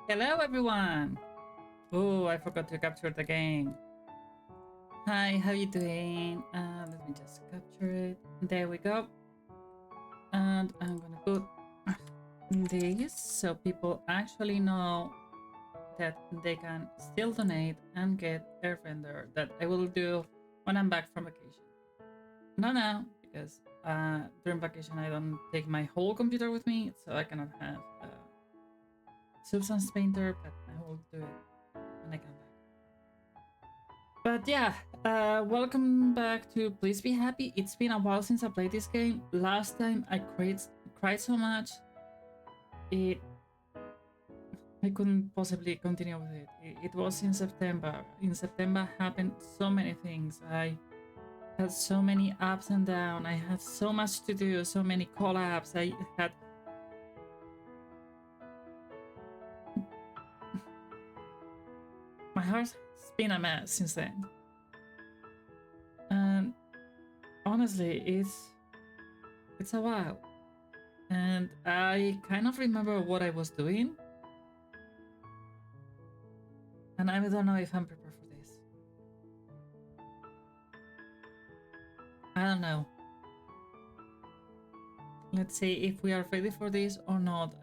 Hello, everyone. Oh, I forgot to capture the game. Hi, how you doing? Let me just capture it. There we go. And I'm gonna put this so people actually know that they can still donate and get Airbender that I will do when I'm back from vacation. Not now, because during vacation I don't take my whole computer with me, so I cannot have Substance Painter, but I will do it when I come back. But yeah, welcome back to Please Be Happy. It's been a while since I played this game. Last time I cried so much, I couldn't possibly continue with it. It was in September. In September happened so many things. I had so many ups and downs. I had so much to do, so many collabs. I had my heart's been a mess since then. And honestly, it's a while. And I kind of remember what I was doing. And I don't know if I'm prepared for this. I don't know. Let's see if we are ready for this or not.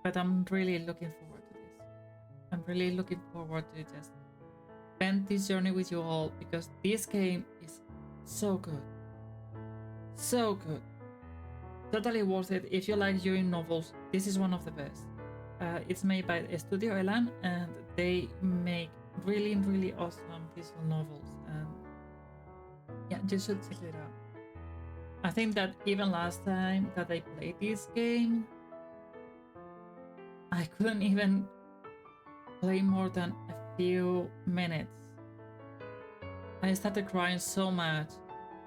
But I'm really looking forward to this. I'm really looking forward to just spend this journey with you all because this game is so good. So good. Totally worth it. If you like Yuri novels, this is one of the best. It's made by Studio Elan and they make really, really awesome visual novels. And yeah, you should check it out. I think that even last time that I played this game, I couldn't even play more than a few minutes. I started crying so much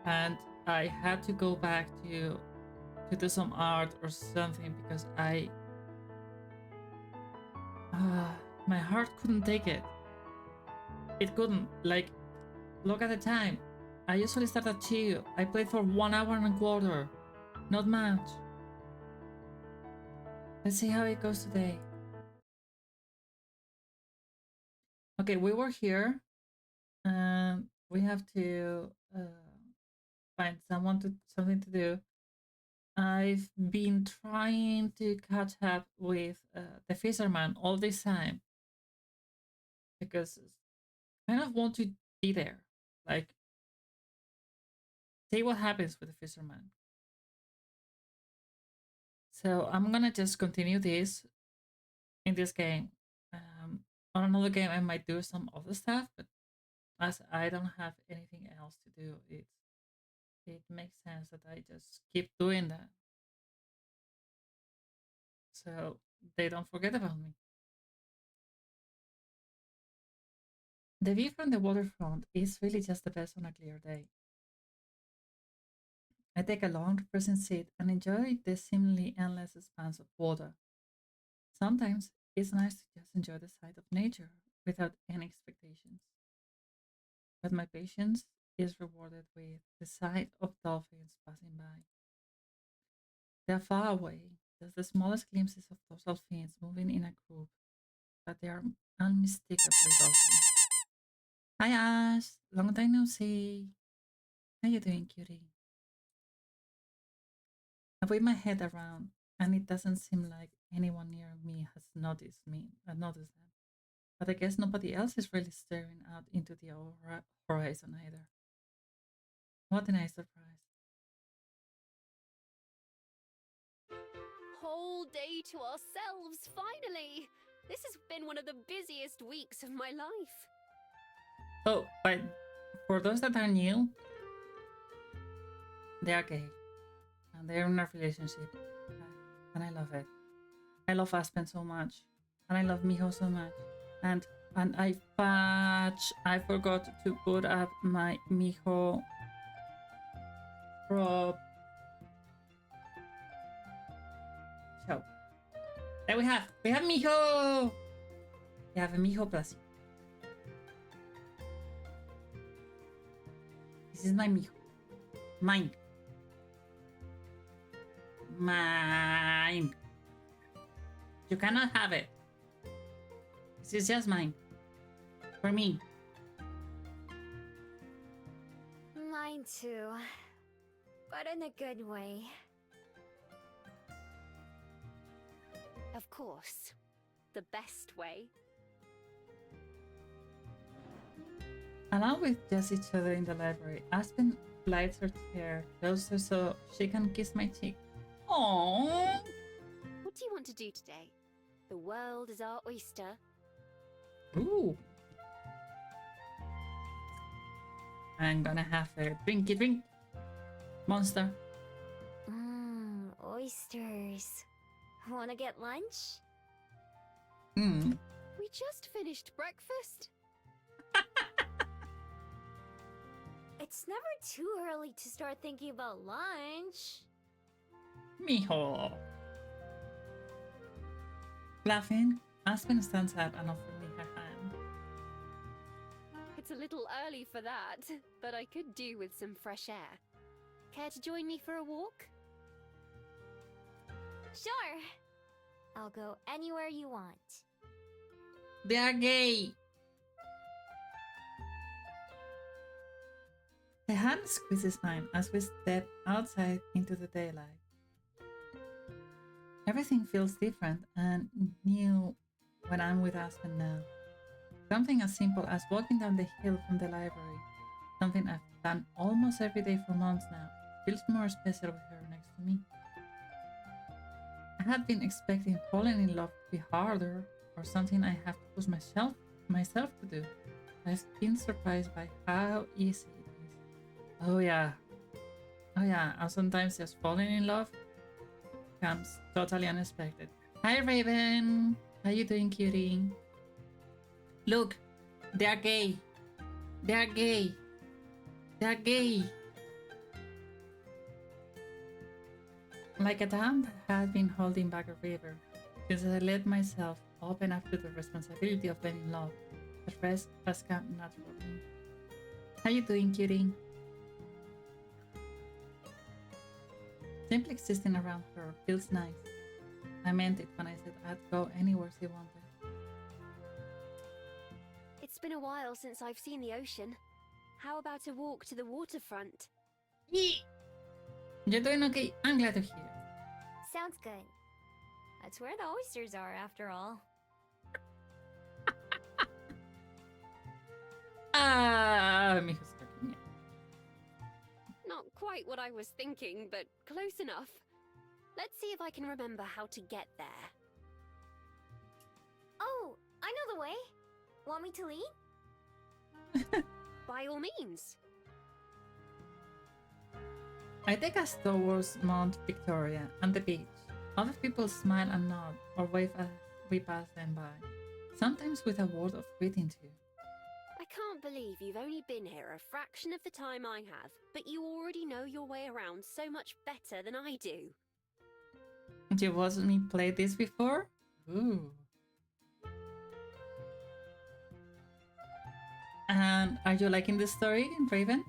and I had to go back to do some art or something because my heart couldn't take it. It couldn't. Like, look at the time. I usually start at 2. I played for 1 hour and a quarter. Not much. Let's see how it goes today. Okay, we were here. And we have to find something to do. I've been trying to catch up with the fisherman all this time because I kind of want to be there, like see what happens with the fisherman. So I'm gonna just continue this in this game. On another game, I might do some other stuff, but as I don't have anything else to do, it makes sense that I just keep doing that. So they don't forget about me. The view from the waterfront is really just the best on a clear day. I take a long refreshing seat and enjoy the seemingly endless expanse of water. Sometimes it's nice to just enjoy the sight of nature without any expectations. But my patience is rewarded with the sight of dolphins passing by. They're far away, just the smallest glimpses of those dolphins moving in a group, but they are unmistakably dolphins. Hi Ash, long time no see. How you doing, cutie? I whip my head around, and it doesn't seem like anyone near me has noticed them. But I guess nobody else is really staring out into the horizon either. What a nice surprise. Whole day to ourselves, finally! This has been one of the busiest weeks of my life. Oh, but for those that are new, they are gay. And they're in a relationship. And I love it. I love Aspen so much. And I love Miho so much. And I forgot to put up my Miho prop show. There we have Miho! We have a Miho plus. This is my Miho. Mine. You cannot have it. This is just mine. For me. Mine too. But in a good way. Of course. The best way. Along with just each other in the library, Aspen glides her chair closer so she can kiss my cheek. Aww. What do you want to do today? The world is our oyster. Ooh. I'm gonna have a drinky drink. Monster. Oysters. Wanna get lunch? Hmm. We just finished breakfast. It's never too early to start thinking about lunch. Mijo. Laughing, Aspen stands up and offers me her hand. It's a little early for that, but I could do with some fresh air. Care to join me for a walk? Sure. I'll go anywhere you want. They are gay. Her hand squeezes mine as we step outside into the daylight. Everything feels different and new when I'm with Aspen now. Something as simple as walking down the hill from the library, something I've done almost every day for months now, feels more special with her next to me. I had been expecting falling in love to be harder or something I have to push myself to do. I've been surprised by how easy it is. Oh yeah, and sometimes just falling in love comes totally unexpected. Hi Raven, how you doing, cutie? Look, they are gay. They are gay. They are gay. Like a dam that had been holding back a river, since I let myself open up to the responsibility of being in love, the rest has come naturally. How you doing, cutie? Simply existing around her feels nice. I meant it when I said I'd go anywhere she wanted. It's been a while since I've seen the ocean. How about a walk to the waterfront? You're doing okay. I'm glad to hear. Sounds good. That's where the oysters are, after all. Mijo's talking. Not quite what I was thinking, but close enough. Let's see if I can remember how to get there. Oh, I know the way. Want me to lead? By all means. I take us towards Mount Victoria and the beach. Other people smile and nod or wave as we pass them by, sometimes with a word of greeting too. I can't believe you've only been here a fraction of the time I have, but you already know your way around so much better than I do. You watched me play this before? Ooh. And are you liking the story, Raven?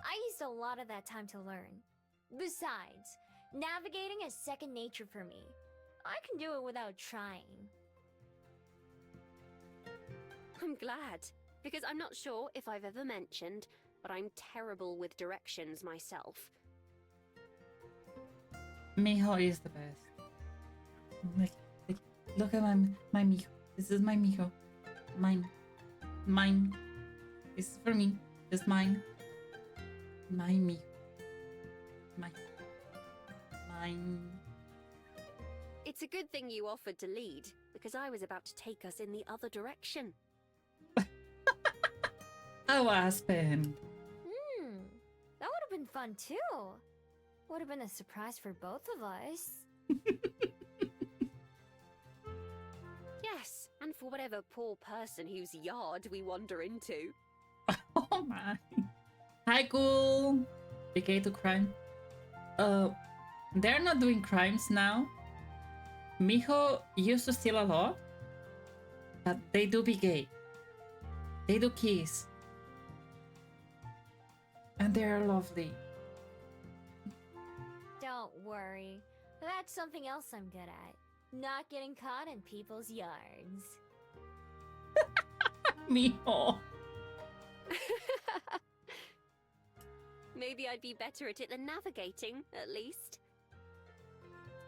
I used a lot of that time to learn. Besides, navigating is second nature for me. I can do it without trying. I'm glad, because I'm not sure if I've ever mentioned, but I'm terrible with directions myself. Mijo is the best. Like, look at my Mijo. This is my Mijo. Mine. This is for me. Just mine. My Mijo. Mine. It's a good thing you offered to lead, because I was about to take us in the other direction. Oh, Aspen. That would have been fun too. Would have been a surprise for both of us. Yes, and for whatever poor person whose yard we wander into. Oh my. Hi, cool. Decay to crime. They're not doing crimes now. Mijo used to steal a lot, but they do be gay. They do kiss. And they're lovely. Don't worry. That's something else I'm good at. Not getting caught in people's yards. Mijo. Maybe I'd be better at it than navigating, at least.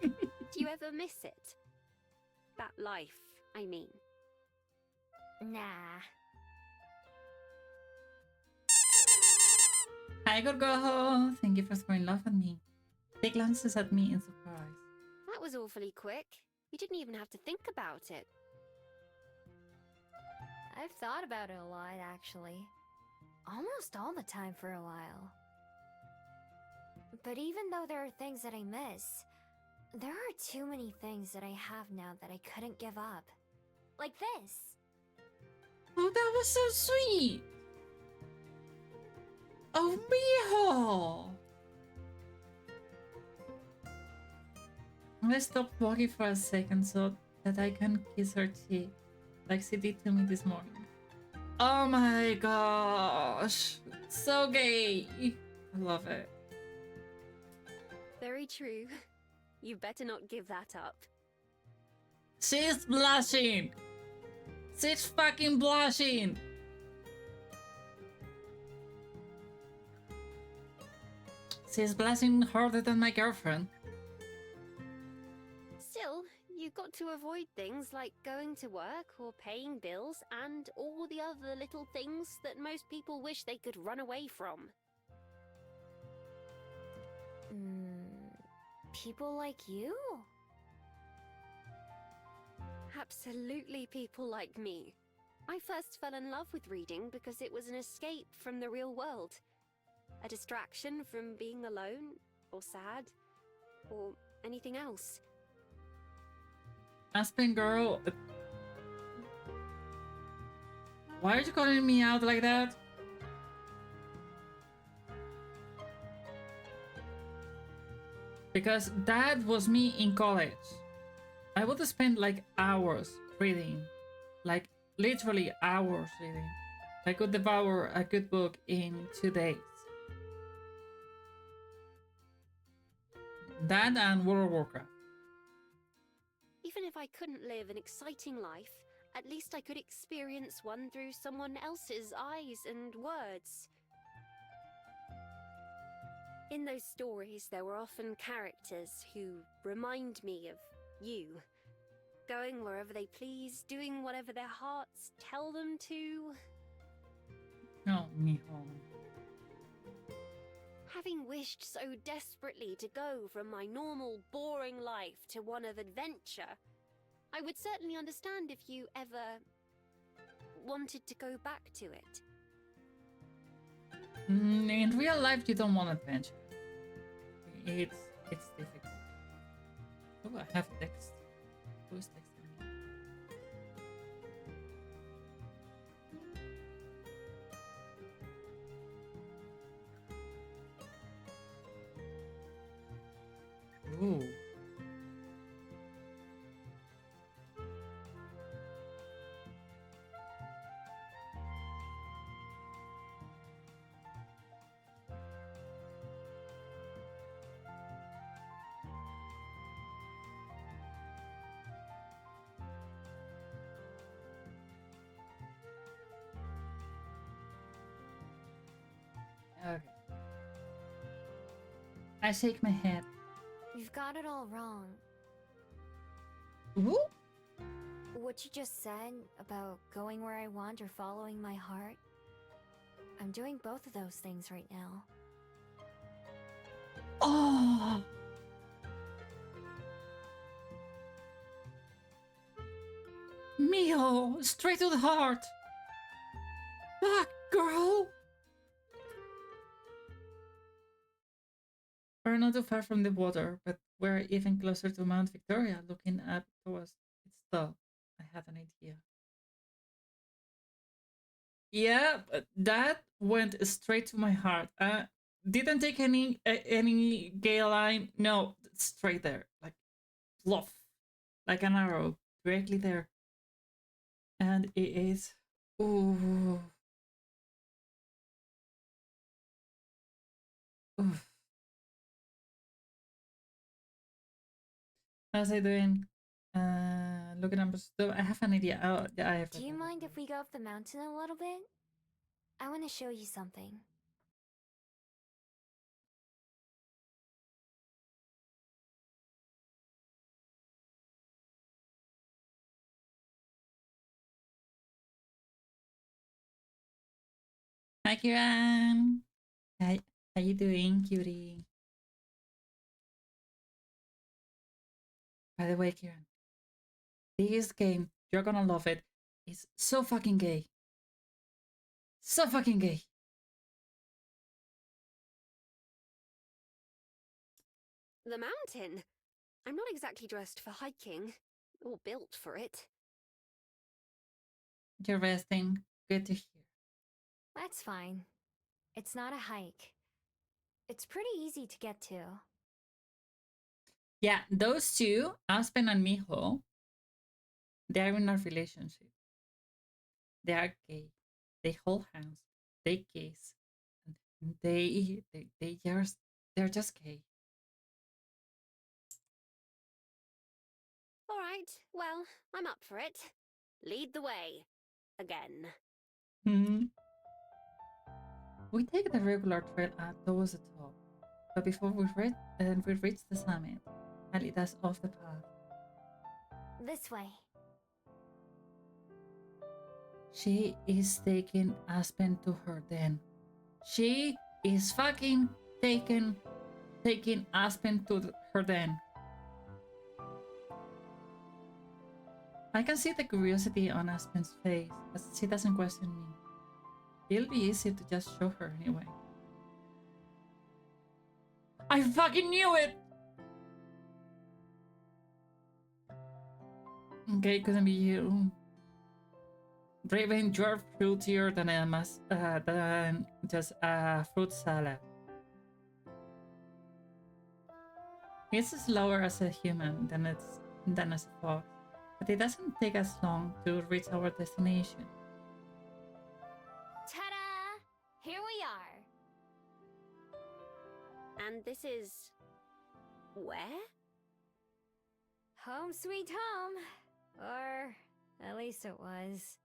Do you ever miss it? That life, I mean. Nah. Hi, Gorgojo. Thank you for throwing love at me. He glances at me in surprise. That was awfully quick. You didn't even have to think about it. I've thought about it a lot, actually. Almost all the time for a while. But even though there are things that I miss, there are too many things that I have now that I couldn't give up. Like this. Oh, that was so sweet. Oh, mijo. I stopped walking for a second so that I can kiss her cheek, like she did to me this morning. Oh my gosh. So gay. I love it. Very true. You better not give that up. She's blushing. She's fucking blushing. She's blushing harder than my girlfriend. Still, you've got to avoid things like going to work or paying bills and all the other little things that most people wish they could run away from. People like you? Absolutely people like me. I first fell in love with reading because it was an escape from the real world. A distraction from being alone, or sad, or anything else. Aspen girl. Why are you calling me out like that? Because that was me in college. I would spend like hours reading. Like literally hours reading. I could devour a good book in 2 days. That and World of Warcraft. Even if I couldn't live an exciting life, at least I could experience one through someone else's eyes and words. In those stories, there were often characters who remind me of you. Going wherever they please, doing whatever their hearts tell them to. No, mijo. Having wished so desperately to go from my normal, boring life to one of adventure, I would certainly understand if you ever wanted to go back to it. In real life, you don't want adventure. It's difficult. Oh, I have text. Who is texting me? Ooh. Okay. I shake my head. You've got it all wrong. Ooh? What you just said about going where I want or following my heart, I'm doing both of those things right now. Oh! Mio, straight to the heart. Fuck, girl. We're not too far from the water, but we're even closer to Mount Victoria, looking up towards its top. I had an idea. Yeah, but that went straight to my heart. Didn't take any gay line. No, straight there, like fluff, like an arrow, directly there. And it is. Ooh. Oof. How's I doing? Looking at stuff. I have an idea. Oh, yeah, I have. Do you mind if we go up the mountain a little bit? I want to show you something. Hi, Kiran. Hi, how you doing, cutie? By the way, Kiran, this game, you're gonna love it. It's so fucking gay. So fucking gay. The mountain? I'm not exactly dressed for hiking, or built for it. You're resting. Good to hear. That's fine. It's not a hike. It's pretty easy to get to. Yeah, those two, Aspen and Miho, they're in a relationship. They are gay. They hold hands. They kiss. And they're just gay. All right, well, I'm up for it. Lead the way. Again. Hmm. We take the regular trail towards the top, but before we reach the summit, I lead us off the path. This way. She is taking Aspen to her den. She is fucking taking Aspen to her den. I can see the curiosity on Aspen's face as she doesn't question me. It'll be easy to just show her anyway. I fucking knew it! Okay, couldn't be you. Raven, you're fruitier than just a fruit salad. It's slower as a human than as a fox, but it doesn't take us long to reach our destination. Ta-da! Here we are. And this is... where? Home sweet home. Or at least it was.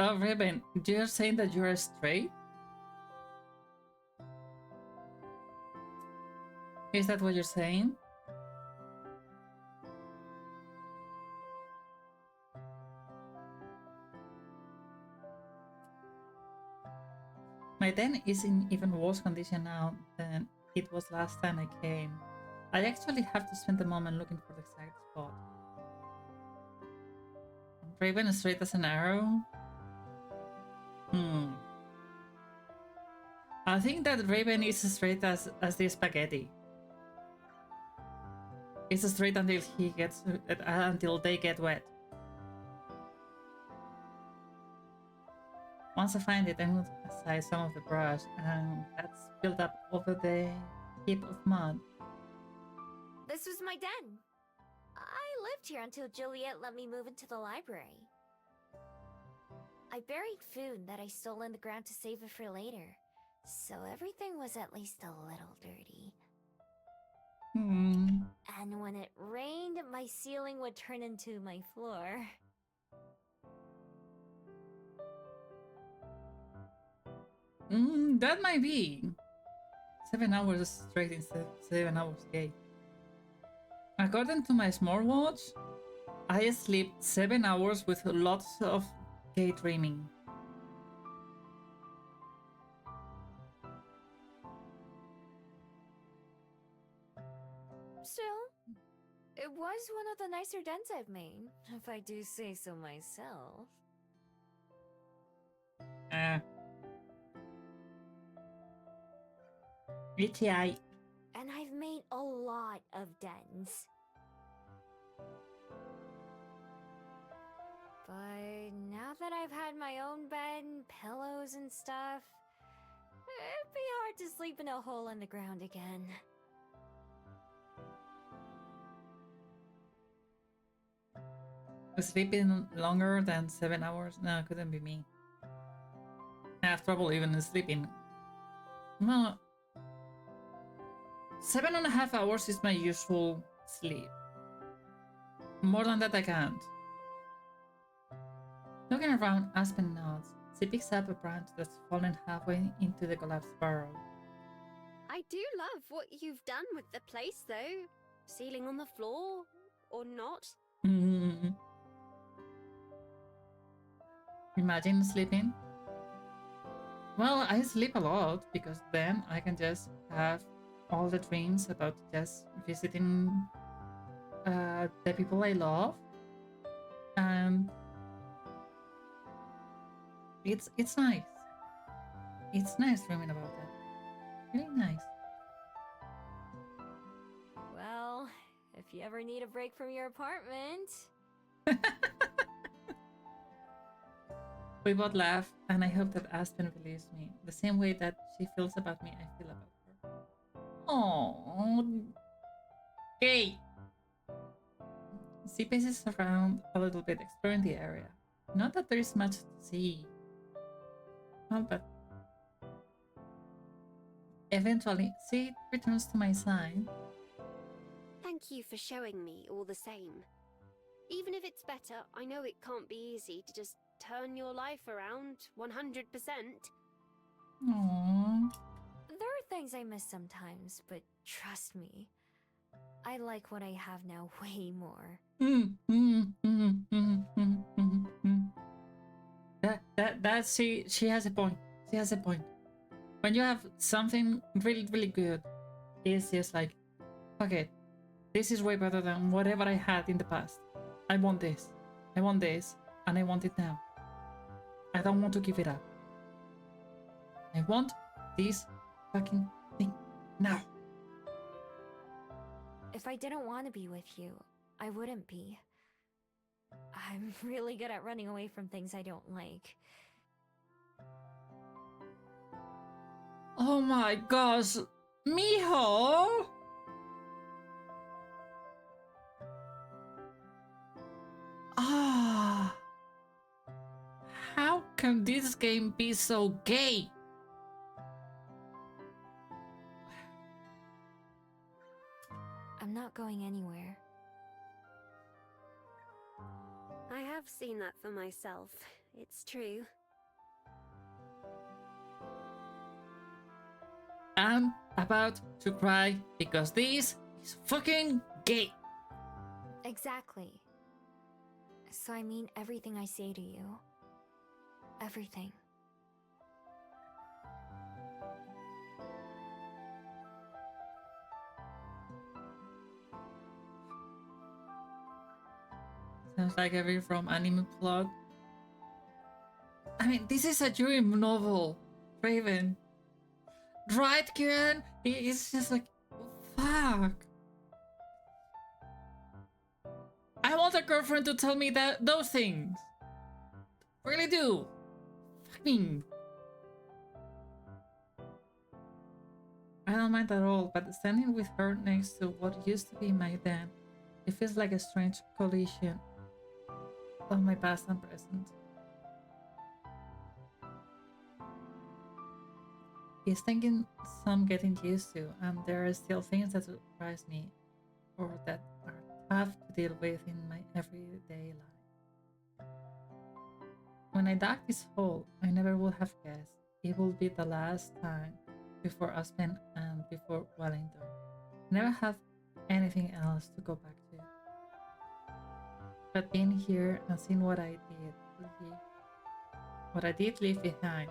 Oh, Raven, you're saying that you're straight? Is that what you're saying? My den is in even worse condition now than it was last time I came. I actually have to spend a moment looking for the exact spot. Raven is straight as an arrow? I think that Raven is straight as the spaghetti. It's straight until they get wet. Once I find it, I move aside some of the brush that's built up over the heap of mud. This was my den. I lived here until Juliet let me move into the library. I buried food that I stole in the ground to save it for later, so everything was at least a little dirty. And when it rained, my ceiling would turn into my floor. That might be 7 hours straight instead of 7 hours gay. According to my smartwatch, I sleep 7 hours with lots of gay dreaming. Still, it was one of the nicer dens I've made, if I do say so myself. ETI. And I've made a lot of dens. But now that I've had my own bed, pillows and stuff, it'd be hard to sleep in a hole in the ground again. Sleeping longer than 7 hours? No, it couldn't be me. I have trouble even sleeping. No. 7.5 hours is my usual sleep. More than that I can't. Looking around, Aspen nods. She picks up a branch that's fallen halfway into the collapsed barrel. I do love what you've done with the place, though. Ceiling on the floor, or not. Imagine sleeping. Well, I sleep a lot because then I can just have all the dreams about just visiting the people I love, and it's nice. It's nice dreaming about that. Really nice. Well, if you ever need a break from your apartment. We both laugh, and I hope that Aspen believes me the same way that she feels about me. I feel about her. Oh, gay. She paces around a little bit, exploring the area. Not that there is much to see. Well, but eventually, she returns to my side. Thank you for showing me all the same. Even if it's better, I know it can't be easy to just turn your life around 100%. Aww. There are things I miss sometimes, but trust me, I like what I have now way more. That she has a point. She has a point. When you have something really, really good, it's just like, fuck it. This is way better than whatever I had in the past. I want this. I want this. And I want it now. I don't want to give it up. I want this fucking thing now. If I didn't want to be with you, I wouldn't be. I'm really good at running away from things I don't like. Oh my gosh, mijo! Ah, how can this game be so gay? I'm not going anywhere. I have seen that for myself. It's true. I'm about to cry because this is fucking gay. Exactly. So I mean everything I say to you. Everything. Sounds like every from anime plot. I mean, this is a Yuri novel, Raven. Right, Kieran? It's just like, fuck. I want a girlfriend to tell me that those things. Really do. Fucking. I don't mind at all, but standing with her next to what used to be my den, it feels like a strange collision of my past and present. It's taking some getting used to, and there are still things that surprise me or that are tough to deal with in my everyday life. When I dug this hole, I never would have guessed it would be the last time before Aspen and before Wellington. I never have anything else to go back to. But being here and seeing what I did leave behind,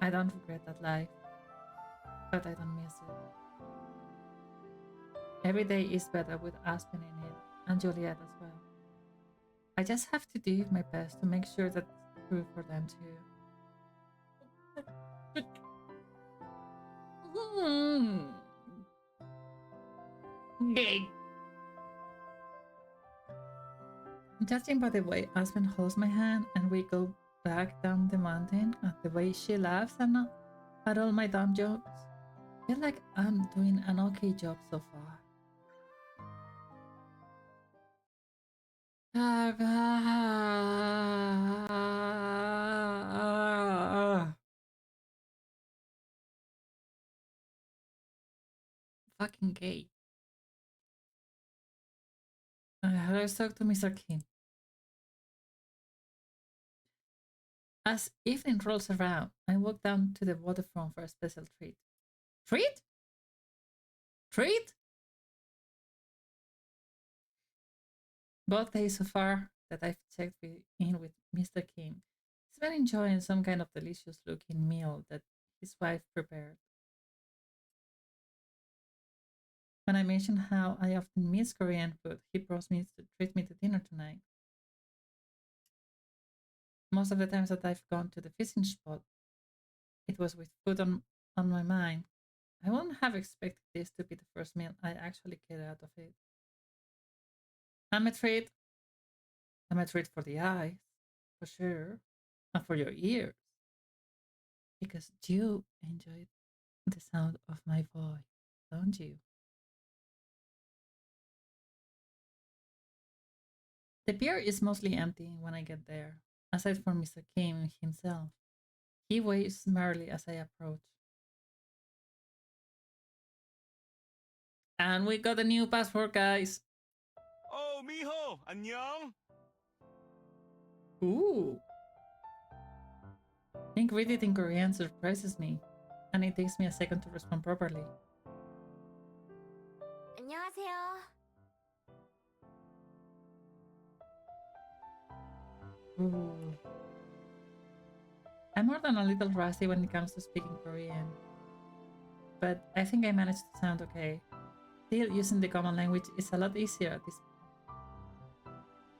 I don't regret that life, but I don't miss it. Every day is better with Aspen in it, and Juliet as well. I just have to do my best to make sure that's true for them too. Gay. Judging by the way Aspen holds my hand and we go back down the mountain, and the way she laughs at all my dumb jokes, I feel like I'm doing an okay job so far. Fucking gay. Let's talk to Mr. Kim. As evening rolls around, I walk down to the waterfront for a special treat. Treat? Treat? Both days so far that I've checked in with Mr. Kim, he's been enjoying some kind of delicious looking meal that his wife prepared. When I mentioned how I often miss Korean food, he promised to treat me to dinner tonight. Most of the times that I've gone to the fishing spot, it was with food on my mind. I wouldn't have expected this to be the first meal I actually get out of it. I'm a treat. I'm a treat for the eyes, for sure, and for your ears, because you enjoy the sound of my voice, don't you? The beer is mostly empty when I get there, aside from Mr. Kim himself. He waves merrily as I approach. And we got a new passport, guys. Oh, mijo, 안녕. Ooh. Being greeted in Korean surprises me, and it takes me a second to respond properly. 안녕하세요. Ooh. I'm more than a little rusty when it comes to speaking Korean, but I think I managed to sound okay. Still, using the common language is a lot easier at this point.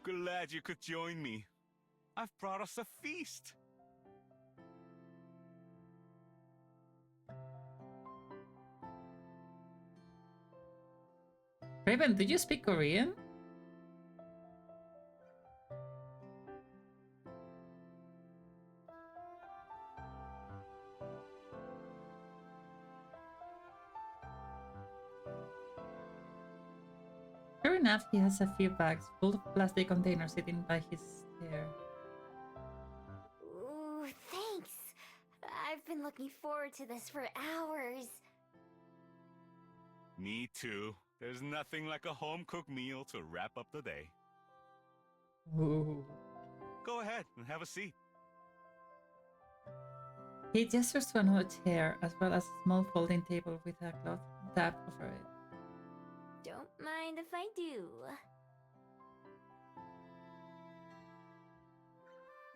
Glad you could join me. I've brought us a feast. Raven, do you speak Korean? Sure enough, he has a few bags full of plastic containers sitting by his chair. Ooh, thanks. I've been looking forward to this for hours. Me too. There's nothing like a home-cooked meal to wrap up the day. Ooh. Go ahead and have a seat. He gestures to another chair as well as a small folding table with a cloth tapped over it. Don't mind if I do.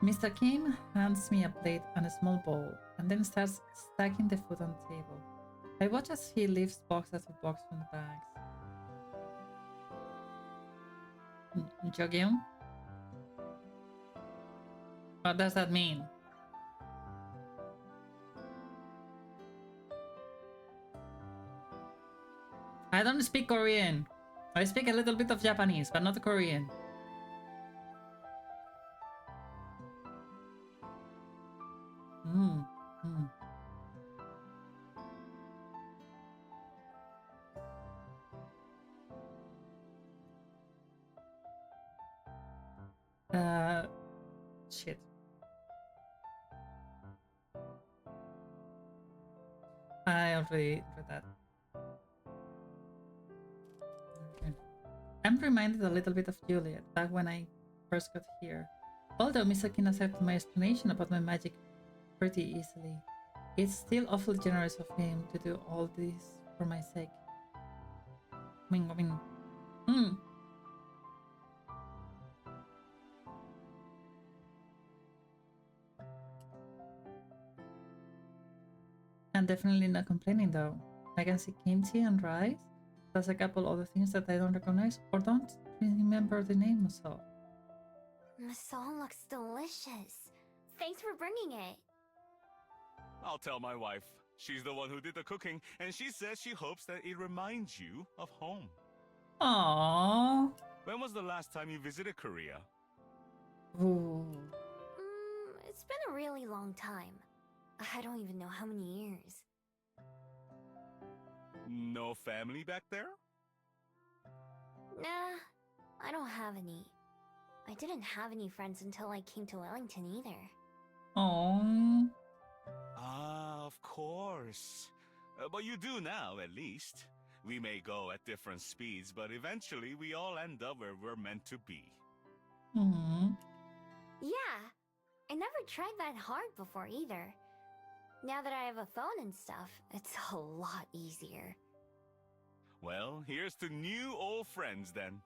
Mr. Kim hands me a plate and a small bowl and then starts stacking the food on the table. I watch as he lifts box after box from the bags. Jogyeon? What does that mean? I don't speak Korean. I speak a little bit of Japanese, but not Korean. Hmm. Hmm. Shit. I already read that. Okay. I'm reminded a little bit of Juliet back when I first got here. Although Mr. Kim accepted my explanation about my magic pretty easily, it's still awfully generous of him to do all this for my sake. I mean, hmm. I'm definitely not complaining though. I can see kimchi and rice, plus a couple other things that I don't recognize or don't remember the name of. Masal looks delicious. Thanks for bringing it. I'll tell my wife. She's the one who did the cooking, and she says she hopes that it reminds you of home. Aww. When was the last time you visited Korea? Ooh. It's been a really long time. I don't even know how many years. No family back there? Nah, I don't have any. I didn't have any friends until I came to Wellington either. Aww. Ah, of course. But you do now, at least. We may go at different speeds, but eventually we all end up where we're meant to be. Hmm. Yeah, I never tried that hard before either. Now that I have a phone and stuff, it's a lot easier. Well, here's to new old friends then.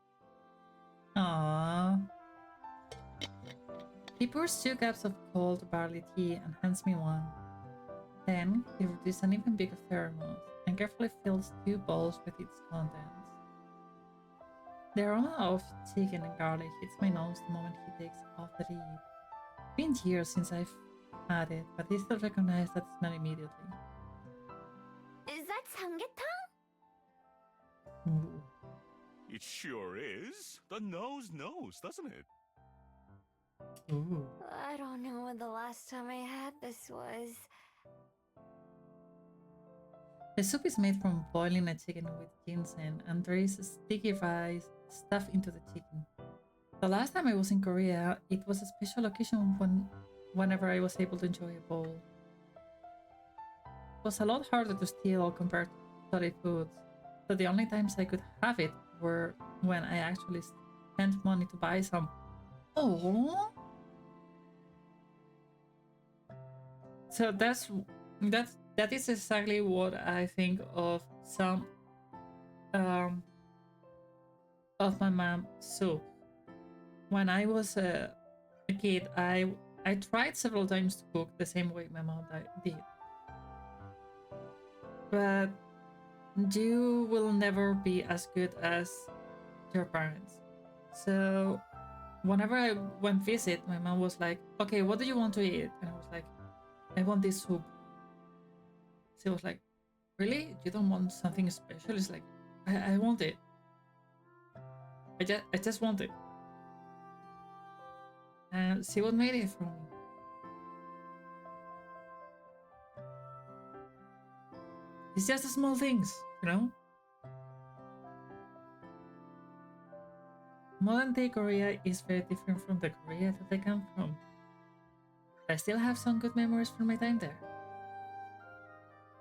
Aww. He pours 2 cups of cold barley tea and hands me one. Then he reduces an even bigger thermos and carefully fills 2 bowls with its contents. The aroma of chicken and garlic hits my nose the moment he takes off the lid. It's been years since I've had it, but I still recognize that smell immediately. Is that samgyetang? Ooh. It sure is. The nose knows, doesn't it? Ooh. I don't know when the last time I had this was. The soup is made from boiling a chicken with ginseng, and there is sticky rice stuffed into the chicken. The last time I was in Korea, it was a special occasion whenever I was able to enjoy a bowl. It was a lot harder to steal compared to solid foods, so the only times I could have it were when I actually spent money to buy some. Oh, so that is exactly what I think of some of my mom's soup. When I was a kid, I tried several times to cook the same way my mom did, but you will never be as good as your parents. So whenever I went visit, my mom was like, "Okay, what do you want to eat?" And I was like, "I want this soup." She was like, "Really? You don't want something special?" It's like, I want it. I just want it." And see what made it for me. It's just the small things, you know? Modern day Korea is very different from the Korea that I come from. I still have some good memories from my time there.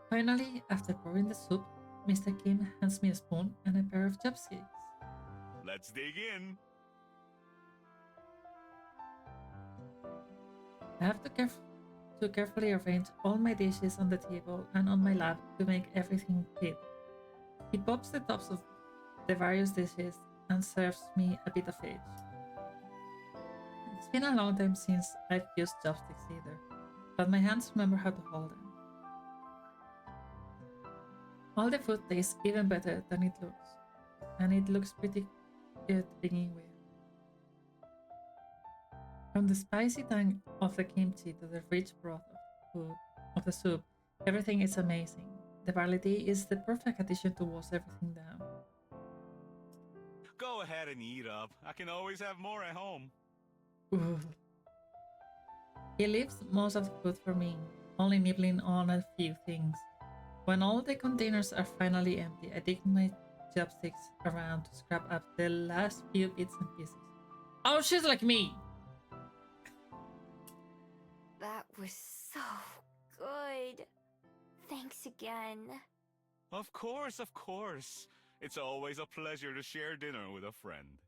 Finally, after pouring the soup, Mr. Kim hands me a spoon and a pair of chopsticks. Let's dig in. I have to carefully arrange all my dishes on the table and on my lap to make everything fit. He pops the tops of the various dishes and serves me a bit of each. It's been a long time since I've used chopsticks either, but my hands remember how to hold them. All the food tastes even better than it looks, and it looks pretty good to begin with. From the spicy tang of the kimchi to the rich broth of the soup, everything is amazing. The barley tea is the perfect addition to wash everything down. Go ahead and eat up. I can always have more at home. Ooh. He leaves most of the food for me, only nibbling on a few things. When all the containers are finally empty, I dig my chopsticks around to scrap up the last few bits and pieces. Oh, she's like me! That was so good. Thanks again. Of course, of course. It's always a pleasure to share dinner with a friend.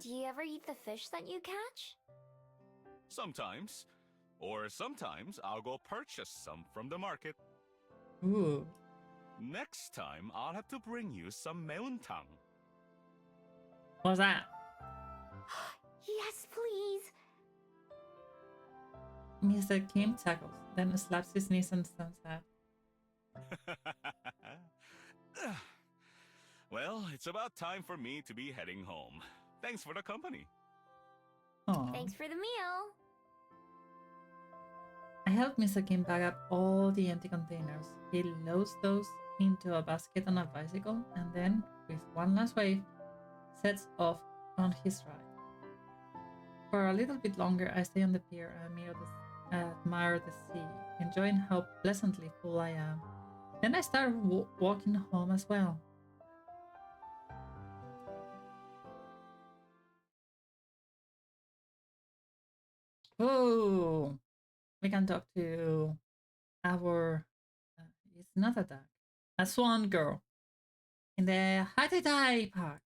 Do you ever eat the fish that you catch? Sometimes. Or sometimes I'll go purchase some from the market. Ooh. Next time, I'll have to bring you some meontang. What's that? Yes, please. Mr. Kim chuckles, then slaps his knees and stands up. Well, it's about time for me to be heading home. Thanks for the company. Aww. Thanks for the meal. I help Mr. Kim bag up all the empty containers. He loads those into a basket on a bicycle and then, with one last wave, sets off on his ride. For a little bit longer, I stay on the pier and admire the sea, enjoying how pleasantly full I am. Then I start walking home as well. Oh, we can talk to our. It's not a duck. a swan girl in the Hatidai Park.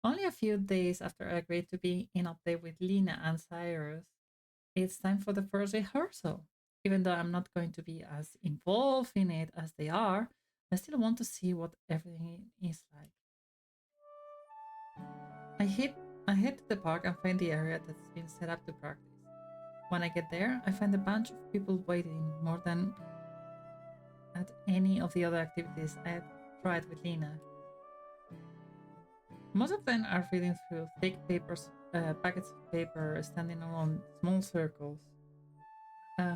Only a few days after I agreed to be in a play with Lena and Cyrus, it's time for the first rehearsal. Even though I'm not going to be as involved in it as they are, I still want to see what everything is like. I head, I head to the park and find the area that's been set up to practice. When I get there, I find a bunch of people waiting more than at any of the other activities I had tried with Lena. Most of them are reading through thick papers, packets of paper, standing around small circles. Uh,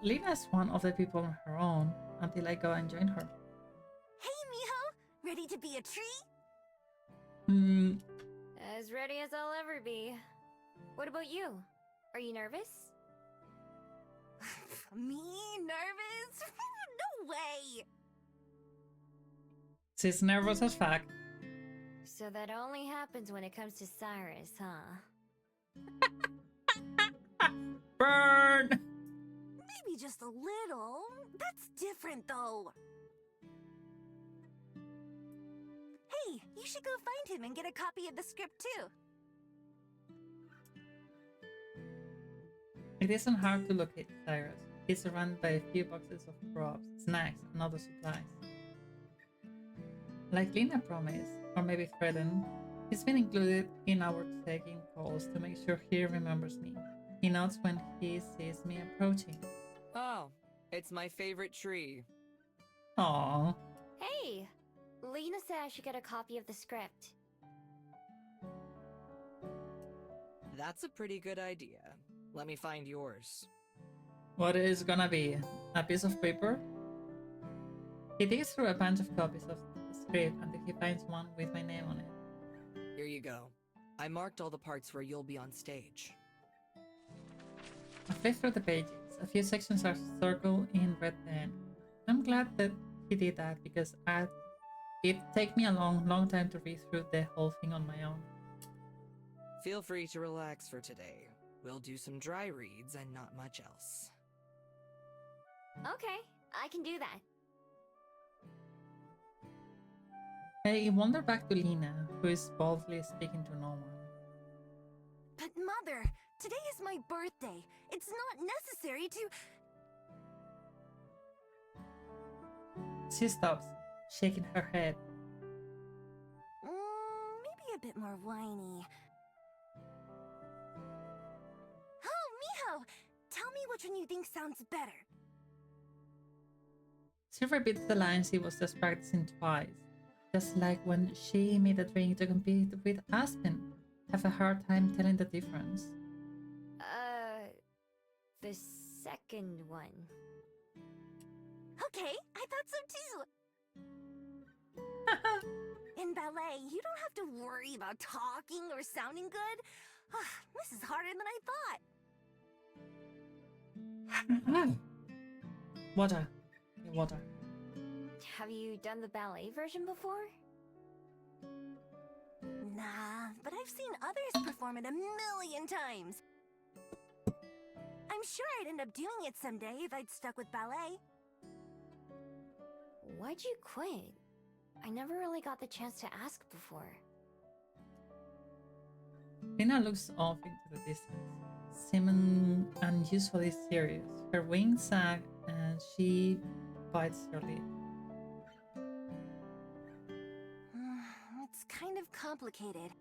Lena is one of the people on her own until I go and join her. Hey, Miho! Ready to be a tree? Hmm, As ready as I'll ever be. What about you? Are you nervous? Me? Nervous? No way! she's nervous as fuck. So that only happens when it comes to Cyrus, huh? Burn! Maybe just a little. That's different, though. Hey, you should go find him and get a copy of the script, too. It isn't hard to locate Cyrus. He's surrounded by a few boxes of props, snacks, and other supplies. Like Lena promised, or maybe threatened, he's been included in our taking calls to make sure he remembers me. He nods when he sees me approaching. Oh, it's my favorite tree. Aww. Hey! Lena said I should get a copy of the script. That's a pretty good idea. Let me find yours. What is it gonna be? A piece of paper? He digs through a bunch of copies of the script until he finds one with my name on it. Here you go. I marked all the parts where you'll be on stage. I flip through the pages. A few sections are circled in red pen. I'm glad that he did that because it'd take me a long time to read through the whole thing on my own. Feel free to relax for today. We'll do some dry reads and not much else. Okay, I can do that. I wander back to Lena, who is boldly speaking to no one. But Mother, today is my birthday. It's not necessary to... She stops, shaking her head. Maybe a bit more whiny. Oh, Miho! Tell me which one you think sounds better. She repeats the lines she was just practicing twice, just like when she made a drink to compete with Aspen. Have a hard time telling the difference. The second one. Okay, I thought so too. In ballet, you don't have to worry about talking or sounding good. This is harder than I thought. Water. Water. Have you done the ballet version before? Nah, but I've seen others perform it a million times. I'm sure I'd end up doing it someday if I'd stuck with ballet. Why'd you quit? I never really got the chance to ask before. Lena looks off into the distance, seeming unusually serious. Her wings sag and she bites her lip. It's kind of complicated.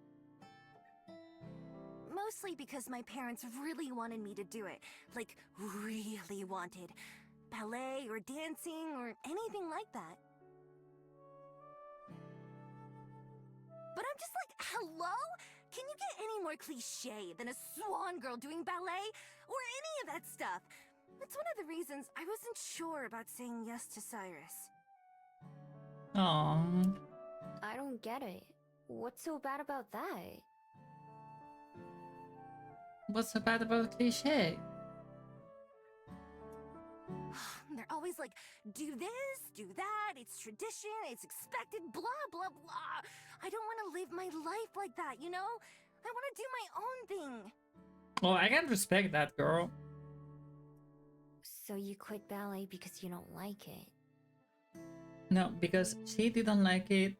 Mostly because my parents really wanted me to do it. Like, really wanted. Ballet or dancing or anything like that. But I'm just like, hello? Can you get any more cliche than a swan girl doing ballet? Or any of that stuff? That's one of the reasons I wasn't sure about saying yes to Cyrus. Aww. I don't get it. What's so bad about that? What's so bad about cliche? They're always like, do this, do that, it's tradition, it's expected, blah, blah, blah. I don't want to live my life like that, you know? I want to do my own thing. Oh, I can respect that, girl. So you quit ballet because you don't like it? No, because she didn't like it.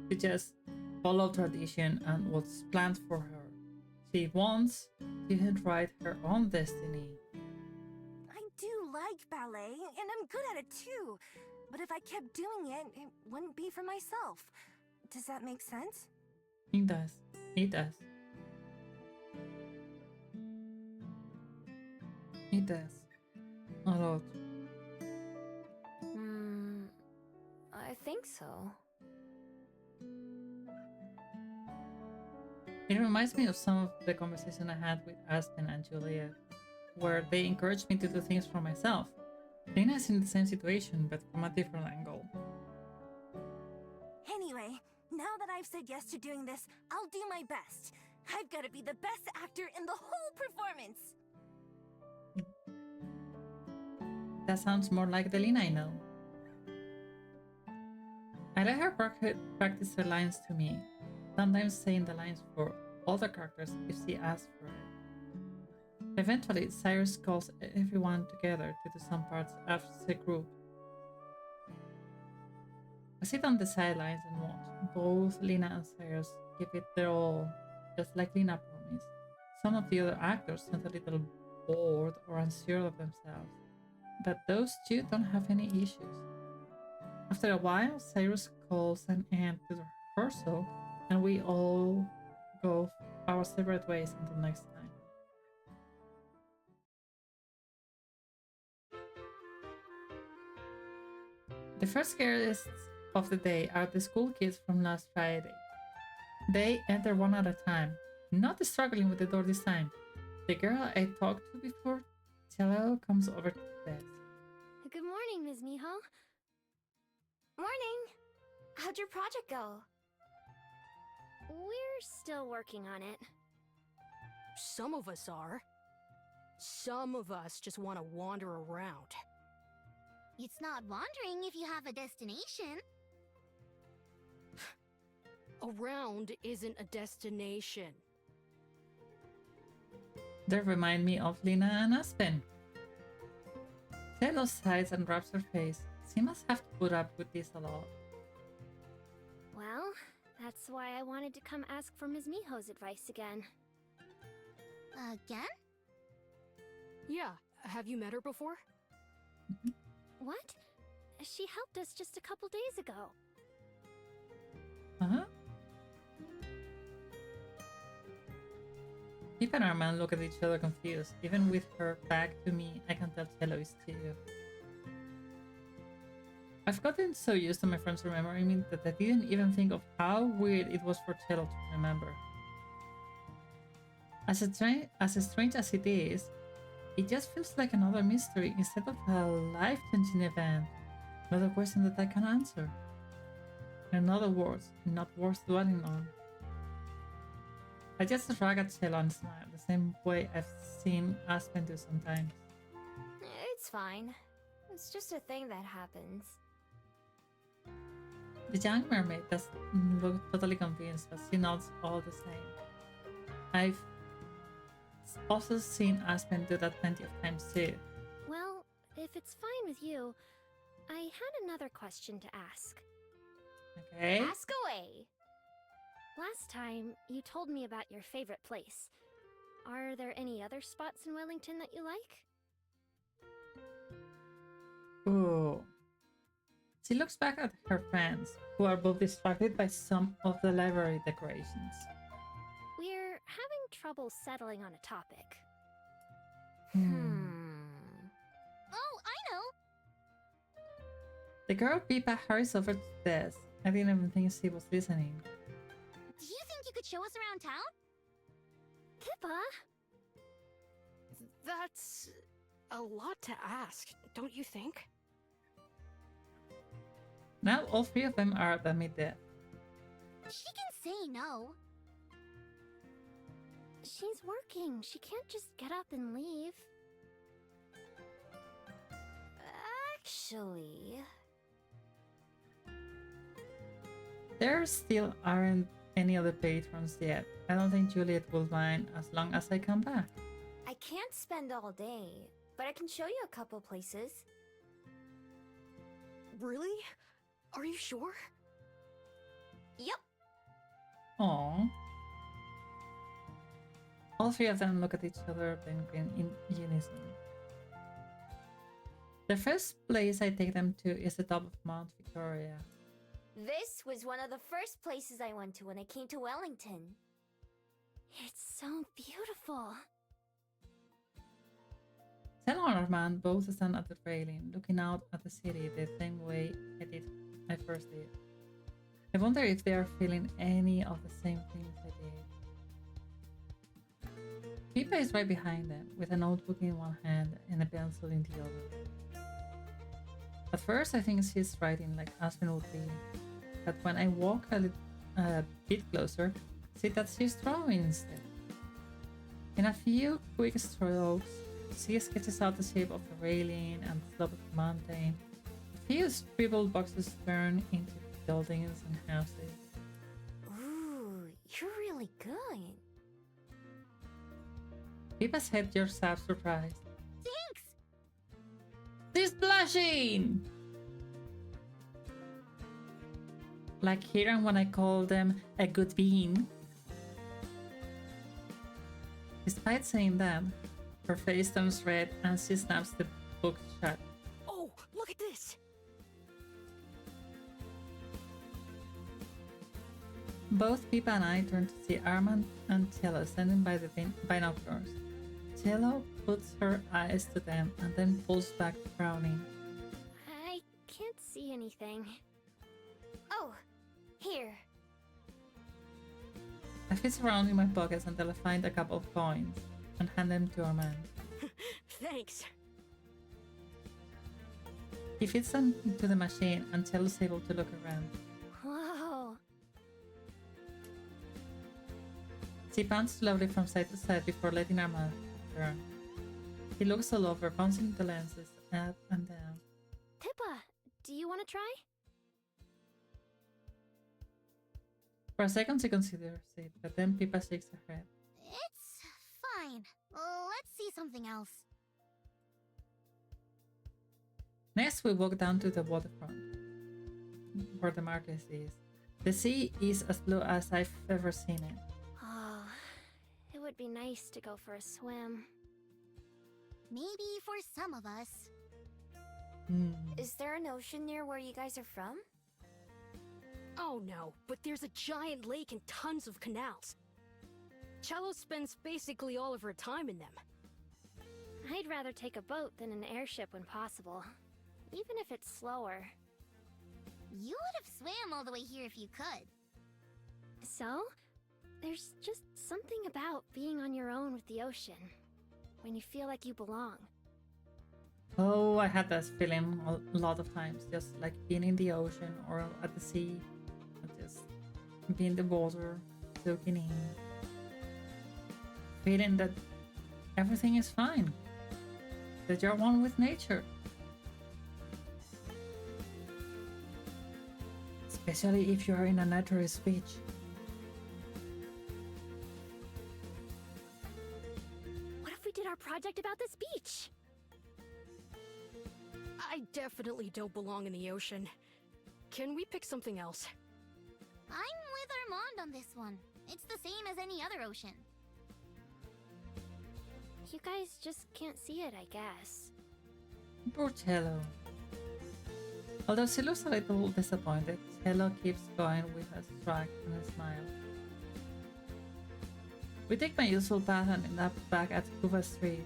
She just followed tradition and what's planned for her. She wants to write her own destiny. I do like ballet, and I'm good at it too. But if I kept doing it, it wouldn't be for myself. Does that make sense? It does. It does. It does. A lot. I think so. It reminds me of some of the conversation I had with Aspen and Juliet, where they encouraged me to do things for myself. Lena is in the same situation, but from a different angle. Anyway, now that I've said yes to doing this, I'll do my best. I've got to be the best actor in the whole performance. That sounds more like the Lena I know. I let her practice her lines to me, sometimes saying the lines for other characters if she asks for it. Eventually, Cyrus calls everyone together to do some parts as a group. I sit on the sidelines and watch both Lena and Cyrus give it their all, just like Lena promised. Some of the other actors sound a little bored or unsure of themselves, but those two don't have any issues. After a while, Cyrus calls an end to the rehearsal, and we all go our separate ways until next time. The first guests of the day are the school kids from last Friday. They enter one at a time, not struggling with the door this time. The girl I talked to before, Cello, comes over to the desk. Good morning, Ms. Miho. Morning! How'd your project go? We're still working on it. Some of us are. Some of us just want to wander around. It's not wandering if you have a destination. Around isn't a destination. They remind me of Lena and Aspen. Cello sighs and rubs her face. She must have to put up with this a lot. Well, that's why I wanted to come ask for Ms. Miho's advice again. Again? Yeah, have you met her before? What? She helped us just a couple days ago. Huh? Pip and Armand look at each other confused. Even with her back to me, I can tell Cello is too. I've gotten so used to my friends remembering me that I didn't even think of how weird it was for Cello to remember. As strange as it is, it just feels like another mystery instead of a life-changing event. Another question that I can answer. In other words, not worth dwelling on. I just shrug at Cello and smile, the same way I've seen Aspen do sometimes. It's fine. It's just a thing that happens. The young mermaid doesn't look totally convinced, but she nods all the same. I've also seen Aspen do that plenty of times too. Well, if it's fine with you, I had another question to ask. Okay? Ask away! Last time, you told me about your favorite place. Are there any other spots in Wellington that you like? Ooh. She looks back at her friends, who are both distracted by some of the library decorations. We're having trouble settling on a topic. Oh, I know! The girl Pipa hurries over to the desk. I didn't even think she was listening. Do you think you could show us around town? Pippa! That's a lot to ask, don't you think? Now all three of them are at mid-death. She can say no. She's working. She can't just get up and leave. Actually... There still aren't any other patrons yet. I don't think Juliet will mind as long as I come back. I can't spend all day. but I can show you a couple places. Really? Are you sure? Yep. Aww. All three of them look at each other, then grin in unison. The first place I take them to is the top of Mount Victoria. This was one of the first places I went to when I came to Wellington. It's so beautiful. Stella and Armand both stand at the railing, looking out at the city the same way I first did. I wonder if they are feeling any of the same things I did. Pippa is right behind them, with a notebook in one hand and a pencil in the other. At first, I think she's writing like Aspen would be, but when I walk a bit closer, see that she's drawing instead. In a few quick strokes, she sketches out the shape of the railing and the slope of the mountain. A few scribbled boxes turn into buildings and houses. Ooh, you're really good. Pippa's head jerks up, surprised. Thanks! She's blushing! Like Hiram when I call them a good bean. Despite saying that, her face turns red and she snaps the book shut. Oh, look at this! Both Pippa and I turn to see Armand and Cello standing by the binoculars. Cello puts her eyes to them and then pulls back, frowning. I can't see anything. Oh, here. I fizz around in my pockets until I find a couple of coins and hand them to Armand. Thanks. He fits them to the machine and Cello's able to look around. Whoa. She pans slowly from side to side before letting Armand turn. He looks all over, bouncing the lenses up and down. Pippa, do you want to try? For a second she considers it, but then Pippa shakes her head. It's fine. Let's see something else. Next we walk down to the waterfront, where the market is. The sea is as blue as I've ever seen it. Oh, it would be nice to go for a swim. Maybe for some of us. Is there an ocean near where you guys are from? Oh no, but there's a giant lake and tons of canals. Cello spends basically all of her time in them. I'd rather take a boat than an airship when possible, even if it's slower. You would have swam all the way here if you could. So, there's just something about being on your own with the ocean, when you feel like you belong. Oh, I had that feeling a lot of times, just like being in the ocean or at the sea, and just being in the water, soaking in, feeling that everything is fine, that you're one with nature. Especially if you are in a naturist beach. What if we did our project about this beach? I definitely don't belong in the ocean. Can we pick something else? I'm with Armand on this one. It's the same as any other ocean. You guys just can't see it, I guess. Poor Cello. Although she looks a little disappointed, Cello keeps going with a shrug and a smile. We take my usual path and end up back at Cuba Street.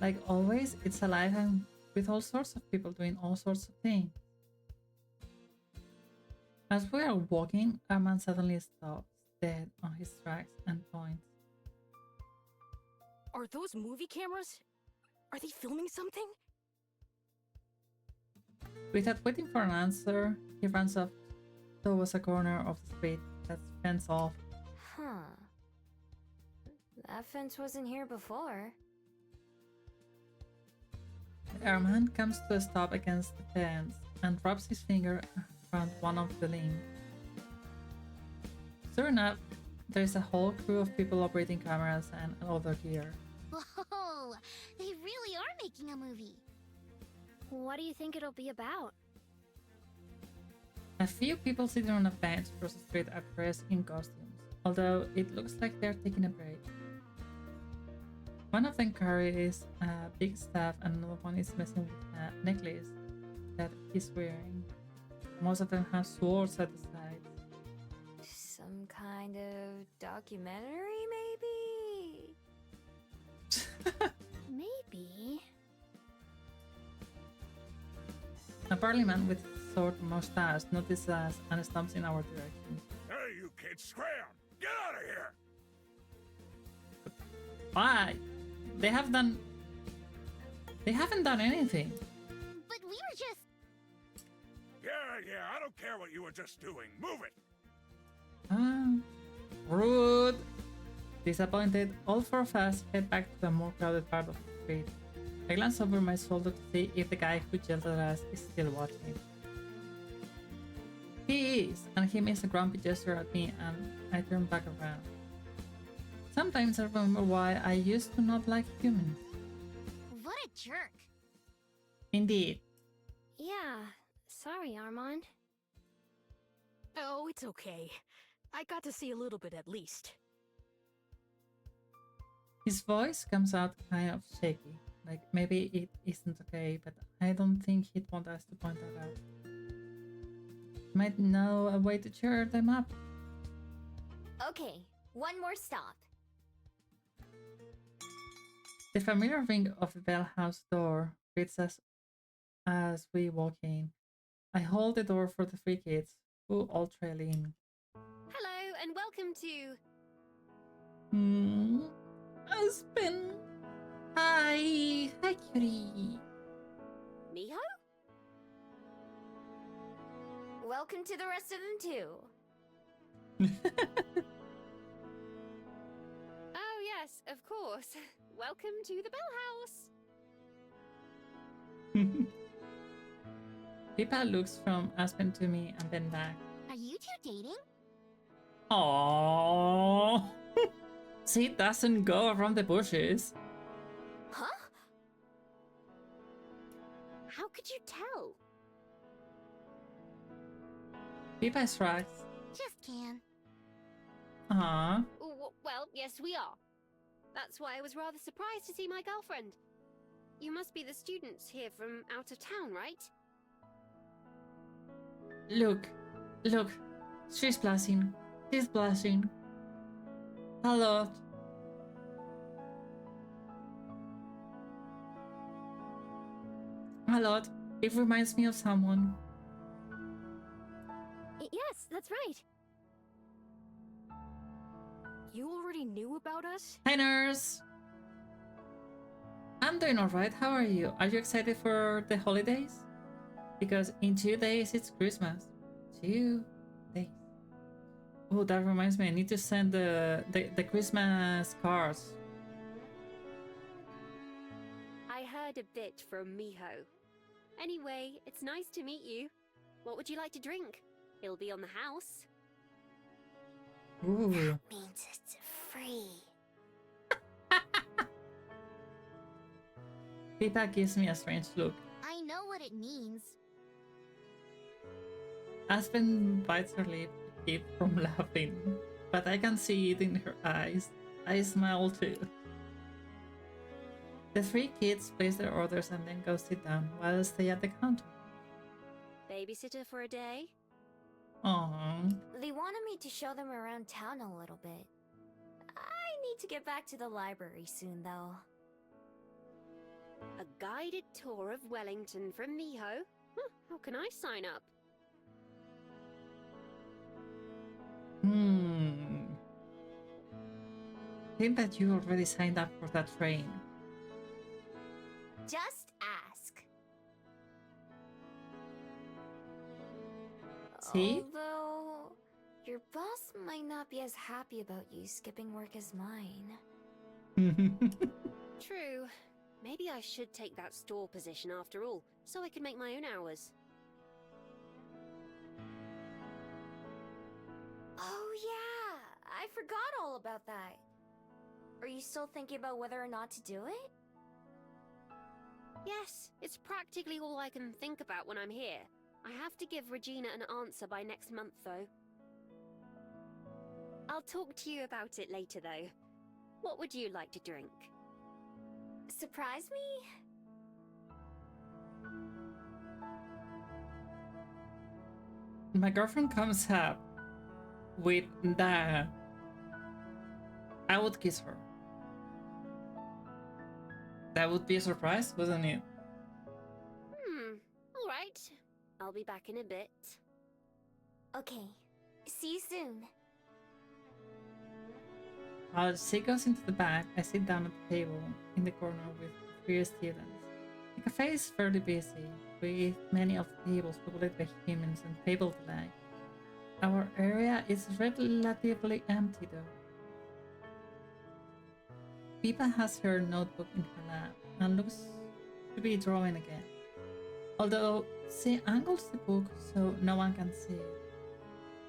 Like always, it's alive and with all sorts of people doing all sorts of things. As we are walking, Armand suddenly stops, dead on his tracks, and points. Are those movie cameras? Are they filming something? Without waiting for an answer, he runs up towards a corner of the street that's fenced off. Huh. That fence wasn't here before. Armand comes to a stop against the fence and rubs his finger around one of the limbs. Sure enough, there is a whole crew of people operating cameras and other gear. Whoa! They really are making a movie. What do you think it'll be about? A few people sitting on a bench across the street are dressed in costumes, although it looks like they're taking a break. One of them carries a big staff and another one is messing with a necklace that he's wearing. Most of them have swords at the sides. Some kind of documentary, maybe? Maybe. A burly man with a short mustache notices us and stomps in our direction. Hey, you kids, scram! Get out of here! Why? They haven't done anything. But we were just... Yeah, I don't care what you were just doing. Move it! Ah, rude. Disappointed, all four of us head back to the more crowded part of the street. I glance over my shoulder to see if the guy who yelled at us is still watching. He is, and he makes a grumpy gesture at me and I turn back around. Sometimes I remember why I used to not like humans. What a jerk. Indeed. Yeah, sorry, Armand. Oh, it's okay. I got to see a little bit at least. His voice comes out kind of shaky, like maybe it isn't okay, but I don't think he'd want us to point that out. Might know a way to cheer them up. Okay, one more stop. The familiar ring of the Bell House door greets us as we walk in. I hold the door for the three kids, who all trail in. Hello, and welcome to... Aspen! Hi! Hi, Yuri! Miho? Welcome to the rest of them, too. Oh, yes, of course. Welcome to the Bell House. Pippa looks from Aspen to me and then back. Are you two dating? Aww! She doesn't go around the bushes. Huh? How could you tell? Pippa shrugs. Just can. Aww. Well, yes, we are. That's why I was rather surprised to see my girlfriend. You must be the students here from out of town, right? Look. She's blushing. She's blushing. A lot. A lot. It reminds me of someone. Yes, that's right. You already knew about us? Hi, nurse. I'm doing alright. How are you? Are you excited for the holidays? Because in 2 days it's Christmas. 2 days. Oh, that reminds me. I need to send the Christmas cards. I heard a bit from Miho. Anyway, it's nice to meet you. What would you like to drink? It'll be on the house. Ooh. Means it's free. Pippa gives me a strange look. I know what it means. Aspen bites her lip to keep from laughing, but I can see it in her eyes. I smile too. The three kids place their orders and then go sit down while I stay at the counter. Babysitter for a day? Aww. They wanted me to show them around town a little bit. I need to get back to the library soon, though. A guided tour of Wellington from Miho? Huh, how can I sign up? Think that you already signed up for that train. Just ask. See? Although, your boss might not be as happy about you skipping work as mine. True. Maybe I should take that store position after all, so I can make my own hours. Oh yeah, I forgot all about that. Are you still thinking about whether or not to do it? Yes, it's practically all I can think about when I'm here. I have to give Regina an answer by next month, though. I'll talk to you about it later, though. What would you like to drink? Surprise me? My girlfriend comes up with that. I would kiss her. That would be a surprise, wasn't it? All right. I'll be back in a bit. Okay. See you soon. While she goes into the back, I sit down at the table in the corner with three students. The cafe is fairly busy, with many of the tables populated by humans and people alike. Our area is relatively empty though. Pippa has her notebook in her lap and looks to be drawing again. Although she angles the book so no one can see it.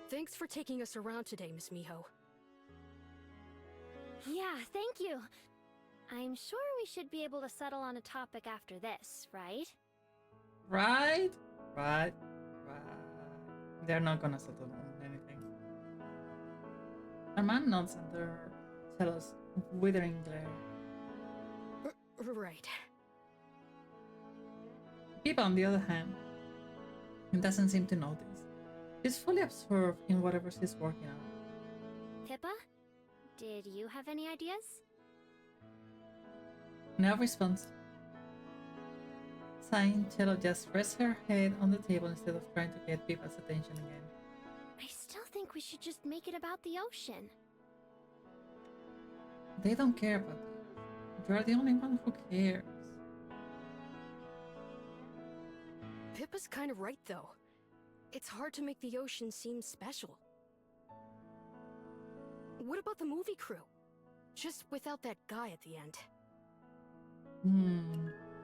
Thanks for taking us around today, Miss Miho. Yeah, thank you. I'm sure we should be able to settle on a topic after this, right? Right? Right. They're not gonna settle on anything. Armand nods under Cello's withering glare. Right. Pippa, on the other hand, doesn't seem to notice. She's fully absorbed in whatever she's working on. Pippa? Did you have any ideas? No response. Sighing, Cello just rests her head on the table instead of trying to get Pippa's attention again. I still think we should just make it about the ocean. They don't care about you. You're the only one who cares. Pippa's kind of right, though. It's hard to make the ocean seem special. What about the movie crew? Just without that guy at the end.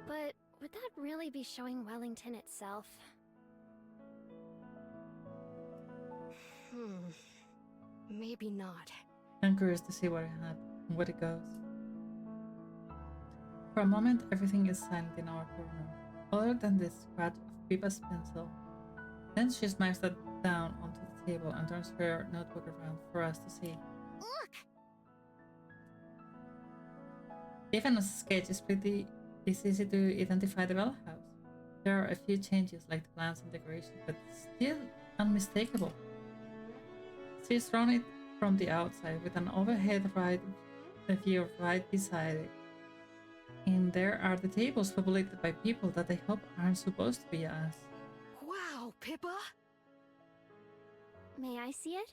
But would that really be showing Wellington itself? Maybe not. I'm curious to see where it goes. For a moment, everything is silent in our corner, other than the scratch of Pippa's pencil. Then she smiles that down onto the table and turns her notebook around for us to see. Look! Even as a sketch, it's easy to identify the Bell House. There are a few changes like the plants and decoration, but still unmistakable. She's drawn it from the outside with an overhead view right beside it. And there are the tables populated by people that I hope aren't supposed to be us. Wow, Pippa! May I see it?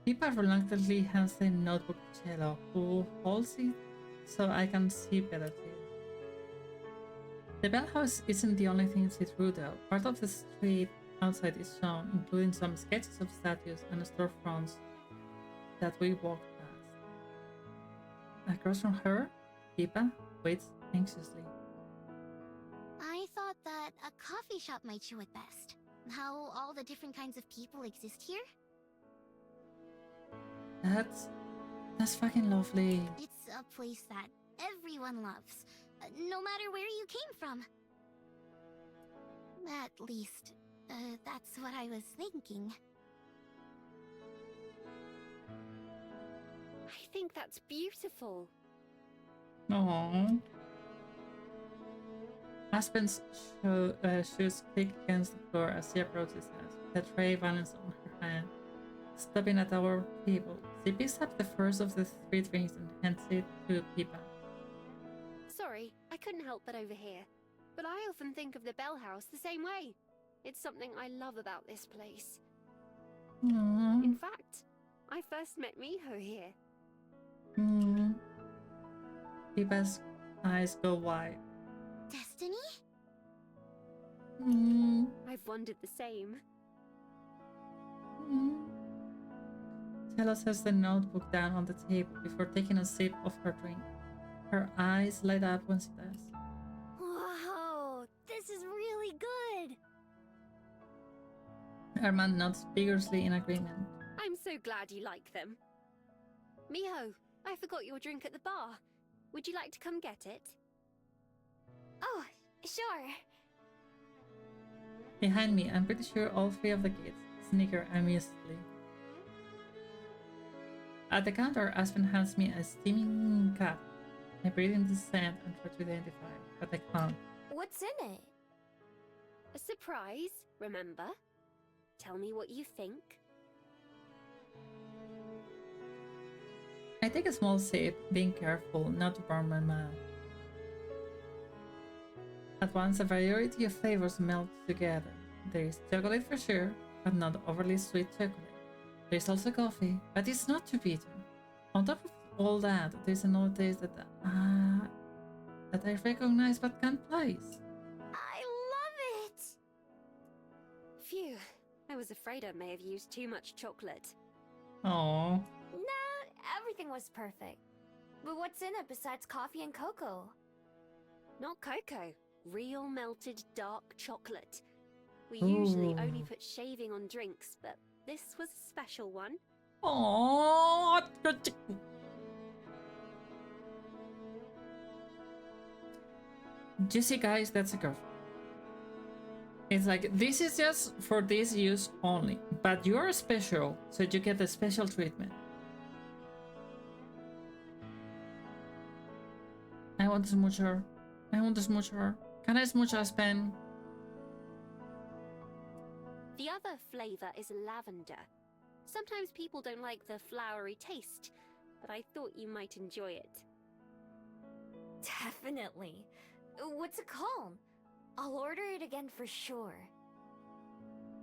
Pippa reluctantly hands the notebook to Cello, who holds it so I can see better too. The Bell House isn't the only thing she drew though. Part of the street outside is shown, including some sketches of statues and storefronts that we walked past. Across from her, Pippa waits anxiously. I thought that a coffee shop might show it best. How all the different kinds of people exist here? That's fucking lovely. It's a place that everyone loves, no matter where you came from. At least, that's what I was thinking. I think that's beautiful. Aww. Aspen's shoes click against the floor as she approaches us, the tray balanced on her hand. Stopping at our table, she picks up the first of the three drinks and hands it to Pippa. Sorry, I couldn't help but overhear. But I often think of the Bell House the same way. It's something I love about this place. Aww. In fact, I first met Miho here. Pippa's eyes go wide. Destiny? I've wondered the same. Cello sets the notebook down on the table before taking a sip of her drink. Her eyes light up when she does. Whoa, this is really good! Armand nods vigorously in agreement. I'm so glad you like them. Miho, I forgot your drink at the bar. Would you like to come get it? Oh, sure. Behind me, I'm pretty sure all three of the kids snicker amusedly. At the counter, Aspen hands me a steaming cup. I breathe in the sand and try to identify, but I can't. What's in it? A surprise, remember? Tell me what you think. I take a small sip, being careful not to burn my mouth. At once, a variety of flavors melt together. There is chocolate for sure, but not overly sweet chocolate. There is also coffee, but it's not too bitter. On top of all that, there's another taste that I recognize but can't place. I love it! Phew, I was afraid I may have used too much chocolate. Aww. Nah, everything was perfect. But what's in it besides coffee and cocoa? Not cocoa, real melted dark chocolate. We usually only put shaving on drinks, but this was a special one. Aww. You see, guys, that's a curve. It's like, this is just for this use only, but you're special, so you get the special treatment. I want to smooch her. I want to smooch her. Can I smooch Aspen? The other flavor is lavender. Sometimes people don't like the flowery taste, but I thought you might enjoy it. Definitely. What's it called? I'll order it again for sure.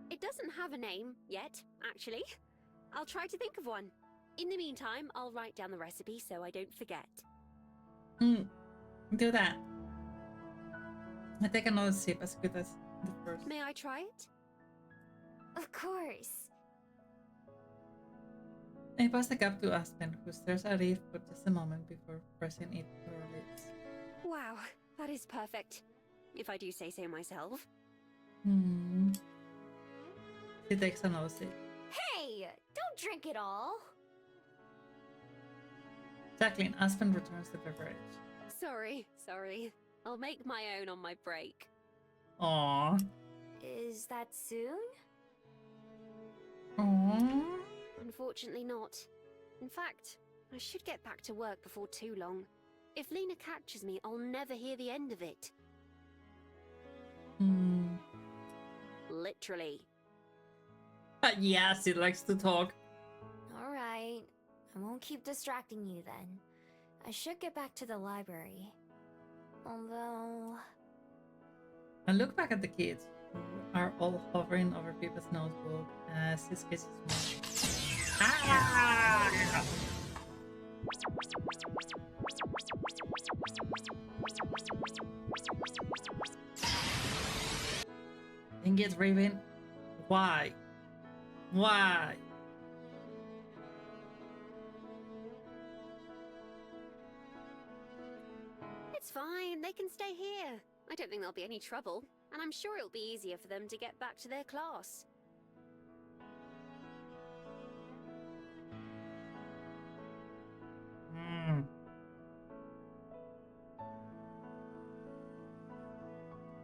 It doesn't have a name yet, actually. I'll try to think of one. In the meantime, I'll write down the recipe so I don't forget. Do that. I take another sip as good as the first. May I try it? Of course. I pass the cup to Aspen, who stares at it for just a moment before pressing it to her lips. Wow, that is perfect. If I do say so myself. She takes another sip. Hey, don't drink it all. Jacqueline, Aspen returns the beverage. Sorry. I'll make my own on my break. Aww. Is that soon? Aww. Unfortunately not. In fact, I should get back to work before too long. If Lena catches me, I'll never hear the end of it. Literally. Yeah, she likes to talk. Alright. I won't keep distracting you then. I should get back to the library. Although... I look back at the kids, who are all hovering over Pippa's notebook as his kisses move. Ah! Dang it, Raven. Why? Why? It's fine, they can stay here. I don't think there'll be any trouble, and I'm sure it'll be easier for them to get back to their class.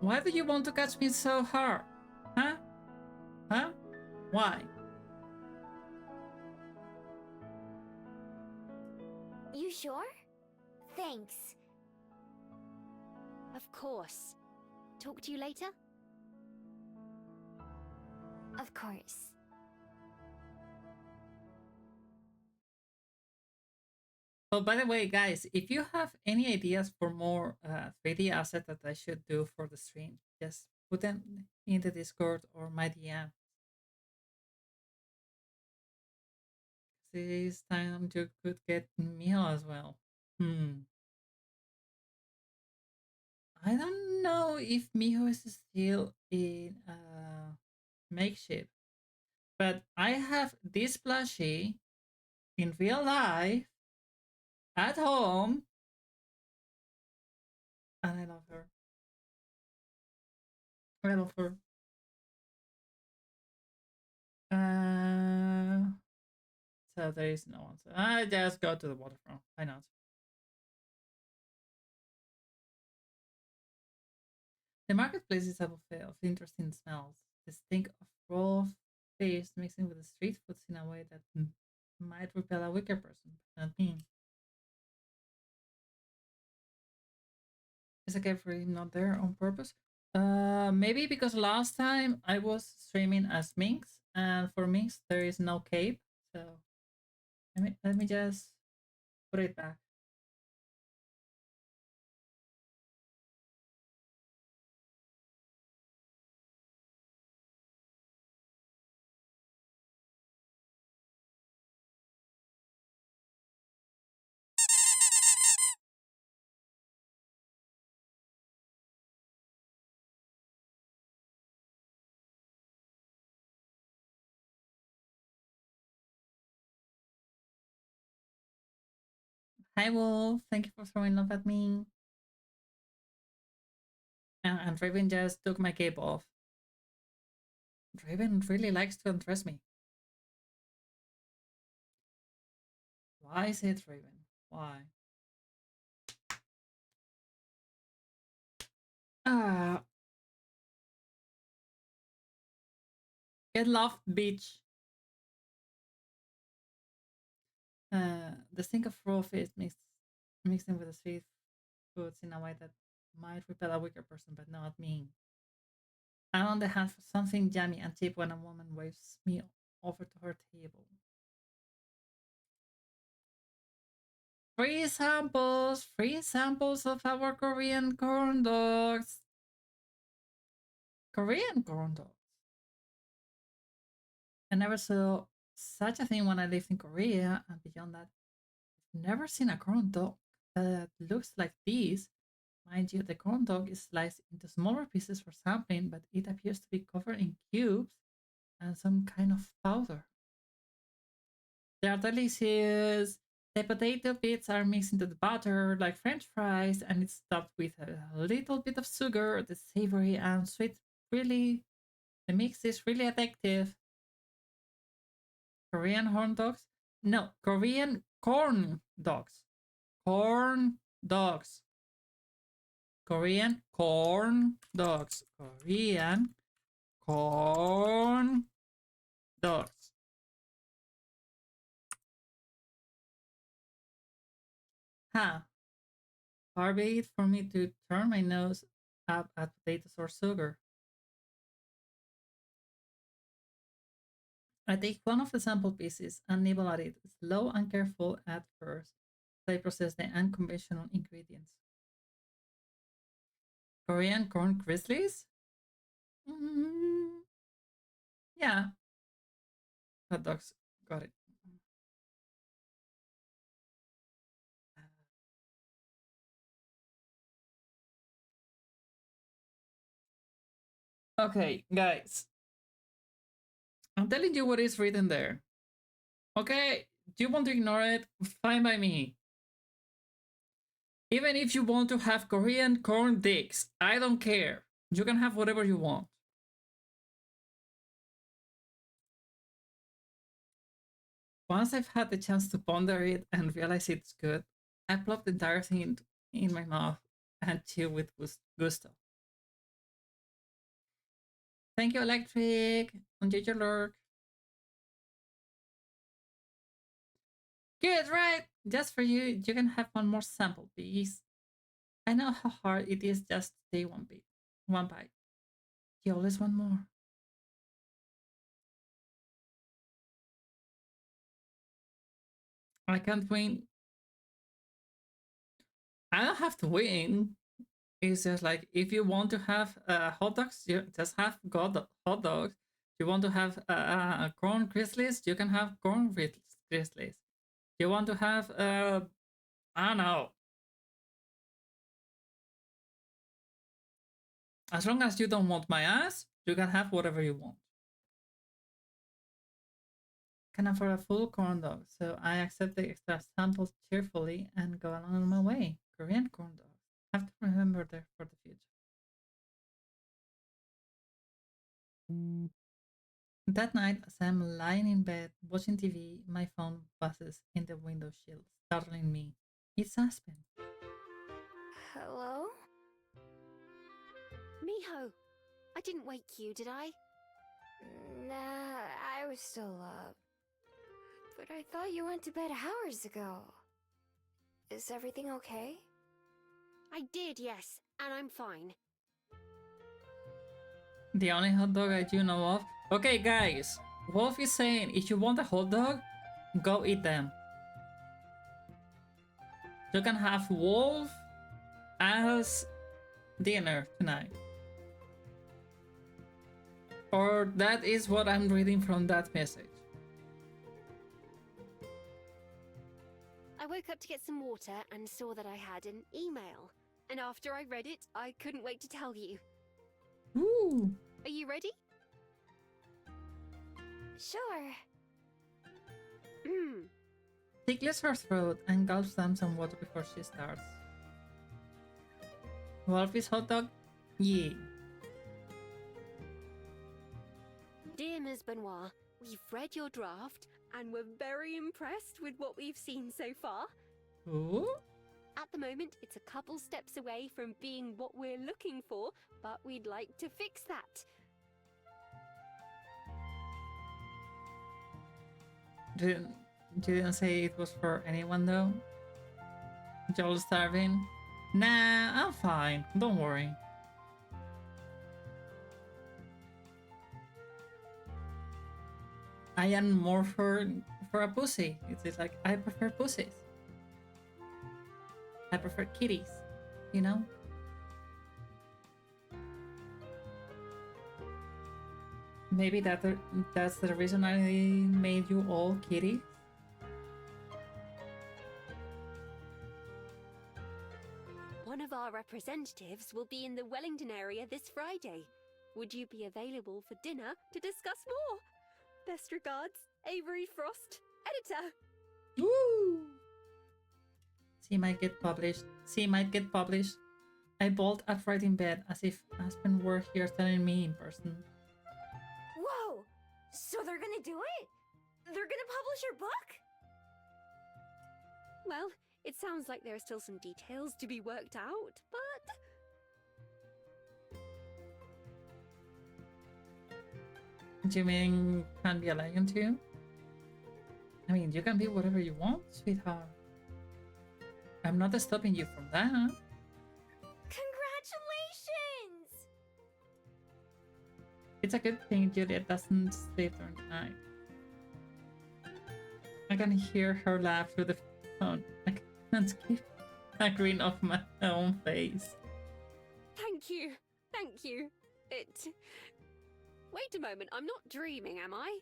Why do you want to catch me so hard? Huh? Huh? Why? You sure? Thanks. Of course. Talk to you later? Of course. Oh, by the way, guys, if you have any ideas for more 3D assets that I should do for the stream, just put them in the Discord or my DM. This time you could get Miho as well. I don't know if Miho is still in makeshift, but I have this plushie in real life at home, and I love her. I love her. So there is no answer. I just go to the waterfront. Why not? The marketplace is a buffet of interesting smells. The stink of raw fish mixing with the street foods in a way that might repel a weaker person, but not me. Is the cape really not there on purpose? Maybe because last time I was streaming as Minx, and for Minx there is no cape, so let me just put it back. Hi Wolf, thank you for throwing love at me. And Raven just took my cape off. Raven really likes to undress me. Why is it Raven? Why? Ah, get lost, bitch. The stink of raw fish mixed in with the sweet foods in a way that might repel a weaker person, but not me. I'm on the hunt for something yummy and cheap when a woman waves me over to her table. Free samples of our Korean corn dogs. Korean corn dogs. I never saw such a thing when I lived in Korea, and beyond that, I've never seen a corn dog that looks like this. Mind you, the corn dog is sliced into smaller pieces for sampling, but it appears to be covered in cubes and some kind of powder. They are delicious. The potato bits are mixed into the butter like French fries, and it's topped with a little bit of sugar. The savory and sweet really, the mix is really addictive. Korean horn dogs? No, Korean corn dogs. Corn dogs. Korean corn dogs. Korean corn dogs. Huh. Far be it for me to turn my nose up at potatoes or sugar. I take one of the sample pieces and nibble at it, slow and careful at first, as I process the unconventional ingredients. Korean corn grizzlies? Mm, yeah, hot dogs. Got it. Okay, guys. I'm telling you what is written there. Okay, do you want to ignore it? Fine by me. Even if you want to have Korean corn dicks, I don't care. You can have whatever you want. Once I've had the chance to ponder it and realize it's good, I plop the entire thing in my mouth and chew with gusto. Thank you, Electric. Enjoy your lurk. Good, right? Just for you, you can have one more sample, please. I know how hard it is just to take one bite. One bite. You always want more. I can't win. I don't have to win. It's just like if you want to have hot dogs, you just have hot dogs. You want to have corn grizzlies, you can have corn grizzlies. You want to have I don't know. As long as you don't want my ass, you can have whatever you want. Can afford a full corn dog, so I accept the extra samples cheerfully and go along on my way. Korean corn dogs. Have to remember that for the future. That night, as I'm lying in bed watching TV, my phone buzzes in the window shield, startling me. It's Aspen. Hello? Miho, I didn't wake you, did I? Nah, I was still up. But I thought you went to bed hours ago. Is everything okay? I did, yes, and I'm fine. The only hot dog I do know of. Okay, guys. Wolf is saying if you want a hot dog, go eat them. You can have Wolf as dinner tonight. Or that is what I'm reading from that message. I woke up to get some water and saw that I had an email. And after I read it, I couldn't wait to tell you. Ooh. Are you ready? Sure. She clears her throat and gulps down some water before she starts. Wolfie's hot dog? Yeah. Dear Ms. Benoit, we've read your draft and we're very impressed with what we've seen so far. Ooh. At the moment, it's a couple steps away from being what we're looking for, but we'd like to fix that. Didn't say it was for anyone though. Joel starving? Nah, I'm fine. Don't worry. I am more for a pussy. It's like I prefer pussies. I prefer kitties, you know? Maybe that's the reason I made you all kitties. One of our representatives will be in the Wellington area this Friday. Would you be available for dinner to discuss more? Best regards, Avery Frost, editor. Woo! She might get published. She might get published. I bolt upright in bed as if Aspen were here telling me in person. Whoa! So they're gonna do it? They're gonna publish your book? Well, it sounds like there are still some details to be worked out, but... Do you mean can't be a lion too? I mean, you can be whatever you want, sweetheart. I'm not stopping you from that. Congratulations! It's a good thing Juliet doesn't sleep during the night. I can hear her laugh through the phone. I can't keep a grin off my own face. Thank you. Thank you. Wait a moment, I'm not dreaming, am I?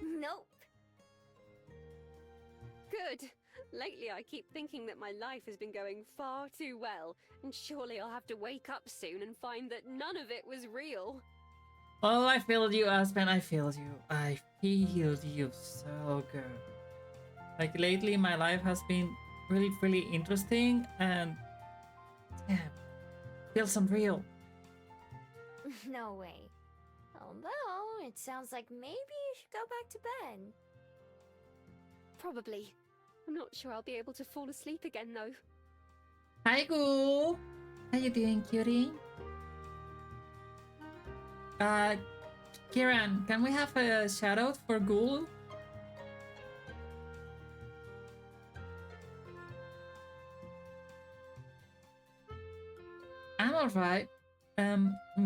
Nope. Good. Lately I keep thinking that my life has been going far too well, and surely I'll have to wake up soon and find that none of it was real. Oh, I feel you, Aspen. I feel you. I feel you so good. Like lately, my life has been really, really interesting, and yeah, feels unreal. No way. Although, it sounds like maybe you should go back to bed. Probably. I'm not sure I'll be able to fall asleep again, though. Hi, Ghoul. How you doing, cutie? Kieran, can we have a shout out for Ghoul? I'm alright.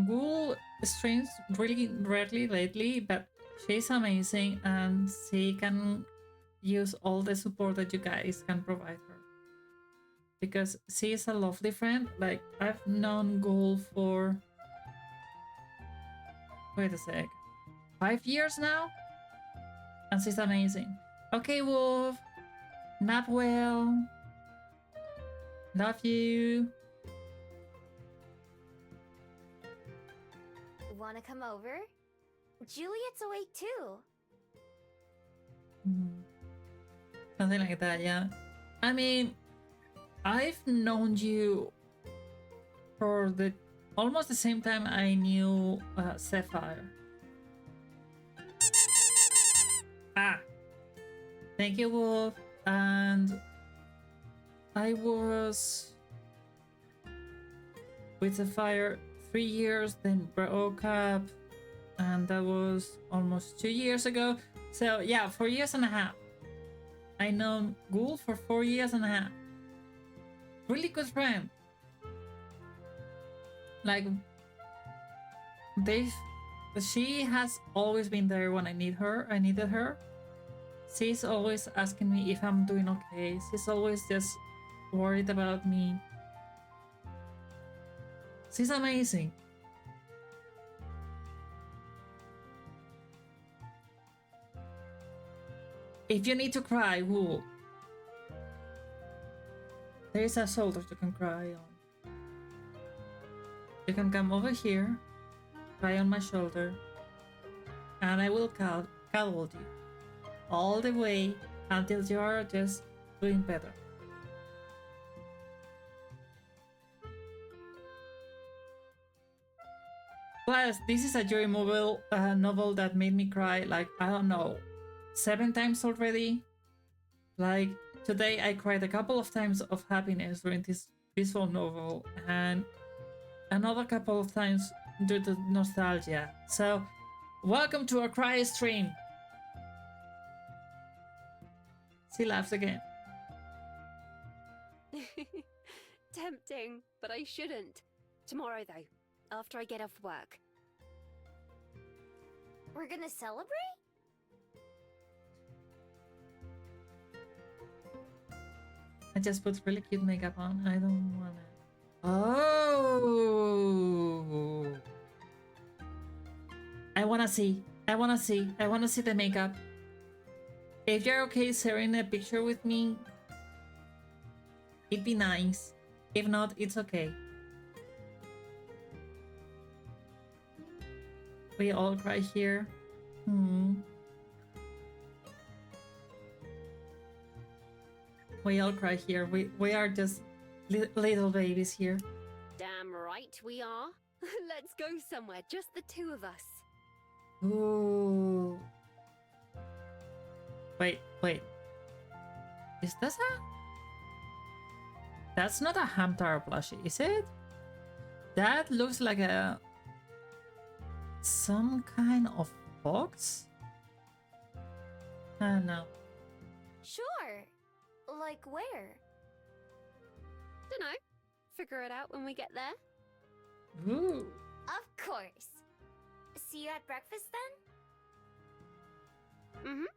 Ghoul streams really rarely lately, but she's amazing and she can use all the support that you guys can provide her. Because she is a lovely friend. Like, I've known Ghoul for... Wait a sec. 5 years now? And she's amazing. Okay, Wolf. Nap well. Love you. Wanna come over? Juliet's awake too. Something like that, yeah. I mean, I've known you for almost the same time I knew Sapphire. Thank you, Wolf. And I was with the fire 3 years, then broke up, and that was almost 2 years ago. So yeah, 4 years and a half. I know Ghoul for 4 years and a half. Really good friend. Like, she has always been there when I needed her. She's always asking me if I'm doing okay. She's always just worried about me. She's amazing. If you need to cry, Wool, there is a shoulder you can cry on. You can come over here, cry on my shoulder, and I will cuddle you all the way until you are just doing better. Plus, this is a Yuri novel that made me cry, like, I don't know, 7 times already. Like, today I cried a couple of times of happiness during this visual novel, and another couple of times due to nostalgia. So, welcome to our cry stream. She laughs again. Tempting, but I shouldn't. Tomorrow, though, after I get off work. We're gonna celebrate? I just put really cute makeup on. I don't wanna. Oh! I wanna see the makeup. If you're okay sharing a picture with me, it'd be nice. If not, it's okay. We all cry here. We all cry here. We are just little babies here. Damn right we are. Let's go somewhere, just the two of us. Ooh. Wait. Is this a... That's not a Hamtaro plushie, is it? That looks like a... some kind of box? I don't know. Sure. Like where? Dunno. Figure it out when we get there. Ooh. Of course. See you at breakfast then? Mm-hmm.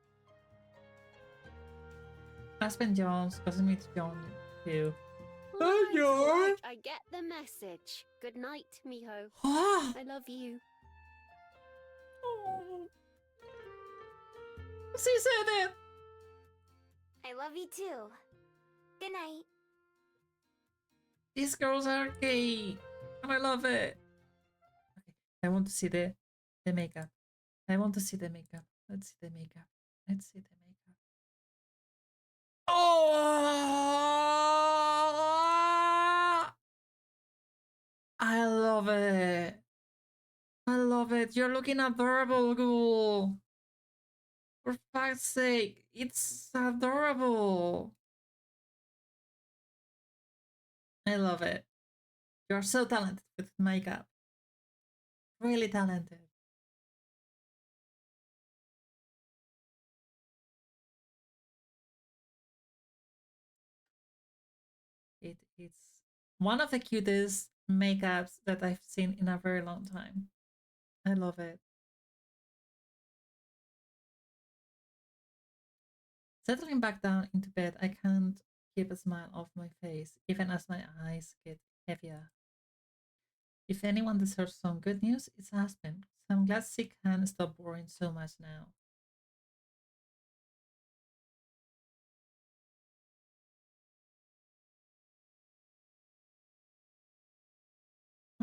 Aspen Jones, cousin meets John too. Alright, John! I get the message. Good night, Miho. Ah! I love you. Oh. She said it! I love you too. Good night. These girls are gay, and I love it. Okay, I want to see the makeup. I want to see the makeup. Let's see the makeup. Let's see the makeup. Oh! I love it. I love it. You're looking adorable, Ghoul. For fuck's sake, it's adorable. I love it. You're so talented with makeup. Really talented. It's one of the cutest makeups that I've seen in a very long time. I love it. Settling back down into bed, I can't keep a smile off my face, even as my eyes get heavier. If anyone deserves some good news, it's Aspen. So I'm glad she can stop worrying so much now.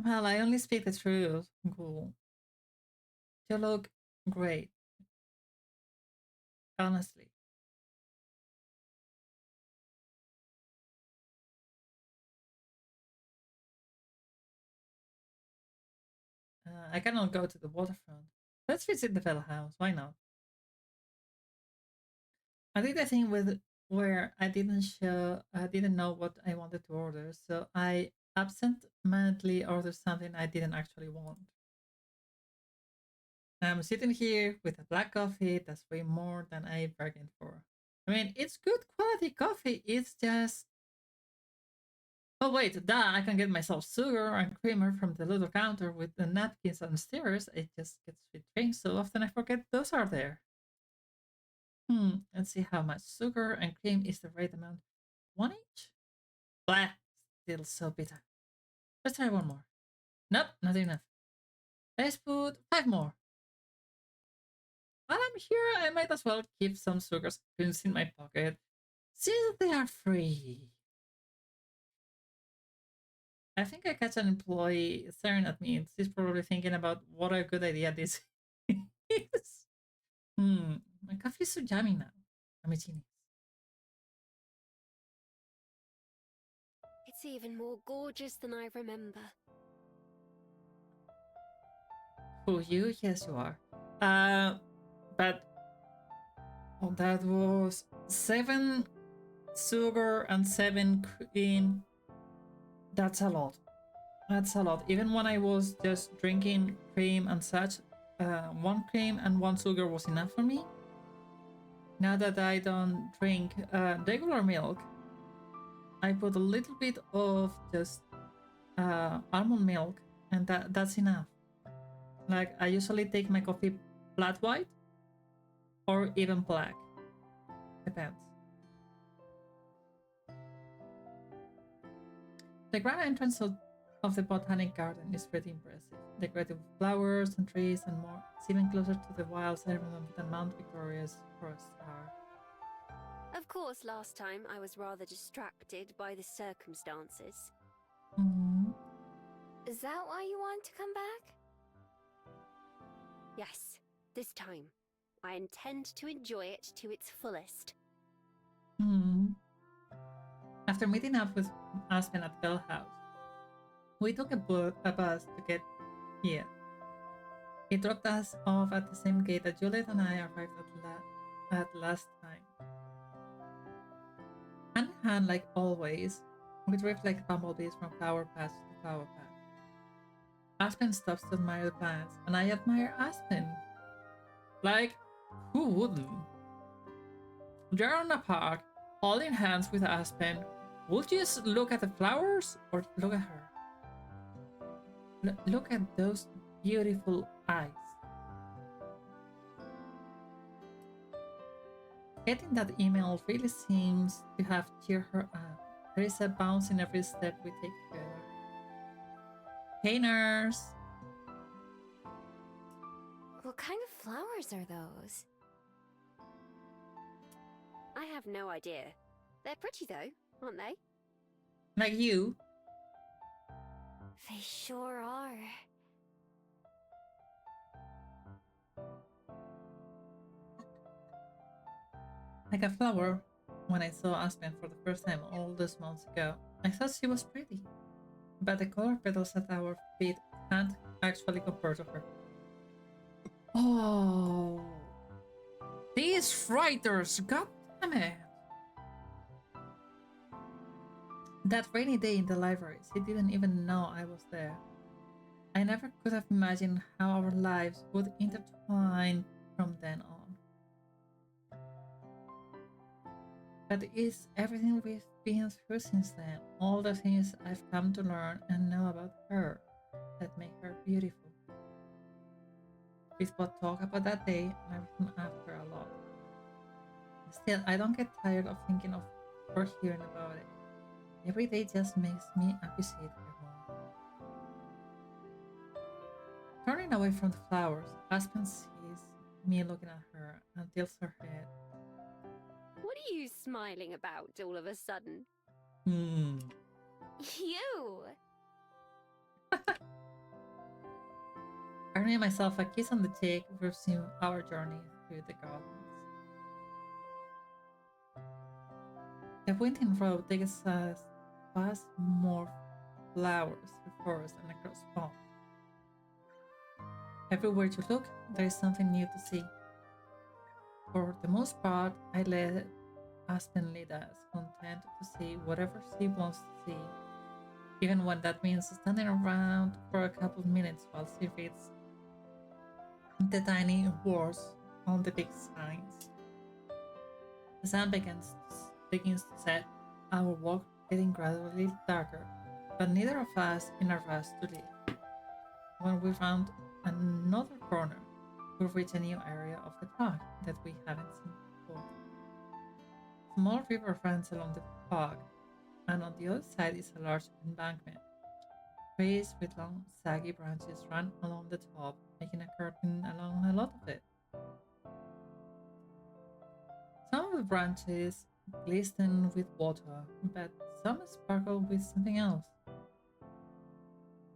Well, I only speak the truth. Cool. You look great. Honestly. I cannot go to the waterfront. Let's visit the Fell House. Why not? I did a thing with where I didn't know what I wanted to order, so I absent-mindedly order something I didn't actually want. I'm sitting here with a black coffee that's way more than I bargained for. I mean, it's good quality coffee. It's just. Oh, wait, duh, I can get myself sugar and creamer from the little counter with the napkins downstairs. It just gets rearranged so often I forget those are there. Let's see how much sugar and cream is the right amount. One each? Blah, still so bitter. Let's try one more. Nope, not enough. Let's put 5 more. While I'm here, I might as well keep some sugar spoons in my pocket since they are free. I think I catch an employee staring at me. She's probably thinking about what a good idea this is. My coffee is so yummy now. I'm a genius. It's even more gorgeous than I remember. Who, you? Yes, you are. But that was 7 sugar and 7 cream. That's a lot. That's a lot. Even when I was just drinking cream and such, 1 cream and 1 sugar was enough for me. Now that I don't drink regular milk, I put a little bit of just almond milk, and that's enough. Like, I usually take my coffee flat white or even black. Depends. The grand entrance of the Botanic Garden is pretty impressive, decorated with flowers and trees and more. It's even closer to the wild environment than Mount Victoria's forests are. Of course, last time I was rather distracted by the circumstances. Is that why you want to come back? Yes, this time. I intend to enjoy it to its fullest. After meeting up with Aspen at Bell House, we took a bus to get here. He dropped us off at the same gate that Juliet and I arrived at last time. Hand in hand, like always, we drift like bumblebees from flower patch to flower patch. Aspen stops to admire the plants, and I admire Aspen. Like, who wouldn't? You're in a park, holding hands with Aspen. Would you just look at the flowers or look at her? Look at those beautiful eyes. Getting that email really seems to have cheered her up. There is a bounce in every step we take together. Hey, nurse! What kind of flowers are those? I have no idea. They're pretty though, aren't they? Like you. They sure are. Like a flower. When I saw Aspen for the first time all those months ago, I thought she was pretty. But the color petals at our feet can't actually compare to her. Oh, these writers, god damn it. That rainy day in the library, she didn't even know I was there. I never could have imagined how our lives would intertwine from then on. But it's everything we've been through since then, all the things I've come to learn and know about her that make her beautiful. We've both talked about that day and everything after a lot. Still, I don't get tired of thinking of or hearing about it. Every day just makes me appreciate her more. Turning away from the flowers, Aspen sees me looking at her and tilts her head. What are you smiling about all of a sudden? You! Earning myself a kiss on the cheek, we resume our journey through the gardens. The winding road takes us past more flowers, through forest, and across ponds. Everywhere you look, there is something new to see. For the most part, I let Aspen lead us, content to see whatever she wants to see. even when that means standing around for a couple of minutes while she reads the tiny words on the big signs. The sun begins to set, our walk getting gradually darker, but neither of us in a rush to leave. When we found another corner, we reached a new area of the park that we haven't seen before. Small river runs along the park, and on the other side is a large embankment. Trees with long, saggy branches run along the top, making a curtain along a lot of it. Some of the branches glisten with water, but some sparkle with something else.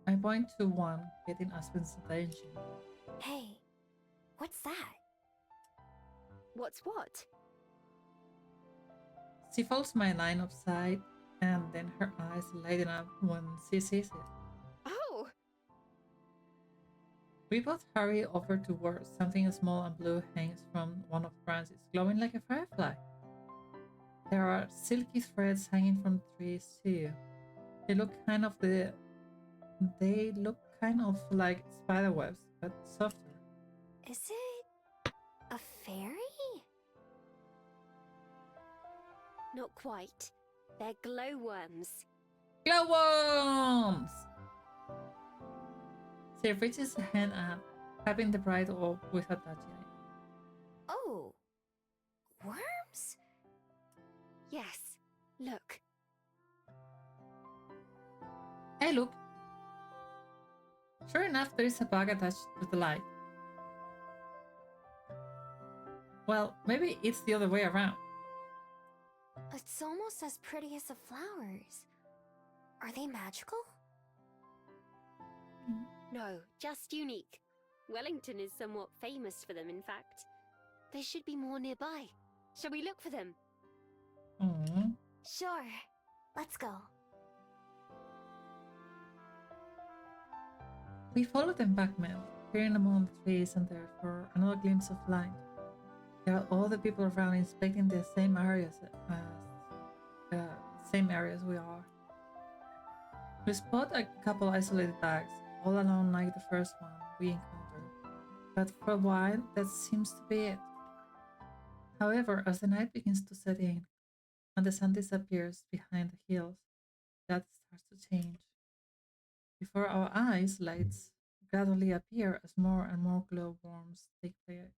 I point to one, getting Aspen's attention. Hey, what's that? What's what? She folds my line upside, and then her eyes lighten up when she sees it. Oh! We both hurry over to where something small and blue hangs from one of the branches, glowing like a firefly. There are silky threads hanging from the trees too. They look kind of like spider webs, but softer. Is it a fairy? Not quite. They're glowworms. Glowworms! She reaches a hand up, tapping the bright orb with her touchy eye. Oh, worms? Yes. Look. Hey, look! Sure enough, there is a bug attached to the light. Well, maybe it's the other way around. It's almost as pretty as the flowers. Are they magical? No, just unique. Wellington is somewhat famous for them, in fact. There should be more nearby. Shall we look for them? Aww. Sure. Let's go. We follow the embankment, peering among the trees and there for another glimpse of light. There are all the people around inspecting the same areas we are. We spot a couple isolated bags, all alone like the first one we encountered, but for a while that seems to be it. However, as the night begins to set in and the sun disappears behind the hills, that starts to change. Before our eyes, lights gradually appear as more and more glowworms take their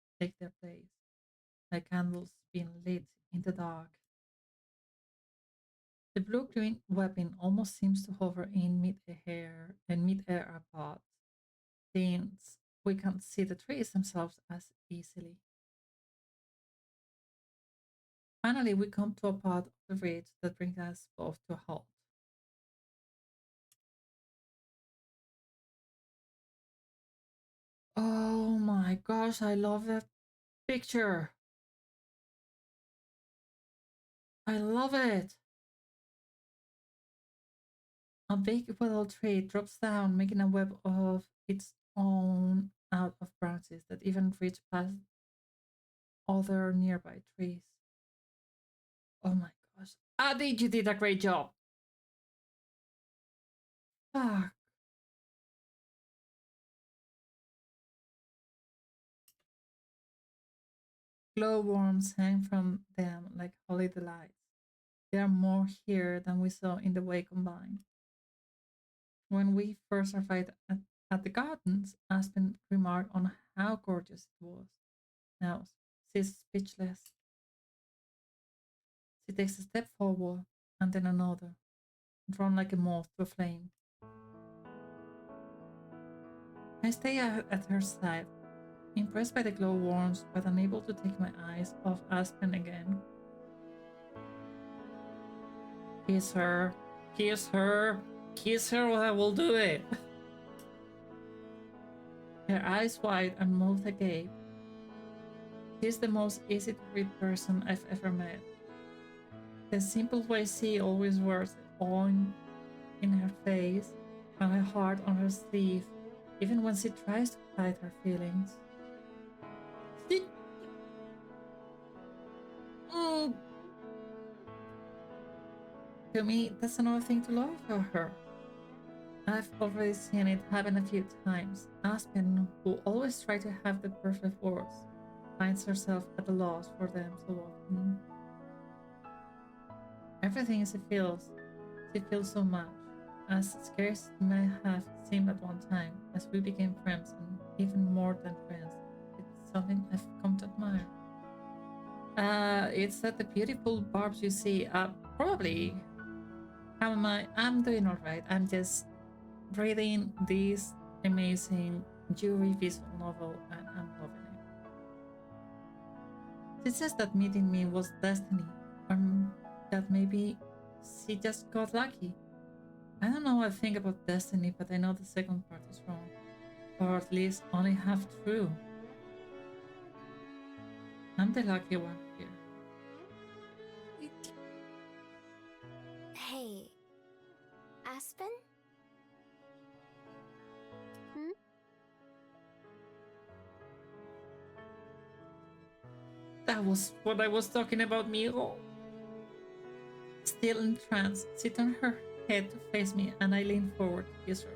place, like candles being lit in the dark. The blue-green weapon almost seems to hover in mid-air apart, since we can't see the trees themselves as easily. Finally, we come to a part of the ridge that brings us both to a halt. Oh my gosh, I love that picture. I love it. A big willow tree drops down, making a web of its own out of branches that even reach past other nearby trees. Oh my gosh. Adi, you did a great job. Fuck. Glowworms hang from them like holy delights. There are more here than we saw in the way combined. When we first arrived at the gardens, Aspen remarked on how gorgeous it was. Now she's speechless. She takes a step forward and then another, drawn like a moth to a flame. I stay at her side, impressed by the glowworms, but unable to take my eyes off Aspen again. Kiss her, kiss her, kiss her, or I will do it. Her eyes wide and mouth agape. She's the most easy to read person I've ever met. The simple way she always wears it on in her face and her heart on her sleeve, even when she tries to hide her feelings. She... To me, that's another thing to love about her. I've already seen it happen a few times. Aspen, who always tried to have the perfect words, finds herself at a loss for them so often. Everything she feels so much, as scary as it may have seemed at one time, as we became friends and even more than friends. It's something I've come to admire. It's that the beautiful barbs you see. Probably. How am I? I'm doing alright. I'm just reading this amazing Yuri visual novel and I'm loving it. She says that meeting me was destiny, or that maybe she just got lucky. I don't know what I think about destiny, but I know the second part is wrong, or at least only half true. I'm the lucky one here. Hey, Aspen? That was what I was talking about, Miro. Still in trance, she turned her head to face me and I leaned forward to kiss her.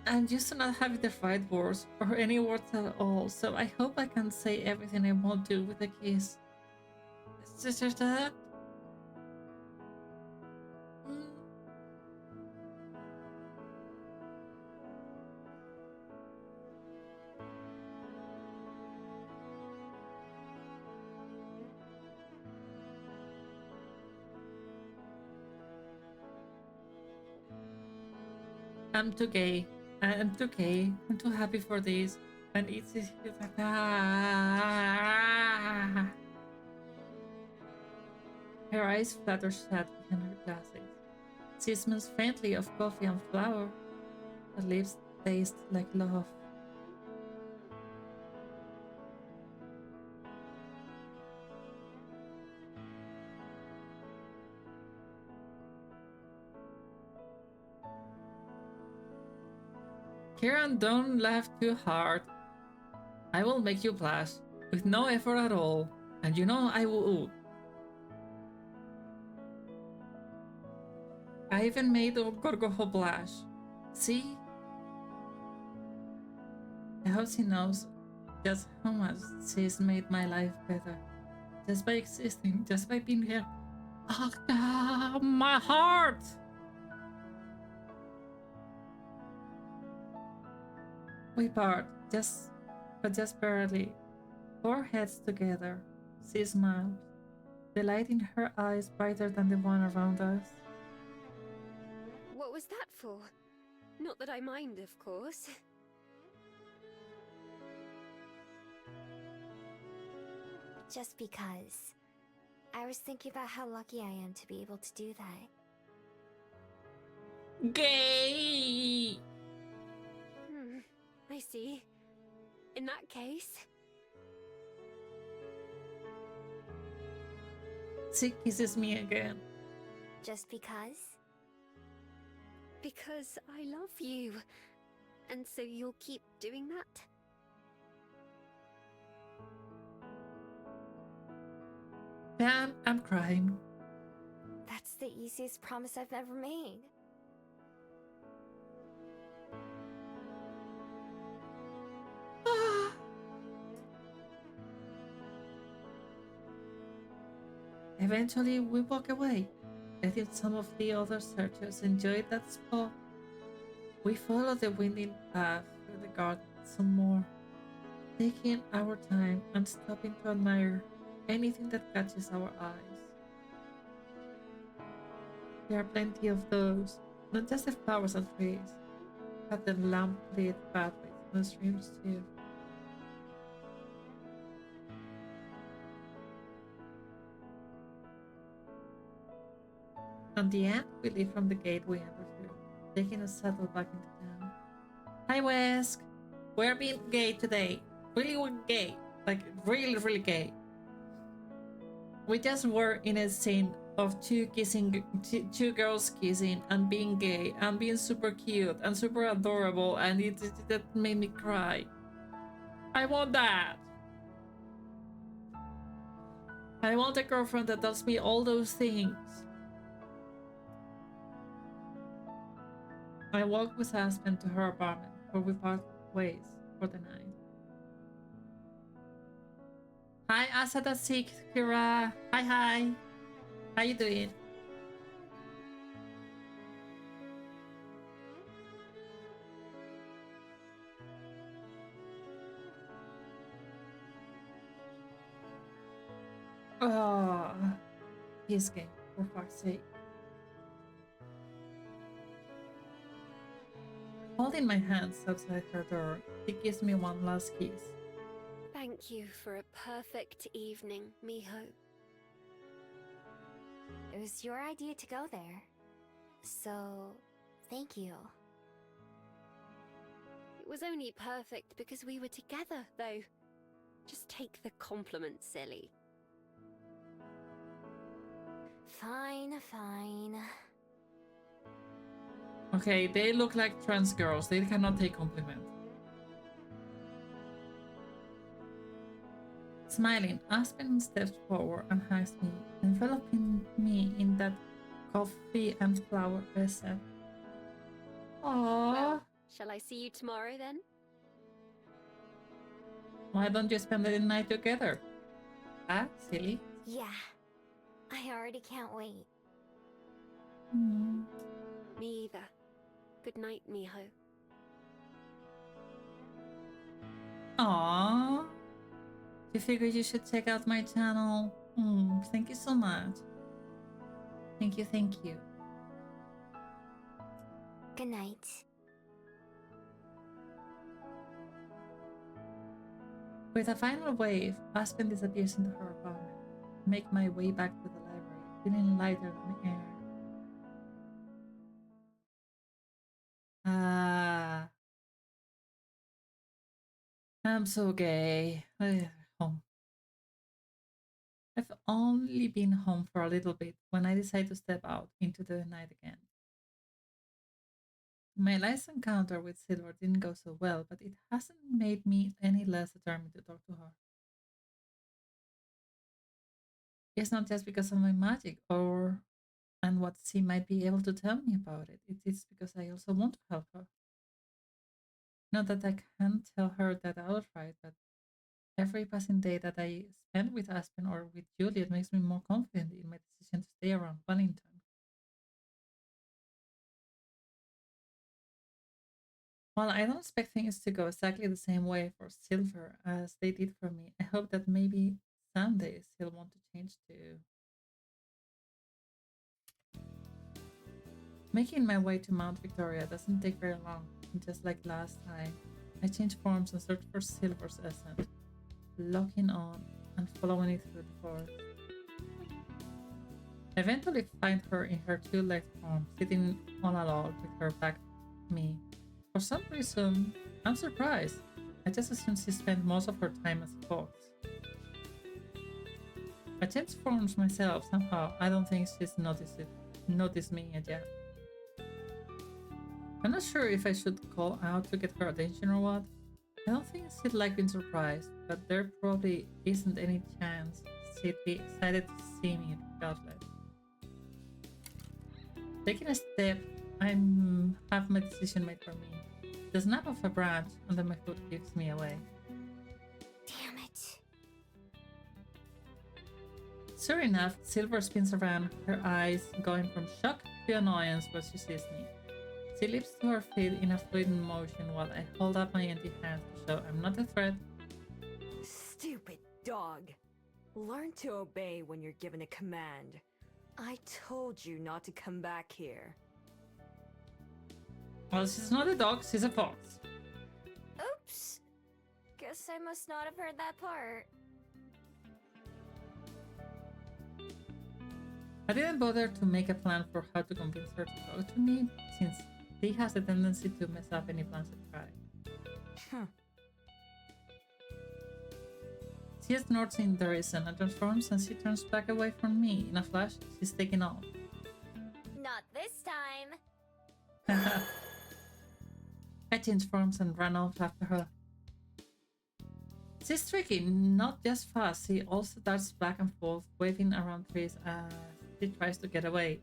I'm used to not having the right words or any words at all, so I hope I can say everything I want to with a kiss. It's just that. I'm too gay. I'm too gay. I'm too happy for this. And it's like Her eyes flutter shut behind her glasses. She smells faintly of coffee and flour. Her lips taste like love. Kieran, don't laugh too hard. I will make you blush, with no effort at all, and you know I will. I even made Gorgoho blush. See? I hope she knows just how much she's made my life better. Just by existing, just by being here. Oh, my heart! We part, but just barely. Four heads together. She smiled, the light in her eyes brighter than the one around us. What was that for? Not that I mind, of course. Just because. I was thinking about how lucky I am to be able to do that. Gay! I see. In that case... She kisses me again. Just because? Because I love you. And so you'll keep doing that? Damn, I'm crying. That's the easiest promise I've ever made. Eventually, we walk away, letting some of the other searchers enjoy that spot. We follow the winding path through the garden some more, taking our time and stopping to admire anything that catches our eyes. There are plenty of those, not just the flowers and trees, but the lamp-lit pathways and the streams too. On the end, we leave from the gate we entered through, taking a shuttle back into town. Hi, Wesk! We're being gay today. Really gay. Like, really, really gay. We just were in a scene of two two girls kissing and being gay and being super cute and super adorable, and that made me cry. I want that! I want a girlfriend that tells me all those things. I walked with Aspen to her apartment, where we parted ways for the night. Hi, Asada Kira. Hi. How you doing? Oh, his game, for fuck's sake. Holding my hands outside her door, he gives me one last kiss. Thank you for a perfect evening, Miho. It was your idea to go there. So, thank you. It was only perfect because we were together, though. Just take the compliment, silly. Fine. Okay, they look like trans girls. They cannot take compliments. Smiling, Aspen steps forward and hugs me, enveloping me in that coffee and flower essence. Aww. Well, shall I see you tomorrow then? Why don't you spend the night together? Ah, silly. Yeah. I already can't wait. Mm. Me either. Good night, Miho. Aww. You figured you should check out my channel. Thank you so much. Thank you. Good night. With a final wave, Aspen disappears into her apartment. I make my way back to the library, feeling lighter than the air. I'm so gay. Home. I've only been home for a little bit when I decide to step out into the night again. My last encounter with Silver didn't go so well, but it hasn't made me any less determined to talk to her. It's not just because of my magic and what she might be able to tell me about it. It is because I also want to help her. Not that I can't tell her that outright, but every passing day that I spend with Aspen or with Juliet makes me more confident in my decision to stay around Wellington. While I don't expect things to go exactly the same way for Silver as they did for me, I hope that maybe someday he'll want to change too. Making my way to Mount Victoria doesn't take very long, and just like last time, I change forms and search for Silver's essence, locking on and following it through the forest. I eventually find her in her two-legged form, sitting on a log with her back to me. For some reason, I'm surprised. I just assumed she spent most of her time as a fox. I change forms myself somehow. I don't think she's noticed me yet. I'm not sure if I should call out to get her attention or what. I don't think she'd like being surprised, but there probably isn't any chance she'd be excited to see me regardless. Taking a step, I have my decision made for me. The snap of a branch under my foot gives me away. Damn it. Sure enough, Silver spins around, her eyes going from shock to annoyance when she sees me. She leaps to her feet in a fluid motion while I hold up my empty hands to show I'm not a threat. Stupid dog. Learn to obey when you're given a command. I told you not to come back here. Well, she's not a dog, she's a fox. Oops. Guess I must not have heard that part. I didn't bother to make a plan for how to convince her to talk to me, since she has a tendency to mess up any plans I try. She snorts in derision and transforms, and she turns back away from me. In a flash, she's taken off. Not this time. I change forms and run off after her. She's tricky, not just fast, she also darts back and forth, waving around trees as she tries to get away.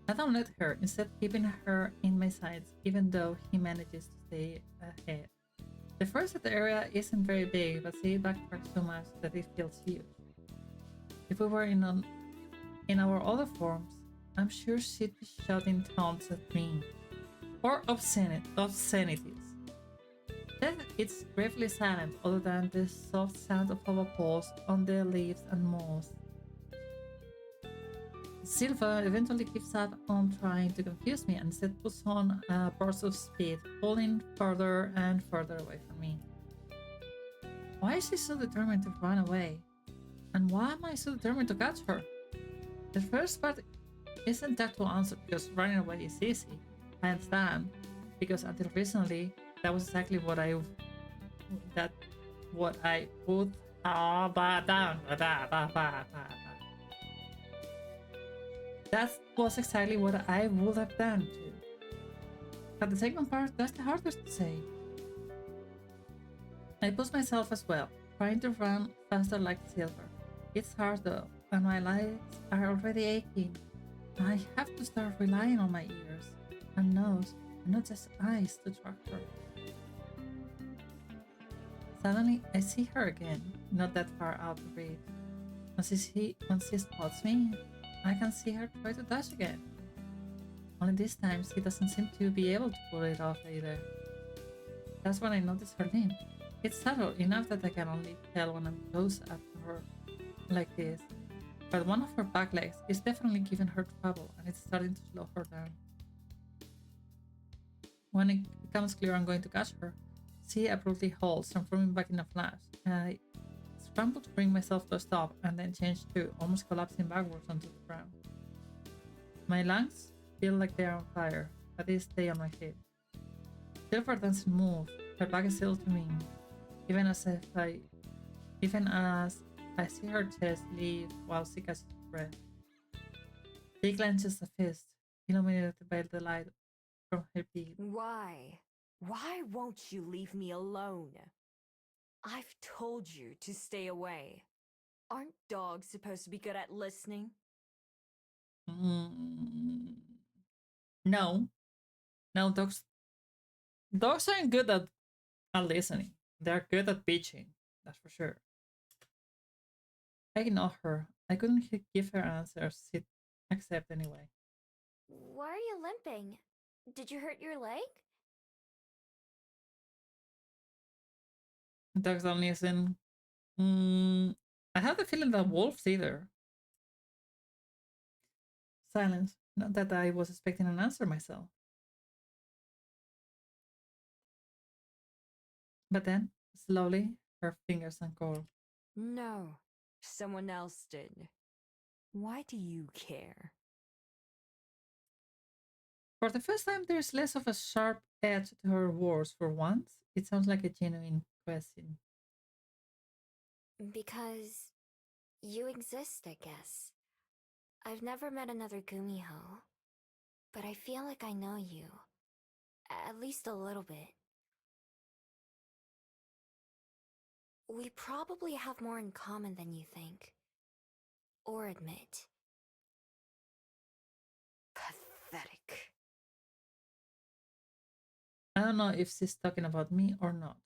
I don't let her, instead keeping her in my sights even though he manages to stay ahead. The forested area isn't very big, but see it backtracks so much that it feels huge. If we were in our other forms, I'm sure she'd be shouting taunts at me. Or obscenities. Then it's gravely silent other than the soft sound of our paws on the leaves and moss. Silva eventually gives up on trying to confuse me and instead puts on a burst of speed, pulling further and further away from me. Why is she so determined to run away? And why am I so determined to catch her? The first part isn't that to answer because running away is easy. I understand, because until recently, that was exactly what I would that was exactly what I would have done too. But the second part, that's the hardest to say. I push myself as well, trying to run faster like Silver. It's hard though, and my legs are already aching. I have to start relying on my ears and nose, and not just eyes to track her. Suddenly, I see her again, not that far out of reach. When she spots me, I can see her try to dash again. Only this time, she doesn't seem to be able to pull it off either. That's when I notice her limp. It's subtle enough that I can only tell when I'm close up to her like this. But one of her back legs is definitely giving her trouble and it's starting to slow her down. When it becomes clear I'm going to catch her, she abruptly halts, transforming back in a flash. I scramble to bring myself to a stop and then change to almost collapsing backwards onto the ground. My lungs feel like they are on fire, but they stay on my feet. Silver doesn't move, her back is still to me, even as I see her chest leave while she catches breath. She clenches a fist, illuminated by the light from her beak. Why? Why won't you leave me alone? I've told you to stay away. Aren't dogs supposed to be good at listening? Mm, no, no, dogs aren't good at listening. They're good at bitching, that's for sure. I ignore her. I couldn't give her answers. She'd accept anyway. Why are you limping? Did you hurt your leg? Dogs don't listen. Mm, I have the feeling that wolves either. Silence. Not that I was expecting an answer myself. But then, slowly, her fingers uncurl. No, someone else did. Why do you care? For the first time, there's less of a sharp edge to her words. For once, it sounds like a genuine question. Because you exist, I guess. I've never met another Gumiho, but I feel like I know you. At least a little bit. We probably have more in common than you think. Or admit. Pathetic. I don't know if she's talking about me or not.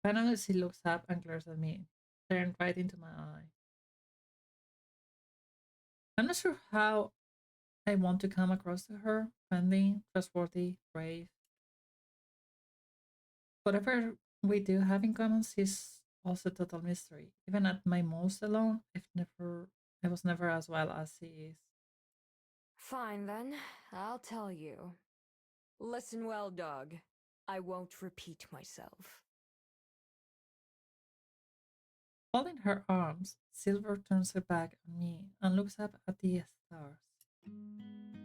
Finally, she looks up and glares at me, staring right into my eye. I'm not sure how I want to come across to her friendly, trustworthy, brave. Whatever we do have in common is also a total mystery. Even at my most alone, I was never as well as she is. Fine then, I'll tell you. Listen well, dog. I won't repeat myself. Holding her arms, Silver turns her back on me and looks up at the stars.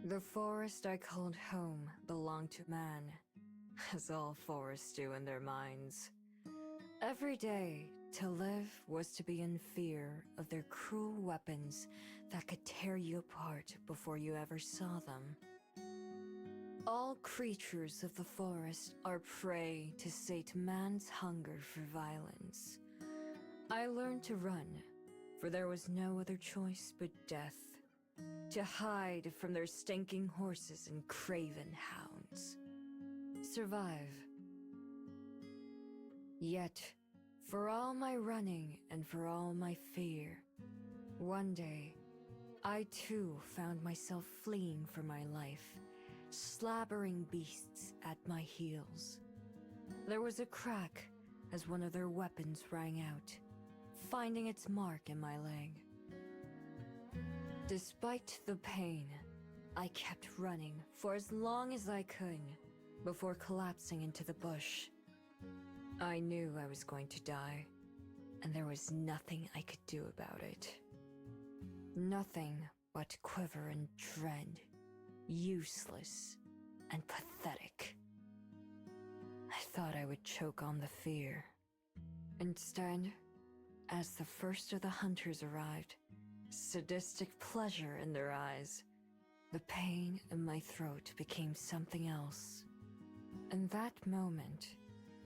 The forest I called home belonged to man, as all forests do in their minds. Every day, to live was to be in fear of their cruel weapons that could tear you apart before you ever saw them. All creatures of the forest are prey to sate man's hunger for violence. I learned to run, for there was no other choice but death. To hide from their stinking horses and craven hounds. Survive. Yet, for all my running and for all my fear, one day, I too found myself fleeing for my life, slabbering beasts at my heels. There was a crack as one of their weapons rang out, finding its mark in my leg. Despite the pain, I kept running for as long as I could before collapsing into the bush. I knew I was going to die, and there was nothing I could do about it. Nothing but quiver and dread, useless and pathetic. I thought I would choke on the fear. Instead, as the first of the hunters arrived, sadistic pleasure in their eyes, the pain in my throat became something else. In that moment,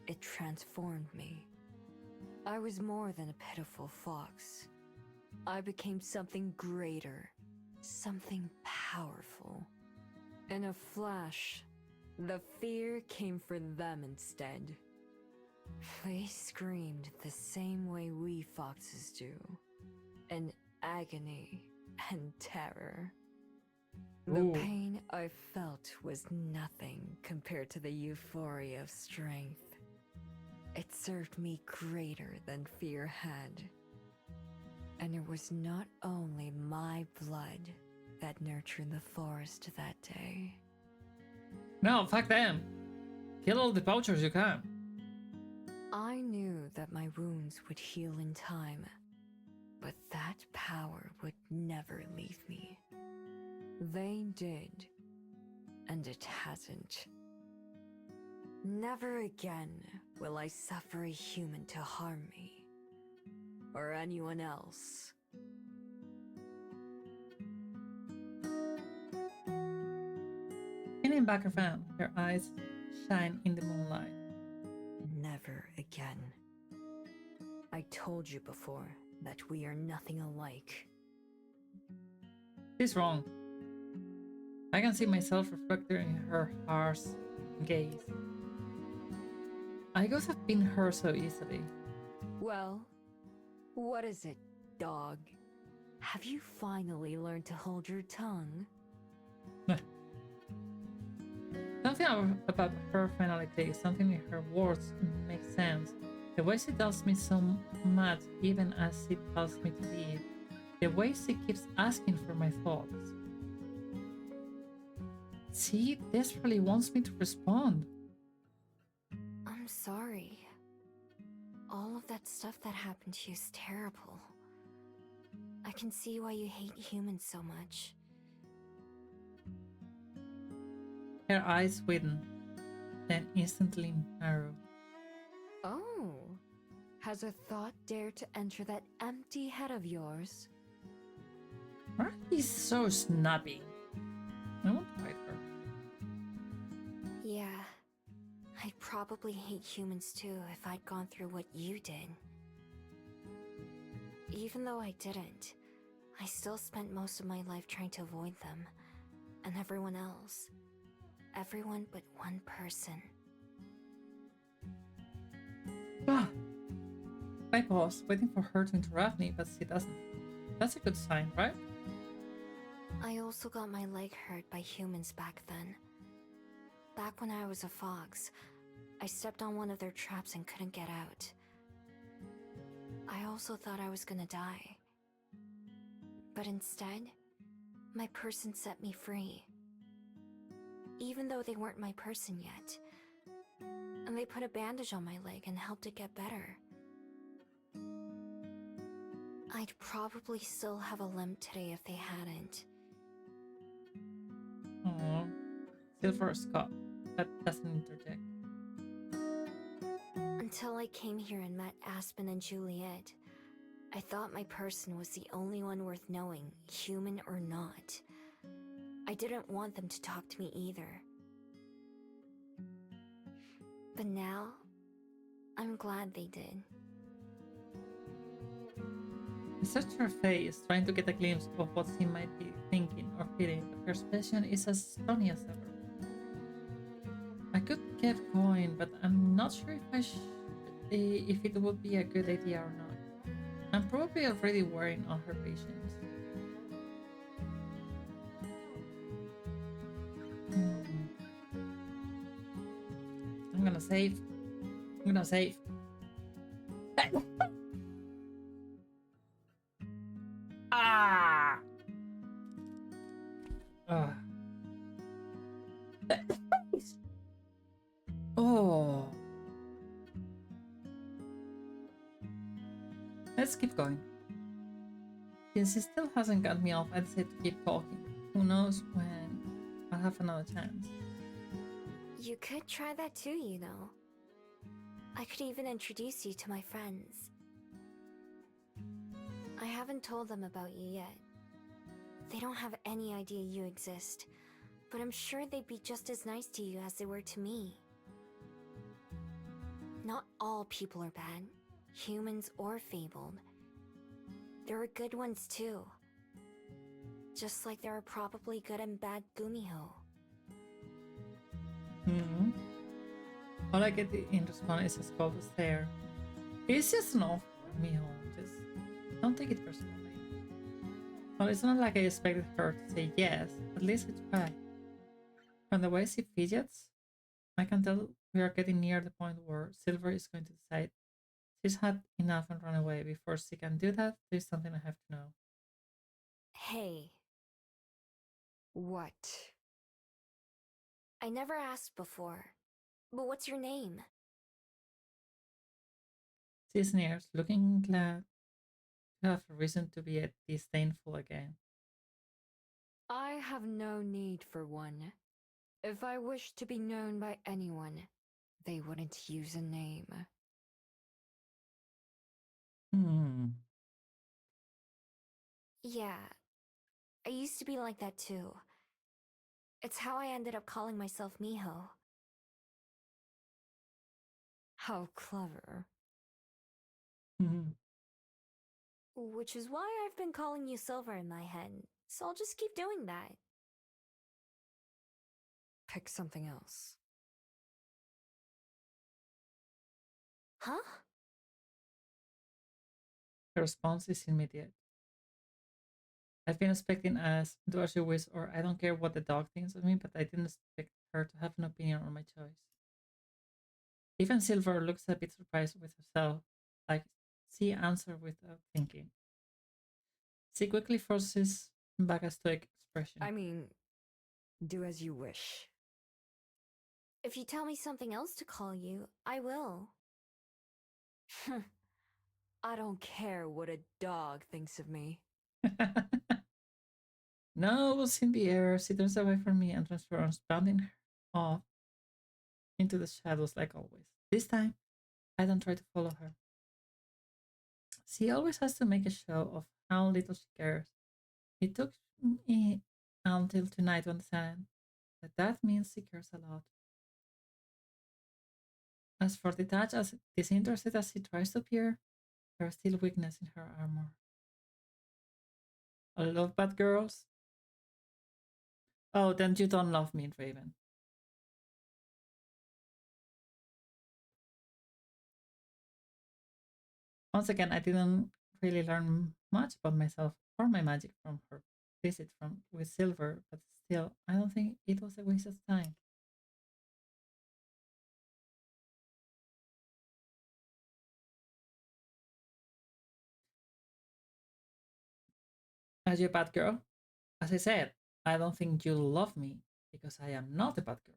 it transformed me. I was more than a pitiful fox. I became something greater, something powerful. In a flash, the fear came for them instead. They screamed the same way we foxes do, in agony and terror. The Ooh. pain I felt was nothing compared to the euphoria of strength. It served me greater than fear had. And it was not only my blood that nurtured the forest that day. No, fuck them. Kill all the poachers you can. I knew that my wounds would heal in time, but that power would never leave me. They did, and it hasn't. Never again will I suffer a human to harm me, or anyone else. Leaning back around, her eyes shine in the moonlight. Never again. I told you before that we are nothing alike. She's wrong. I can see myself reflected in her harsh gaze. I could have been hurt so easily. Well, what is it, dog? Have you finally learned to hold your tongue? Something about her finality, something in her words makes sense. The way she tells me so much, even as she tells me to leave. The way she keeps asking for my thoughts. She desperately wants me to respond. I'm sorry. All of that stuff that happened to you is terrible. I can see why you hate humans so much. Her eyes widen, then instantly narrow. Oh, has a thought dared to enter that empty head of yours? Barb is so snappy. I want to fight her. Yeah. I'd probably hate humans too if I'd gone through what you did. Even though I didn't, I still spent most of my life trying to avoid them. And everyone else. Everyone but one person. Ah. I pause, waiting for her to interrupt me, but she doesn't. That's a good sign, right? I also got my leg hurt by humans back then. Back when I was a fox, I stepped on one of their traps and couldn't get out. I also thought I was gonna die. But instead, my person set me free. Even though they weren't my person yet. And they put a bandage on my leg and helped it get better. I'd probably still have a limp today if they hadn't. Aww. Silver Scott. That doesn't interject. Until I came here and met Aspen and Juliet, I thought my person was the only one worth knowing, human or not. I didn't want them to talk to me either. But now, I'm glad they did. I searched her face, trying to get a glimpse of what she might be thinking or feeling, but her expression is as stony as ever. I could keep going, but I'm not sure if it would be a good idea or not. I'm probably already wearing on her patience. Hmm. I'm gonna save. I'm gonna save. Ah! Ah. Oh. Let's keep going. Since he still hasn't got me off, I decided to keep talking. Who knows when I'll have another chance. You could try that too, you know. I could even introduce you to my friends. I haven't told them about you yet. They don't have any idea you exist, but I'm sure they'd be just as nice to you as they were to me. Not all people are bad, humans or fabled. There are good ones too. Just like there are probably good and bad Gumiho. Hmm. All I get in response is a cold stare. It's just an offer, Miho. Just don't take it personally. Well, it's not like I expected her to say yes. At least I tried. From the way she fidgets, I can tell we are getting near the point where Silver is going to decide she's had enough and run away. Before she can do that, there's something I have to know. Hey. What? I never asked before, but what's your name? She sneers, looking glad to have a reason to be disdainful again. I have no need for one. If I wished to be known by anyone, they wouldn't use a name. Hmm. Yeah, I used to be like that too. It's how I ended up calling myself Miho. How clever. Hmm. Which is why I've been calling you Silver in my head, so I'll just keep doing that. Pick something else. Huh? Her response is immediate. I've been expecting as do as you wish, or I don't care what the dog thinks of me, but I didn't expect her to have an opinion on my choice. Even Silver looks a bit surprised with herself, like she answered without thinking. She quickly forces back a stoic expression. I mean, do as you wish. If you tell me something else to call you, I will. I don't care what a dog thinks of me. Nose in the air, she turns away from me and transforms, bounding off into the shadows like always. This time, I don't try to follow her. She always has to make a show of how little she cares. It took me until tonight to understand that that means she cares a lot. As for detached, as disinterested as she tries to appear, there is still weakness in her armor. I love bad girls. Oh, then you don't love me, Raven. Once again, I didn't really learn much about myself or my magic from her visit from with Silver, but still, I don't think it was a waste of time. Are you a bad girl? As I said, I don't think you love me because I am not a bad girl.